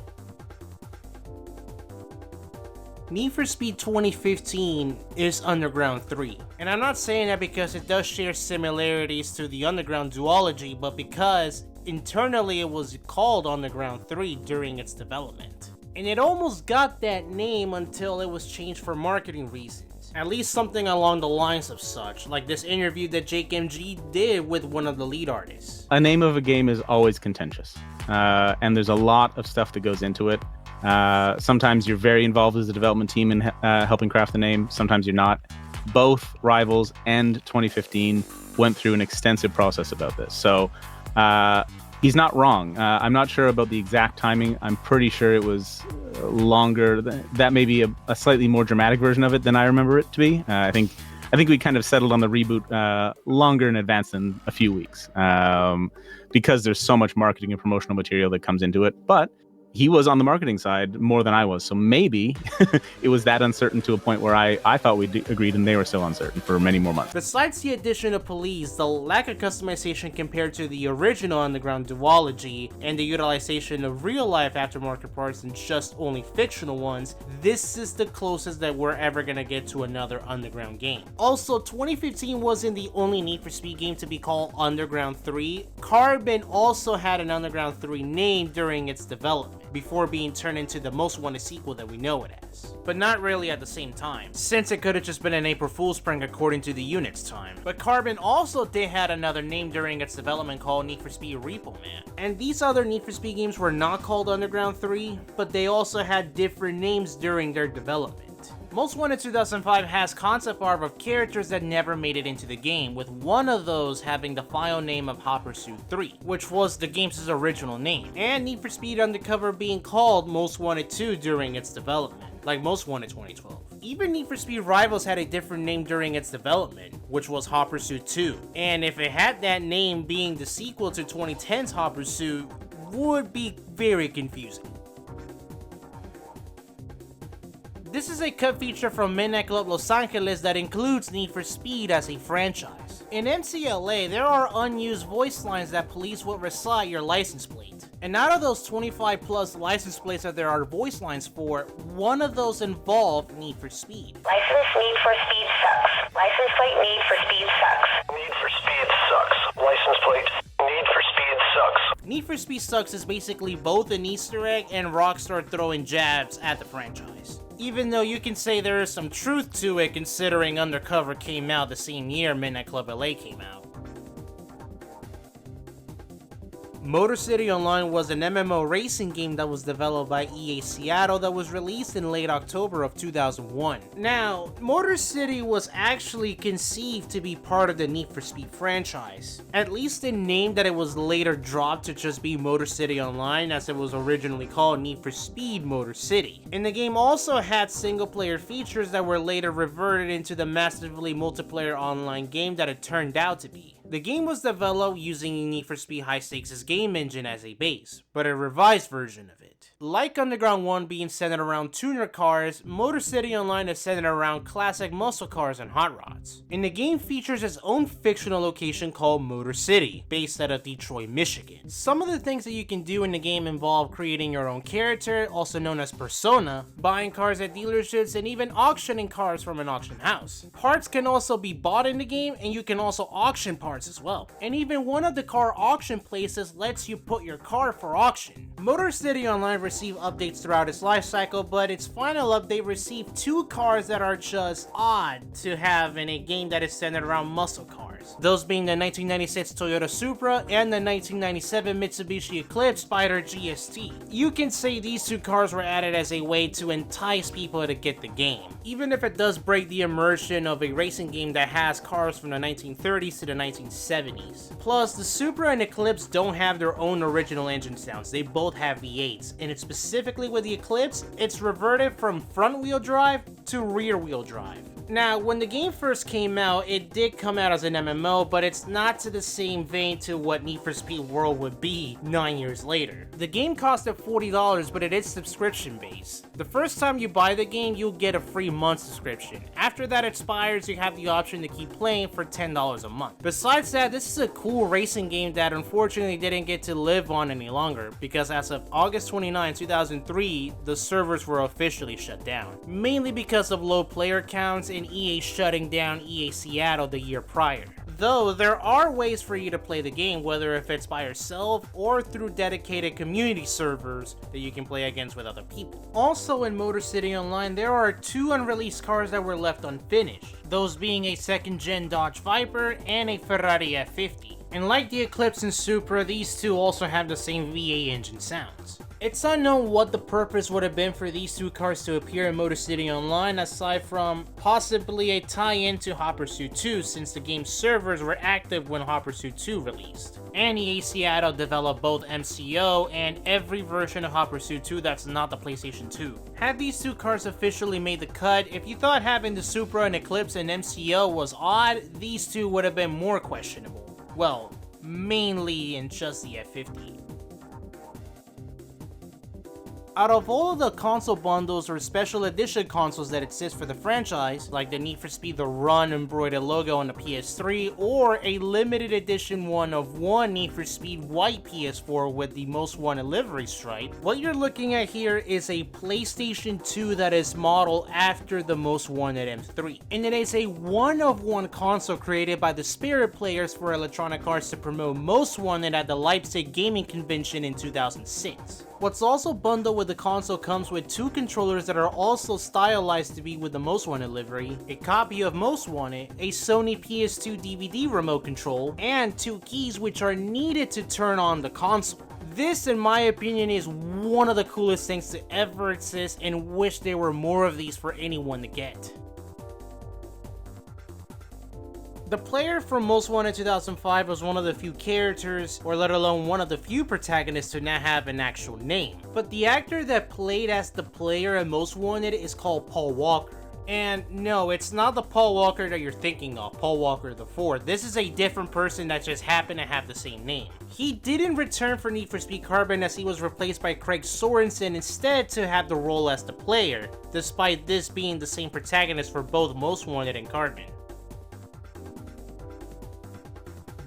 Need for Speed 2015 is Underground 3. And I'm not saying that because it does share similarities to the Underground duology, but because internally it was called Underground 3 during its development. And it almost got that name until it was changed for marketing reasons. At least something along the lines of such, like this interview that Jake MG did with one of the lead artists. A name of a game is always contentious, and there's a lot of stuff that goes into it. Sometimes you're very involved as a development team in helping craft the name, sometimes you're not. Both Rivals and 2015 went through an extensive process about this, so he's not wrong. I'm not sure about the exact timing. I'm pretty sure it was longer. That may be a slightly more dramatic version of it than I remember it to be. I think we kind of settled on the reboot longer in advance than a few weeks, because there's so much marketing and promotional material that comes into it. But he was on the marketing side more than I was, so maybe it was that uncertain to a point where I thought we agreed and they were still uncertain for many more months. Besides the addition of police, the lack of customization compared to the original Underground duology, and the utilization of real-life aftermarket parts and just only fictional ones, this is the closest that we're ever gonna get to another Underground game. Also, 2015 wasn't the only Need for Speed game to be called Underground 3. Carbon also had an Underground 3 name during its development. development, before being turned into the Most Wanted sequel that we know it as. But not really at the same time, since it could have just been an April Fool's prank according to the unit's time. But Carbon also did have another name during its development called Need for Speed Repo Man. And these other Need for Speed games were not called Underground 3, but they also had different names during their development. Most Wanted 2005 has concept art of characters that never made it into the game, with one of those having the file name of Hopper Suit 3, which was the game's original name, and Need for Speed Undercover being called Most Wanted 2 during its development, like Most Wanted 2012. Even Need for Speed Rivals had a different name during its development, which was Hopper Suit 2, and if it had that name being the sequel to 2010's Hopper Suit, would be very confusing. This is a cut feature from Midnight Club Los Angeles that includes Need for Speed as a franchise. In MCLA, there are unused voice lines that police will recite your license plate. And out of those 25 plus license plates that there are voice lines for, one of those involved Need for Speed. License Need for Speed sucks. License plate Need for Speed sucks. Need for Speed sucks. License plate Need for Speed sucks. Need for Speed Sucks is basically both an Easter egg and Rockstar throwing jabs at the franchise. Even though you can say there is some truth to it considering Undercover came out the same year Midnight Club LA came out. Motor City Online was an MMO racing game that was developed by EA Seattle that was released in late October of 2001. Now, Motor City was actually conceived to be part of the Need for Speed franchise, at least in name that it was later dropped to just be Motor City Online as it was originally called Need for Speed Motor City. And the game also had single player features that were later reverted into the massively multiplayer online game that it turned out to be. The game was developed using Need for Speed High Stakes' game engine as a base, but a revised version of it. Like Underground 1 being centered around tuner cars, Motor City Online is centered around classic muscle cars and hot rods. And the game features its own fictional location called Motor City, based out of Detroit, Michigan. Some of the things that you can do in the game involve creating your own character, also known as persona, buying cars at dealerships, and even auctioning cars from an auction house. Parts can also be bought in the game, and you can also auction parts as well. And even one of the car auction places lets you put your car for auction. Motor City Online received updates throughout its life cycle, but its final update received two cars that are just odd to have in a game that is centered around muscle cars. Those being the 1996 Toyota Supra and the 1997 Mitsubishi Eclipse Spider GST. You can say these two cars were added as a way to entice people to get the game, even if it does break the immersion of a racing game that has cars from the 1930s to the 1970s. Plus, the Supra and Eclipse don't have their own original engine sounds, they both have V8s, and it's specifically with the Eclipse, it's reverted from front wheel drive to rear wheel drive. Now, when the game first came out, it did come out as an MMO, but it's not to the same vein to what Need for Speed World would be 9 years later. The game costed $40, but it is subscription based. The first time you buy the game, you'll get a free month subscription. After that expires, you have the option to keep playing for $10 a month. Besides that, this is a cool racing game that unfortunately didn't get to live on any longer, because as of August 29, 2003, the servers were officially shut down, mainly because of low player counts and EA shutting down EA Seattle the year prior. Though there are ways for you to play the game, whether if it's by yourself or through dedicated community servers that you can play against with other people. Also in Motor City Online, there are two unreleased cars that were left unfinished, those being a second gen Dodge Viper and a Ferrari F50. And like the Eclipse and Supra, these two also have the same V8 engine sounds. It's unknown what the purpose would have been for these two cars to appear in Motor City Online, aside from possibly a tie-in to Hopper Suit 2, since the game's servers were active when Hopper Suit 2 released. And EA Seattle developed both MCO and every version of Hopper Suit 2 that's not the PlayStation 2. Had these two cars officially made the cut, if you thought having the Supra and Eclipse and MCO was odd, these two would have been more questionable. Well, mainly in just the F50. Out of all of the console bundles or special edition consoles that exist for the franchise, like the Need for Speed The Run embroidered logo on the PS3, or a limited edition one of one Need for Speed White PS4 with the Most Wanted livery stripe, what you're looking at here is a PlayStation 2 that is modeled after the Most Wanted M3. And it is a one-of-one console created by the Spirit players for Electronic Arts to promote Most Wanted at the Leipzig Gaming Convention in 2006. What's also bundled with the console comes with 2 controllers that are also stylized to be with the Most Wanted livery, a copy of Most Wanted, a Sony PS2 DVD remote control, and 2 keys which are needed to turn on the console. This, in my opinion, is one of the coolest things to ever exist, and wish there were more of these for anyone to get. The player from Most Wanted 2005 was one of the few characters, or let alone one of the few protagonists to not have an actual name. But the actor that played as the player in Most Wanted is called Paul Walker. And no, it's not the Paul Walker that you're thinking of, Paul Walker IV. This is a different person that just happened to have the same name. He didn't return for Need for Speed Carbon, as he was replaced by Craig Sorensen instead to have the role as the player, despite this being the same protagonist for both Most Wanted and Carbon.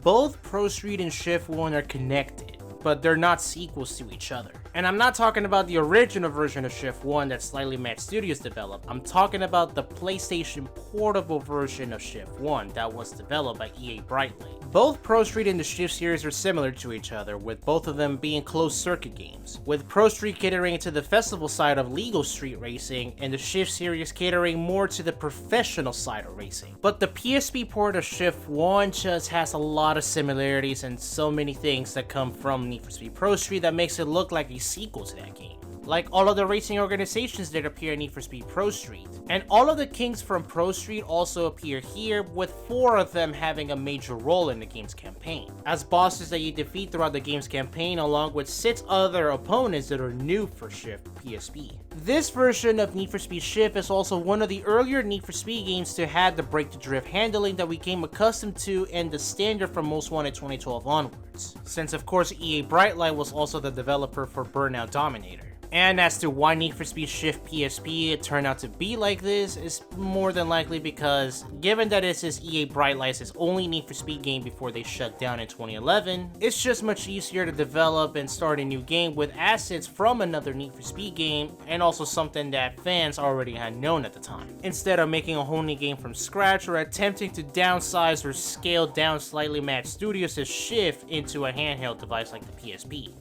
Both Pro Street and Shift 1 are connected, but they're not sequels to each other. And I'm not talking about the original version of Shift 1 that Slightly Mad Studios developed. I'm talking about the PlayStation portable version of Shift 1 that was developed by EA Brightlight. Both Pro Street and the Shift series are similar to each other, with both of them being closed circuit games, with Pro Street catering to the festival side of legal street racing, and the Shift series catering more to the professional side of racing. But the PSP port of Shift 1 just has a lot of similarities and so many things that come from Need for Speed Pro Street that makes it look like a sequel to that game. Like all of the racing organizations that appear in Need for Speed Pro Street. And all of the kings from Pro Street also appear here, with 4 of them having a major role in the game's campaign, as bosses that you defeat throughout the game's campaign, along with 6 other opponents that are new for Shift PSP. This version of Need for Speed Shift is also one of the earlier Need for Speed games to have the brake to drift handling that we came accustomed to and the standard from Most Wanted 2012 onwards, since of course EA Brightlight was also the developer for Burnout Dominator. And as to why Need for Speed Shift PSP turned out to be like this, is more than likely because, given that this is EA Brightlight's only Need for Speed game before they shut down in 2011, it's just much easier to develop and start a new game with assets from another Need for Speed game, and also something that fans already had known at the time, instead of making a whole new game from scratch or attempting to downsize or scale down Slightly Mad Studios' Shift into a handheld device like the PSP.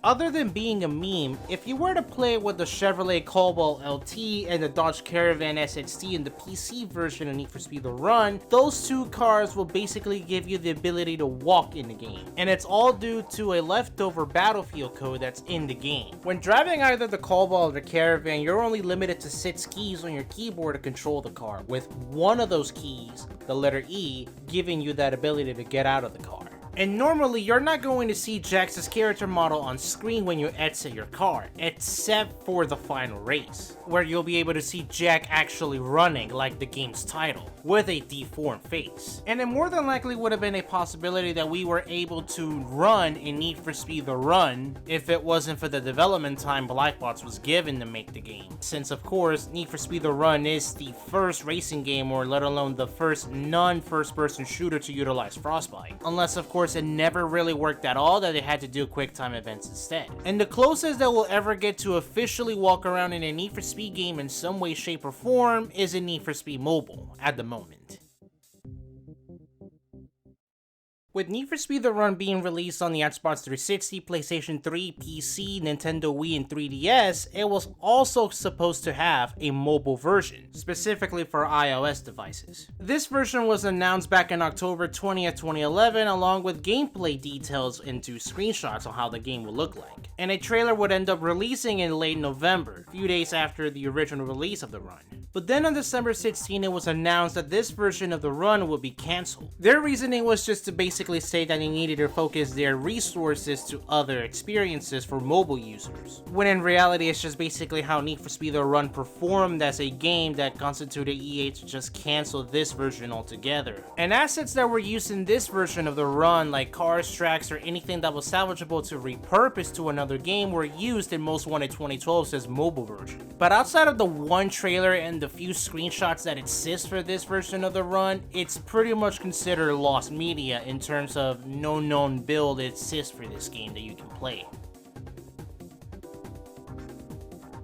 Other than being a meme, if you were to play with the Chevrolet Cobalt LT and the Dodge Caravan SXT in the PC version of Need for Speed The Run, those 2 cars will basically give you the ability to walk in the game. And it's all due to a leftover battlefield code that's in the game. When driving either the Cobalt or the Caravan, you're only limited to 6 keys on your keyboard to control the car, with one of those keys, the letter E, giving you that ability to get out of the car. And normally, you're not going to see Jax's character model on screen when you exit your car, except for the final race, where you'll be able to see Jack actually running like the game's title, with a deformed face. And it more than likely would have been a possibility that we were able to run in Need for Speed The Run if it wasn't for the development time Blackbox was given to make the game, since of course, Need for Speed The Run is the first racing game, or let alone the first non-first person shooter to utilize Frostbite, unless of course it never really worked at all that they had to do quick time events instead. And the closest that we'll ever get to officially walk around in a Need for Speed game in some way, shape, or form is in Need for Speed Mobile at the moment. With Need for Speed The Run being released on the Xbox 360, PlayStation 3, PC, Nintendo Wii, and 3DS, it was also supposed to have a mobile version, specifically for iOS devices. This version was announced back in October 20th, 2011, along with gameplay details and 2 screenshots on how the game would look like. And a trailer would end up releasing in late November, a few days after the original release of The Run. But then on December 16, it was announced that this version of The Run would be cancelled. Their reasoning was just to basically say that they needed to focus their resources to other experiences for mobile users, when in reality it's just basically how Need for Speed The Run performed as a game that constituted EA to just cancel this version altogether. And assets that were used in this version of The Run, like cars, tracks, or anything that was salvageable to repurpose to another game, were used in Most Wanted 2012's mobile version. But outside of the one trailer and the few screenshots that exist for this version of The Run, it's pretty much considered lost media in terms of no known build exists for this game that you can play.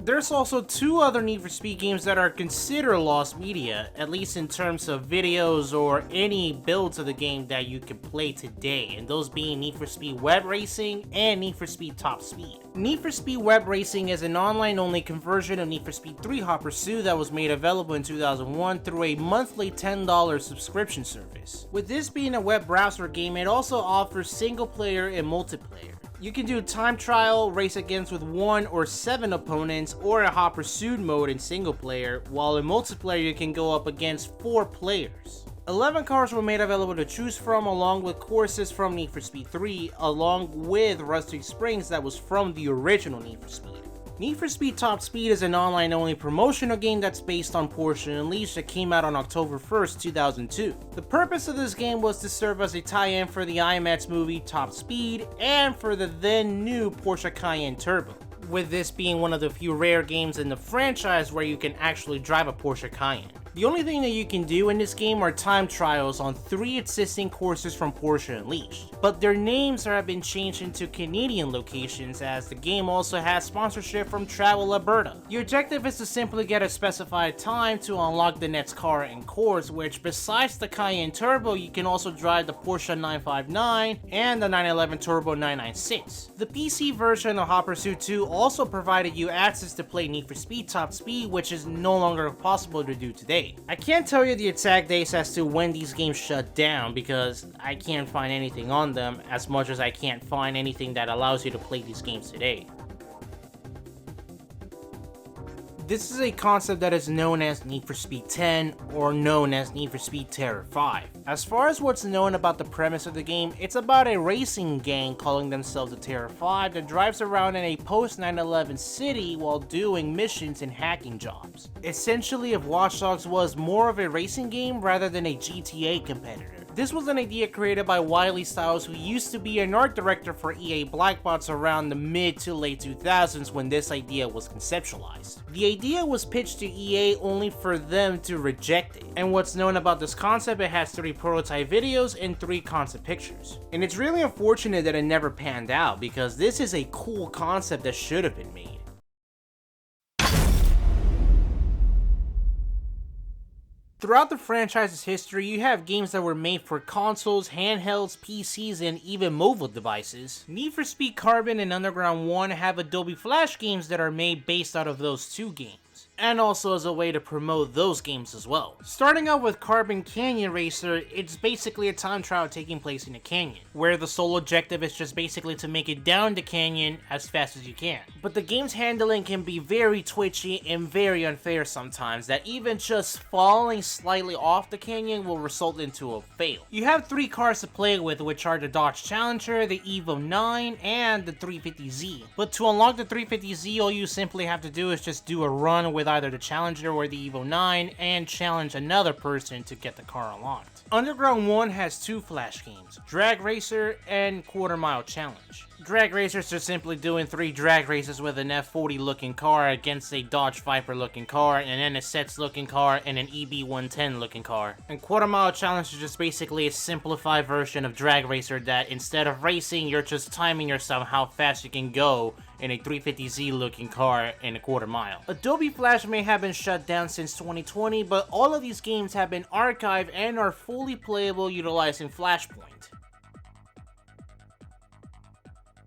There's also 2 other Need for Speed games that are considered lost media, at least in terms of videos or any builds of the game that you can play today, and those being Need for Speed Web Racing and Need for Speed Top Speed. Need for Speed Web Racing is an online-only conversion of Need for Speed 3 Hot Pursuit that was made available in 2001 through a monthly $10 subscription service. With this being a web browser game, it also offers single-player and multiplayer. You can do time trial, race against with 1 or 7 opponents, or a Hot Pursuit mode in single player, while in multiplayer you can go up against 4 players. 11 cars were made available to choose from, along with courses from Need for Speed 3, along with Rusty Springs that was from the original Need for Speed. Need for Speed Top Speed is an online-only promotional game that's based on Porsche Unleashed that came out on October 1st, 2002. The purpose of this game was to serve as a tie-in for the IMAX movie Top Speed and for the then new Porsche Cayenne Turbo, with this being one of the few rare games in the franchise where you can actually drive a Porsche Cayenne. The only thing that you can do in this game are time trials on 3 existing courses from Porsche Unleashed, but their names have been changed into Canadian locations as the game also has sponsorship from Travel Alberta. Your objective is to simply get a specified time to unlock the next car and course, which besides the Cayenne Turbo, you can also drive the Porsche 959 and the 911 Turbo 996. The PC version of Hot Pursuit 2 also provided you access to play Need for Speed Top Speed, which is no longer possible to do today. I can't tell you the exact dates as to when these games shut down because I can't find anything on them as much as I can't find anything that allows you to play these games today. This is a concept that is known as Need for Speed 10 or known as Need for Speed Terror 5. As far as what's known about the premise of the game, it's about a racing gang calling themselves the Terror 5 that drives around in a post 9/11 city while doing missions and hacking jobs. Essentially, if Watch Dogs was more of a racing game rather than a GTA competitor. This was an idea created by Wiley Styles, who used to be an art director for EA Black Box around the mid to late 2000s when this idea was conceptualized. The idea was pitched to EA only for them to reject it, and what's known about this concept, it has 3 prototype videos and 3 concept pictures. And it's really unfortunate that it never panned out because this is a cool concept that should have been made. Throughout the franchise's history, you have games that were made for consoles, handhelds, PCs, and even mobile devices. Need for Speed Carbon and Underground 1 have Adobe Flash games that are made based out of those 2 games, and also as a way to promote those games as well. Starting out with Carbon Canyon Racer, it's basically a time trial taking place in a canyon, where the sole objective is just basically to make it down the canyon as fast as you can. But the game's handling can be very twitchy and very unfair sometimes, that even just falling slightly off the canyon will result into a fail. You have 3 cars to play with, which are the Dodge Challenger, the Evo 9, and the 350Z. But to unlock the 350Z, all you simply have to do is just do a run with either the Challenger or the Evo 9 and challenge another person to get the car unlocked. Underground 1 has 2 Flash games, Drag Racer and Quarter Mile Challenge. Drag Racers are simply doing 3 drag races with an F40 looking car against a Dodge Viper looking car, an NSX looking car, and an EB110 looking car. And Quarter Mile Challenge is just basically a simplified version of Drag Racer that instead of racing, you're just timing yourself how fast you can go in a 350Z looking car in a quarter mile. Adobe Flash may have been shut down since 2020, but all of these games have been archived and are fully playable utilizing Flashpoint.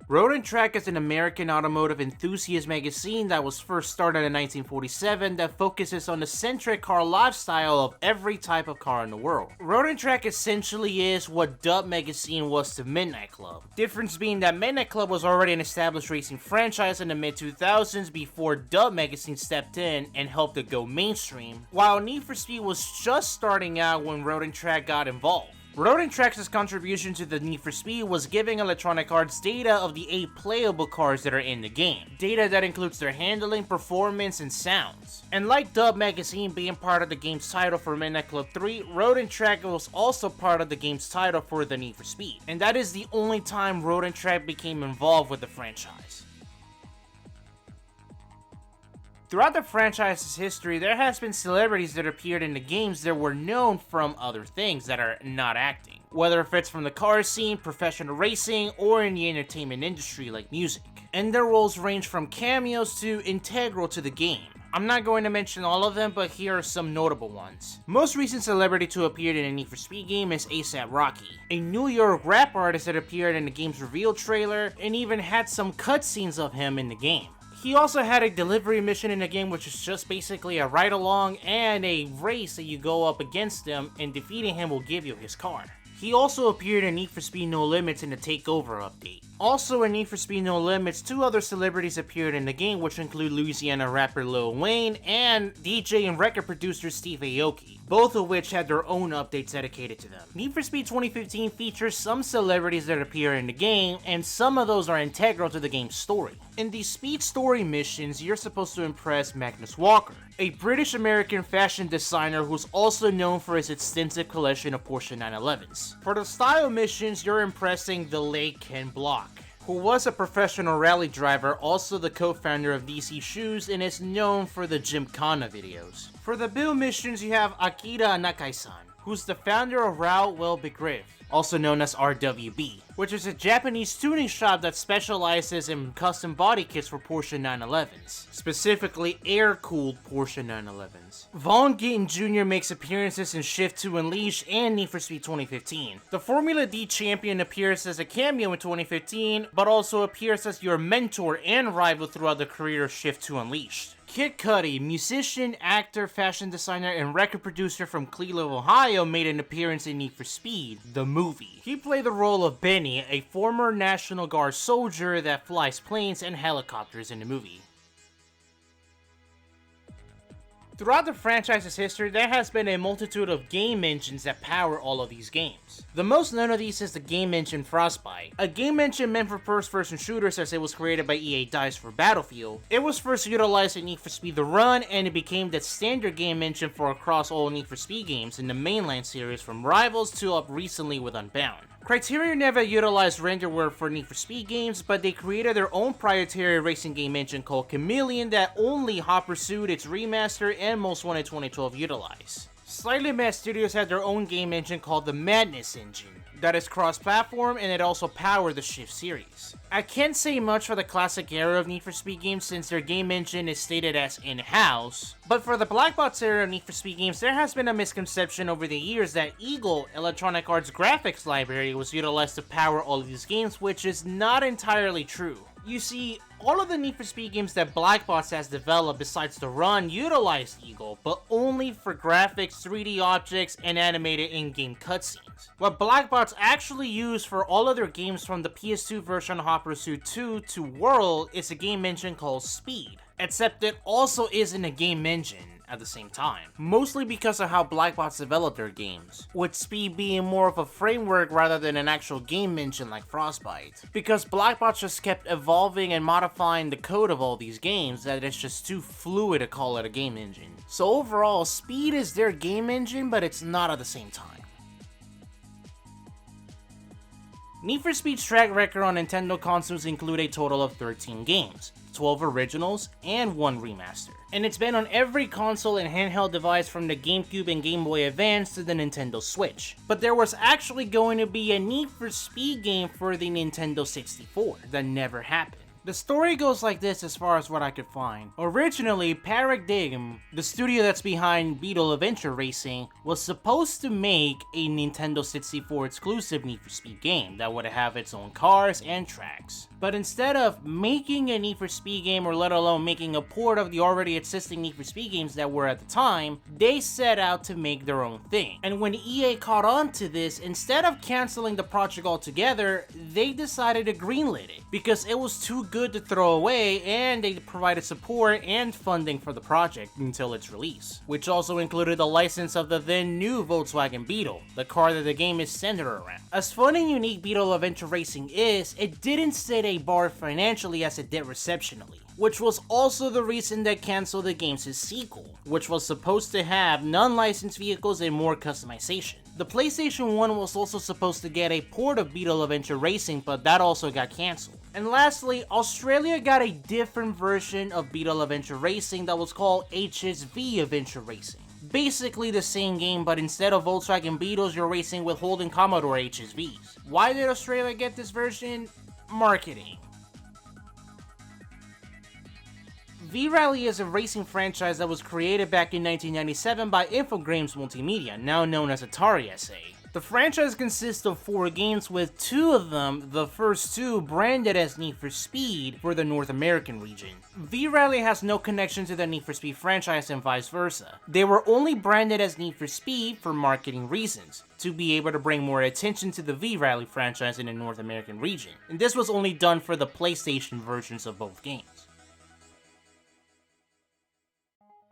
Road and Track is an American automotive enthusiast magazine that was first started in 1947 that focuses on the centric car lifestyle of every type of car in the world. Road and Track essentially is what Dub Magazine was to Midnight Club. Difference being that Midnight Club was already an established racing franchise in the mid-2000s before Dub Magazine stepped in and helped it go mainstream, while Need for Speed was just starting out when Road and Track got involved. Road and Track's contribution to the Need for Speed was giving Electronic Arts data of the 8 playable cars that are in the game. Data that includes their handling, performance, and sounds. And like Dub Magazine being part of the game's title for Midnight Club 3, Road and Track was also part of the game's title for the Need for Speed. And that is the only time Road and Track became involved with the franchise. Throughout the franchise's history, there has been celebrities that appeared in the games that were known from other things that are not acting. Whether if it's from the car scene, professional racing, or in the entertainment industry like music. And their roles range from cameos to integral to the game. I'm not going to mention all of them, but here are some notable ones. Most recent celebrity to appear in a Need for Speed game is A$AP Rocky, a New York rap artist that appeared in the game's reveal trailer and even had some cutscenes of him in the game. He also had a delivery mission in the game, which is just basically a ride-along and a race that you go up against him, and defeating him will give you his car. He also appeared in Need for Speed No Limits in the Takeover update. Also in Need for Speed No Limits, 2 other celebrities appeared in the game, which include Louisiana rapper Lil Wayne and DJ and record producer Steve Aoki, both of which had their own updates dedicated to them. Need for Speed 2015 features some celebrities that appear in the game, and some of those are integral to the game's story. In the Speed Story missions, you're supposed to impress Magnus Walker, a British-American fashion designer who's also known for his extensive collection of Porsche 911s. For the style missions, you're impressing the late Ken Block, who was a professional rally driver, also the co-founder of DC Shoes, and is known for the Gymkhana videos. For the build missions, you have Akira Nakai-san, who's the founder of Raoul Will Begriff, also known as RWB, which is a Japanese tuning shop that specializes in custom body kits for Porsche 911s, specifically air-cooled Porsche 911s. Vaughn Gittin Jr. makes appearances in Shift 2 Unleashed and Need for Speed 2015. The Formula D champion appears as a cameo in 2015, but also appears as your mentor and rival throughout the career of Shift 2 Unleashed. Kid Cudi, musician, actor, fashion designer, and record producer from Cleveland, Ohio, made an appearance in Need for Speed, the movie. He played the role of Benny, a former National Guard soldier that flies planes and helicopters in the movie. Throughout the franchise's history, there has been a multitude of game engines that power all of these games. The most known of these is the game engine Frostbite, a game engine meant for first-person shooters as it was created by EA DICE for Battlefield. It was first utilized in Need for Speed The Run, and it became the standard game engine for across all Need for Speed games in the mainline series from Rivals to up recently with Unbound. Criterion never utilized renderware for Need for Speed games, but they created their own proprietary racing game engine called Chameleon that only Hot Pursuit, its remaster, and Most Wanted 2012 utilize. Slightly Mad Studios had their own game engine called the Madness Engine, that is cross-platform, and it also powered the Shift series. I can't say much for the classic era of Need for Speed games since their game engine is stated as in-house, but for the Black Box era of Need for Speed games, there has been a misconception over the years that Eagle, Electronic Arts' graphics library, was utilized to power all of these games, which is not entirely true. You see, all of the Need for Speed games that Black Box has developed besides The Run utilize Eagle, but only for graphics, 3D objects, and animated in-game cutscenes. What Black Box actually used for all of their games from the PS2 version of Hot Pursuit 2 to World is a game engine called Speed, except it also isn't a game engine at the same time, mostly because of how Black Box developed their games, with Speed being more of a framework rather than an actual game engine like Frostbite, because Black Box just kept evolving and modifying the code of all these games that it's just too fluid to call it a game engine. So overall, Speed is their game engine, but it's not at the same time. Need for Speed's track record on Nintendo consoles include a total of 13 games, 12 originals, and 1 remaster. And it's been on every console and handheld device from the GameCube and Game Boy Advance to the Nintendo Switch. But there was actually going to be a Need for Speed game for the Nintendo 64 that never happened. The story goes like this as far as what I could find. Originally, Paradigm, the studio that's behind Beetle Adventure Racing, was supposed to make a Nintendo 64 exclusive Need for Speed game that would have its own cars and tracks. But instead of making a Need for Speed game, or let alone making a port of the already existing Need for Speed games that were at the time, they set out to make their own thing. And when EA caught on to this, instead of canceling the project altogether, they decided to greenlit it, because it was too good to throw away, and they provided support and funding for the project until its release, which also included the license of the then new Volkswagen Beetle, the car that the game is centered around. As fun and unique Beetle Adventure Racing is, it didn't set a bar financially as it did receptionally, which was also the reason that canceled the game's sequel, which was supposed to have non-licensed vehicles and more customization. The PlayStation 1 was also supposed to get a port of Beetle Adventure Racing, but that also got cancelled. And lastly, Australia got a different version of Beetle Adventure Racing that was called HSV Adventure Racing. Basically the same game, but instead of Volkswagen Beetles, you're racing with Holden Commodore HSVs. Why did Australia get this version? Marketing. V-Rally is a racing franchise that was created back in 1997 by Infogrames Multimedia, now known as Atari SA. The franchise consists of 4 games, with 2 of them, the first 2, branded as Need for Speed for the North American region. V-Rally has no connection to the Need for Speed franchise and vice versa. They were only branded as Need for Speed for marketing reasons, to be able to bring more attention to the V-Rally franchise in the North American region, and this was only done for the PlayStation versions of both games.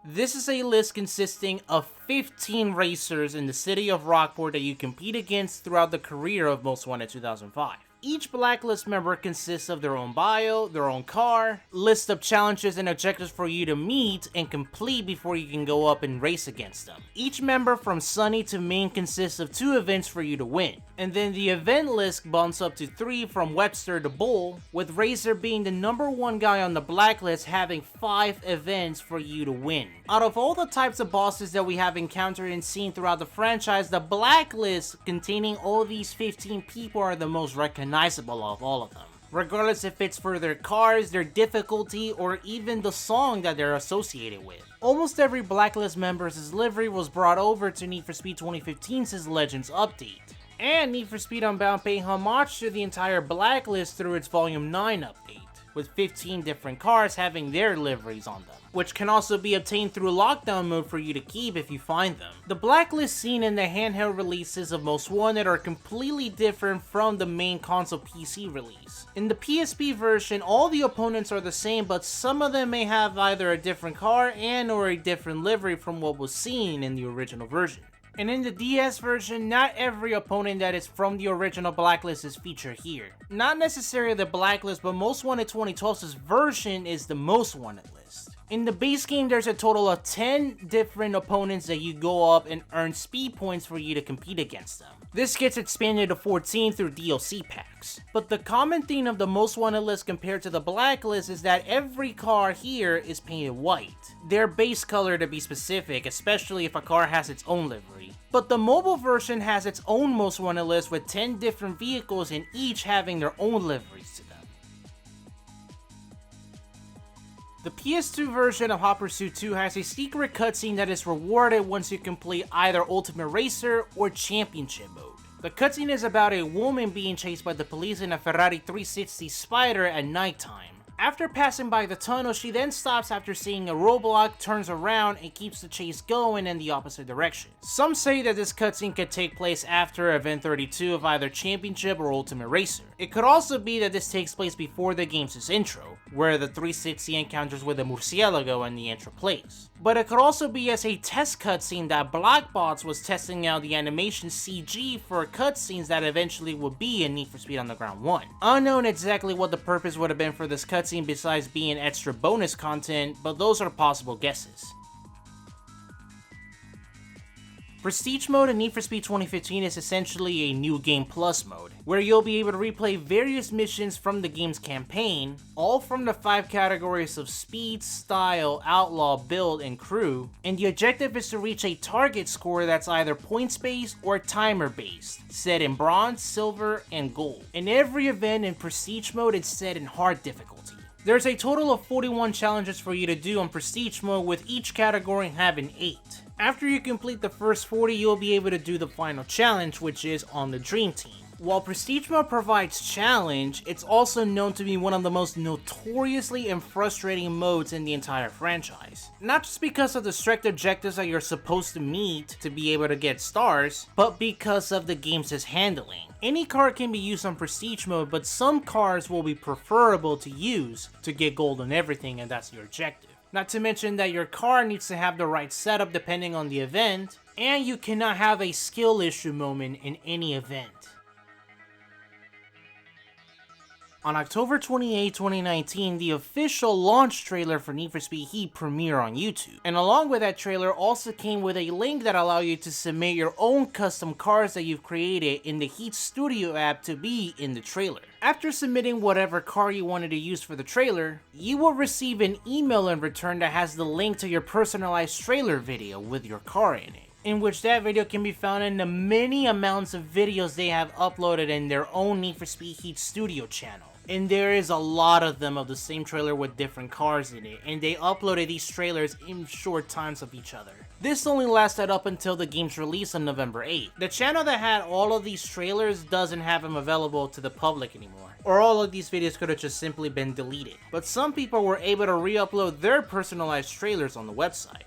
This is a list consisting of 15 racers in the city of Rockport that you compete against throughout the career of Most Wanted 2005. Each Blacklist member consists of their own bio, their own car, list of challenges and objectives for you to meet and complete before you can go up and race against them. Each member from Sunny to Main consists of 2 events for you to win. And then the event list bumps up to 3 from Webster to Bull, with Razor being the #1 guy on the Blacklist having 5 events for you to win. Out of all the types of bosses that we have encountered and seen throughout the franchise, the Blacklist containing all these 15 people are the most recognizable of all of them, regardless if it's for their cars, their difficulty, or even the song that they're associated with. Almost every Blacklist member's livery was brought over to Need for Speed 2015's Legends update, and Need for Speed Unbound paid homage to the entire Blacklist through its Volume 9 update, with 15 different cars having their liveries on them, which can also be obtained through lockdown mode for you to keep if you find them. The Blacklist seen in the handheld releases of Most Wanted are completely different from the main console PC release. In the PSP version, all the opponents are the same, but some of them may have either a different car and or a different livery from what was seen in the original version. And in the DS version, not every opponent that is from the original Blacklist is featured here. Not necessarily the Blacklist, but Most Wanted 2012's version is the Most Wanted list. In the base game, there's a total of 10 different opponents that you go up and earn speed points for you to compete against them. This gets expanded to 14 through DLC packs. But the common theme of the Most Wanted list compared to the Blacklist is that every car here is painted white. Their base color to be specific, especially if a car has its own livery. But the mobile version has its own Most Wanted list with 10 different vehicles and each having their own liveries to them. The PS2 version of Hot Pursuit 2 has a secret cutscene that is rewarded once you complete either Ultimate Racer or Championship mode. The cutscene is about a woman being chased by the police in a Ferrari 360 Spider at nighttime. After passing by the tunnel, she then stops after seeing a roadblock, turns around, and keeps the chase going in the opposite direction. Some say that this cutscene could take place after Event 32 of either Championship or Ultimate Racer. It could also be that this takes place before the game's intro, where the 360 encounters with the Murcielago and the intro plays. But it could also be as a test cutscene that Blackbox was testing out the animation CG for cutscenes that eventually would be in Need for Speed Underground 1. Unknown exactly what the purpose would have been for this cutscene besides being extra bonus content, but those are possible guesses. Prestige mode in Need for Speed 2015 is essentially a New Game Plus mode, where you'll be able to replay various missions from the game's campaign, all from the 5 categories of Speed, Style, Outlaw, Build, and Crew, and the objective is to reach a target score that's either points-based or timer-based, set in Bronze, Silver, and Gold. And every event in Prestige mode is set in Hard difficulty. There's a total of 41 challenges for you to do on Prestige mode, with each category having 8. After you complete the first 40, you'll be able to do the final challenge, which is on the Dream Team. While Prestige mode provides challenge, it's also known to be one of the most notoriously and frustrating modes in the entire franchise. Not just because of the strict objectives that you're supposed to meet to be able to get stars, but because of the game's handling. Any car can be used on Prestige mode, but some cars will be preferable to use to get gold on everything, and that's your objective. Not to mention that your car needs to have the right setup depending on the event, and you cannot have a skill issue moment in any event. On October 28, 2019, the official launch trailer for Need for Speed Heat premiered on YouTube. And along with that trailer also came with a link that allows you to submit your own custom cars that you've created in the Heat Studio app to be in the trailer. After submitting whatever car you wanted to use for the trailer, you will receive an email in return that has the link to your personalized trailer video with your car in it, in which that video can be found in the many amounts of videos they have uploaded in their own Need for Speed Heat Studio channel. And there is a lot of them of the same trailer with different cars in it, and they uploaded these trailers in short times of each other. This only lasted up until the game's release on November 8th. The channel that had all of these trailers doesn't have them available to the public anymore, or all of these videos could have just simply been deleted. But some people were able to re-upload their personalized trailers on the website.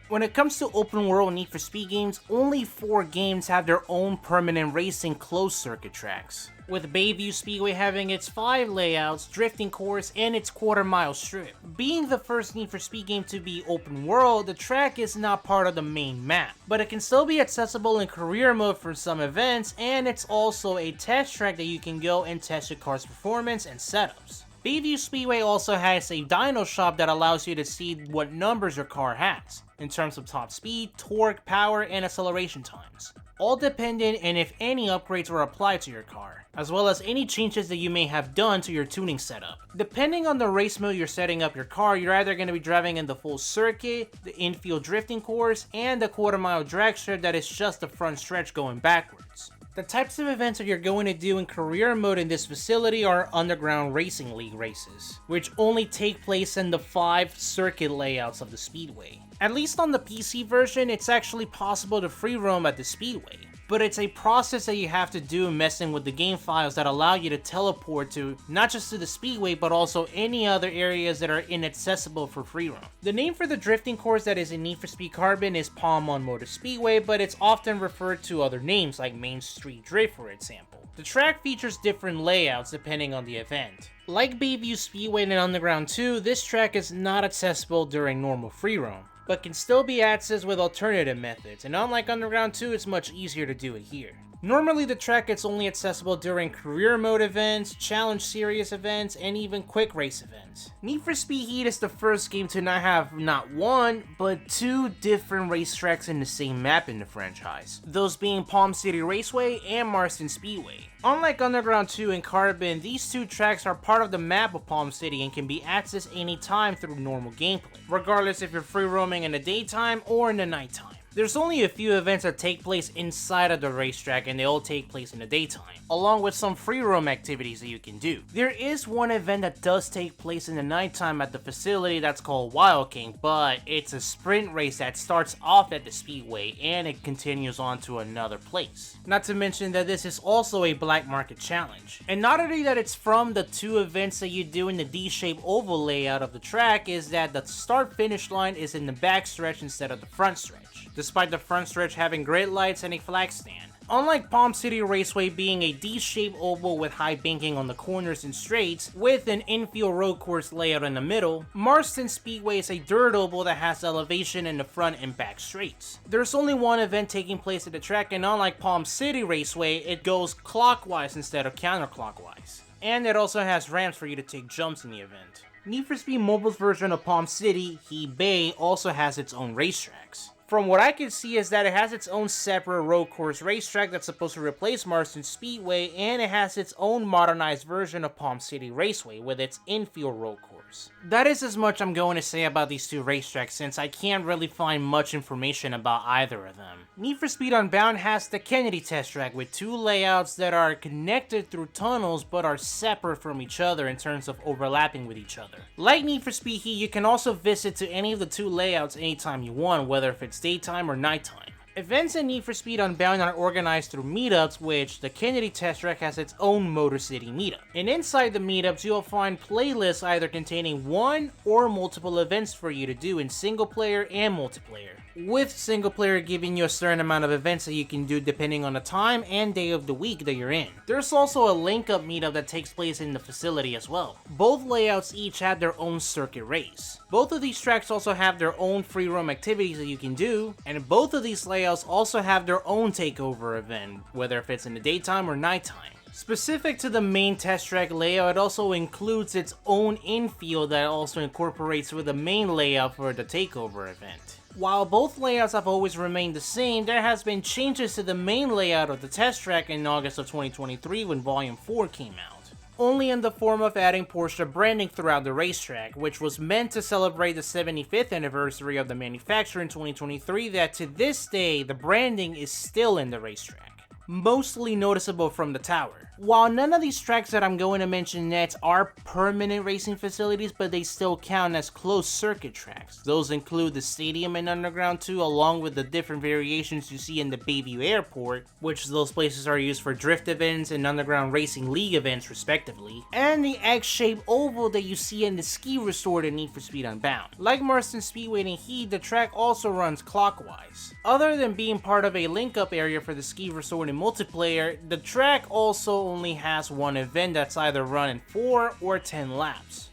When it comes to open world Need for Speed games, only 4 games have their own permanent racing closed circuit tracks, with Bayview Speedway having its 5 layouts, drifting course, and its quarter-mile strip. Being the first Need for Speed game to be open world, the track is not part of the main map, but it can still be accessible in career mode for some events, and it's also a test track that you can go and test your car's performance and setups. Bayview Speedway also has a dyno shop that allows you to see what numbers your car has, in terms of top speed, torque, power, and acceleration times, all dependent on if any upgrades were applied to your car, as well as any changes that you may have done to your tuning setup. Depending on the race mode you're setting up your car, you're either going to be driving in the full circuit, the infield drifting course, and the quarter-mile drag strip that is just the front stretch going backwards. The types of events that you're going to do in career mode in this facility are Underground Racing League races, which only take place in the 5 circuit layouts of the speedway. At least on the PC version, it's actually possible to free roam at the speedway, but it's a process that you have to do messing with the game files that allow you to teleport to not just to the speedway but also any other areas that are inaccessible for free roam. The name for the drifting course that is in Need for Speed Carbon is Palm on Motor Speedway, but it's often referred to other names like Main Street Drift, for example. The track features different layouts depending on the event. Like Bayview Speedway and Underground 2, this track is not accessible during normal free roam, but can still be accessed with alternative methods, and unlike Underground 2, it's much easier to do it here. Normally the track is only accessible during career mode events, challenge series events, and even quick race events. Need for Speed Heat is the first game to not have not 1, but 2 different racetracks in the same map in the franchise, those being Palm City Raceway and Marston Speedway. Unlike Underground 2 and Carbon, these 2 tracks are part of the map of Palm City and can be accessed anytime through normal gameplay, regardless if you're free roaming in the daytime or in the nighttime. There's only a few events that take place inside of the racetrack and they all take place in the daytime, along with some free roam activities that you can do. There is one event that does take place in the nighttime at the facility that's called Wild King, but it's a sprint race that starts off at the speedway and it continues on to another place. Not to mention that this is also a black market challenge. And not only that it's from the 2 events that you do in the D-shaped oval layout of the track, is that the start-finish line is in the back stretch instead of the front stretch, despite the front stretch having grid lights and a flag stand. Unlike Palm City Raceway being a D-shaped oval with high banking on the corners and straights, with an infield road course layout in the middle, Marston Speedway is a dirt oval that has elevation in the front and back straights. There's only one event taking place at the track, and unlike Palm City Raceway, it goes clockwise instead of counterclockwise. And it also has ramps for you to take jumps in the event. Need for Speed Mobile's version of Palm City, Heat Bay, also has its own racetracks. From what I can see is that it has its own separate road course racetrack that's supposed to replace Marston Speedway, and it has its own modernized version of Palm City Raceway with its infield road course. That is as much I'm going to say about these 2 racetracks, since I can't really find much information about either of them. Need for Speed Unbound has the Kennedy test track with 2 layouts that are connected through tunnels but are separate from each other in terms of overlapping with each other. Like Need for Speed Heat, you can also visit to any of the 2 layouts anytime you want, whether if it's daytime or nighttime. Events in Need for Speed Unbound are organized through meetups, which the Kennedy test track has its own Motor City meetup. And inside the meetups, you'll find playlists either containing 1 or multiple events for you to do in single player and multiplayer, with single player giving you a certain amount of events that you can do depending on the time and day of the week that you're in. There's also a link up meetup that takes place in the facility as well. Both layouts each have their own circuit race. Both of these tracks also have their own free roam activities that you can do, and both of these layouts also have their own takeover event, whether if it's in the daytime or nighttime. Specific to the main test track layout, it also includes its own infield that also incorporates with the main layout for the takeover event. While both layouts have always remained the same, there has been changes to the main layout of the test track in August of 2023 when Volume 4 came out. Only in the form of adding Porsche branding throughout the racetrack, which was meant to celebrate the 75th anniversary of the manufacturer in 2023 that to this day, the branding is still in the racetrack. Mostly noticeable from the tower. While none of these tracks that I'm going to mention next are permanent racing facilities, but they still count as closed circuit tracks. Those include the stadium in Underground 2, along with the different variations you see in the Bayview Airport, which those places are used for drift events and Underground Racing League events respectively, and the X-shaped oval that you see in the ski resort in Need for Speed Unbound. Like Marston Speedway and Heat, the track also runs clockwise. Other than being part of a link-up area for the ski resort and multiplayer, the track also only has one event that's either run in 4 or 10 laps.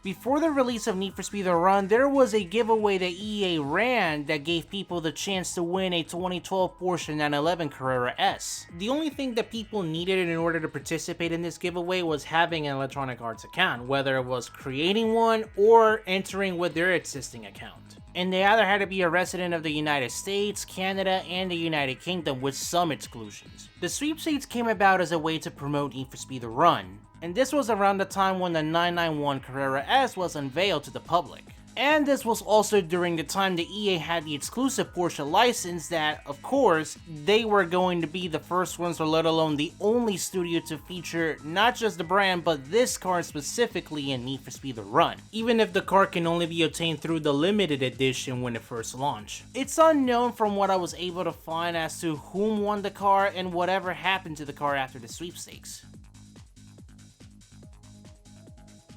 Before the release of Need for Speed The Run, there was a giveaway that EA ran that gave people the chance to win a 2012 Porsche 911 Carrera S. The only thing that people needed in order to participate in this giveaway was having an Electronic Arts account, whether it was creating one or entering with their existing account. And they either had to be a resident of the United States, Canada, and the United Kingdom with some exclusions. The sweepstakes came about as a way to promote Need for Speed The Run, and this was around the time when the 991 Carrera S was unveiled to the public. And this was also during the time that EA had the exclusive Porsche license that, of course, they were going to be the first ones, or let alone the only studio to feature not just the brand, but this car specifically in Need for Speed The Run, even if the car can only be obtained through the limited edition when it first launched. It's unknown from what I was able to find as to whom won the car and whatever happened to the car after the sweepstakes.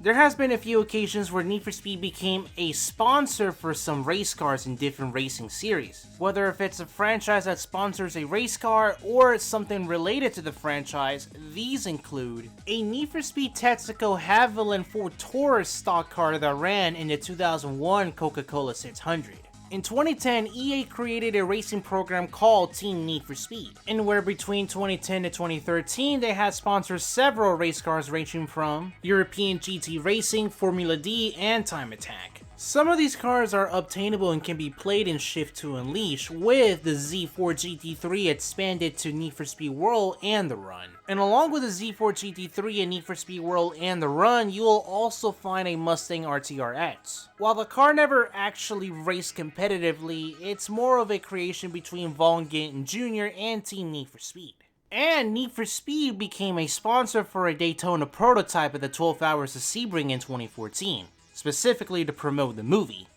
There has been a few occasions where Need for Speed became a sponsor for some race cars in different racing series. Whether if it's a franchise that sponsors a race car or something related to the franchise, these include a Need for Speed Texaco Havilland Ford Taurus stock car that ran in the 2001 Coca-Cola 600. In 2010, EA created a racing program called Team Need for Speed, and where between 2010 to 2013 they had sponsored several race cars ranging from European GT Racing, Formula D, and Time Attack. Some of these cars are obtainable and can be played in Shift to Unleash, with the Z4 GT3 expanded to Need for Speed World and The Run. And along with the Z4 GT3 and Need for Speed World and The Run, you will also find a Mustang RTR-X. While the car never actually raced competitively, it's more of a creation between Vaughn Gittin Jr. and Team Need for Speed. And Need for Speed became a sponsor for a Daytona prototype at the 12 Hours of Sebring in 2014. Specifically to promote the movie.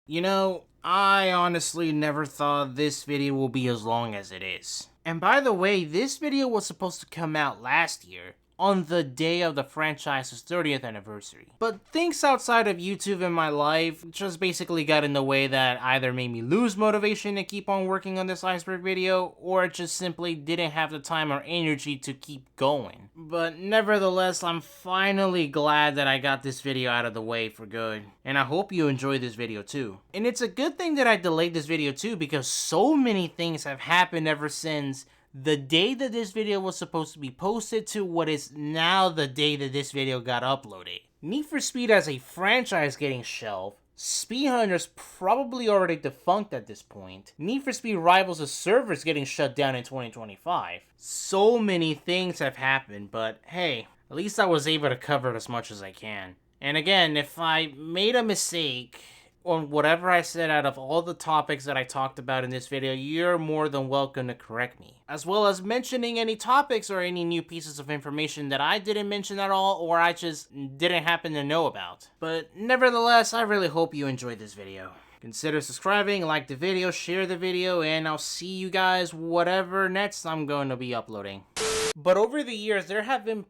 You know, I honestly never thought this video will be as long as it is. And by the way, this video was supposed to come out last year, on the day of the franchise's 30th anniversary. But things outside of YouTube in my life just basically got in the way that either made me lose motivation to keep on working on this Iceberg video, or just simply didn't have the time or energy to keep going. But nevertheless, I'm finally glad that I got this video out of the way for good. And I hope you enjoyed this video too. And it's a good thing that I delayed this video too, because so many things have happened ever since the day that this video was supposed to be posted to what is now the day that this video got uploaded. Need for Speed as a franchise getting shelved, Speed Hunter's probably already defunct at this point, Need for Speed Rivals' servers getting shut down in 2025. So many things have happened, but hey, at least I was able to cover it as much as I can. And again, if I made a mistake on whatever I said out of all the topics that I talked about in this video, you're more than welcome to correct me. As well as mentioning any topics or any new pieces of information that I didn't mention at all, or I just didn't happen to know about. But nevertheless, I really hope you enjoyed this video. Consider subscribing, like the video, share the video, and I'll see you guys whatever next I'm going to be uploading. But over the years, there have been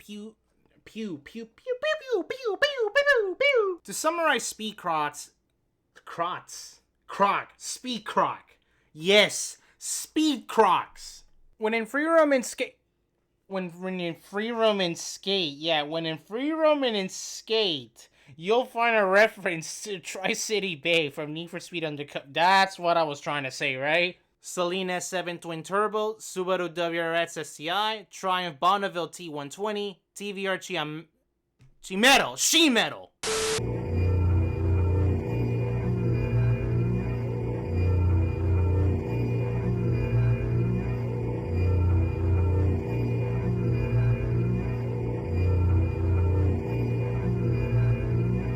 to summarize Speed Crocs, Speed Croc. Yes, Speed Crocs. When in free roam and skate, you'll find a reference to Tri-City Bay from Need for Speed Undercover. That's what I was trying to say, right? Celine S7 Twin Turbo, Subaru WRX STI, Triumph Bonneville T120, TVR Shimero.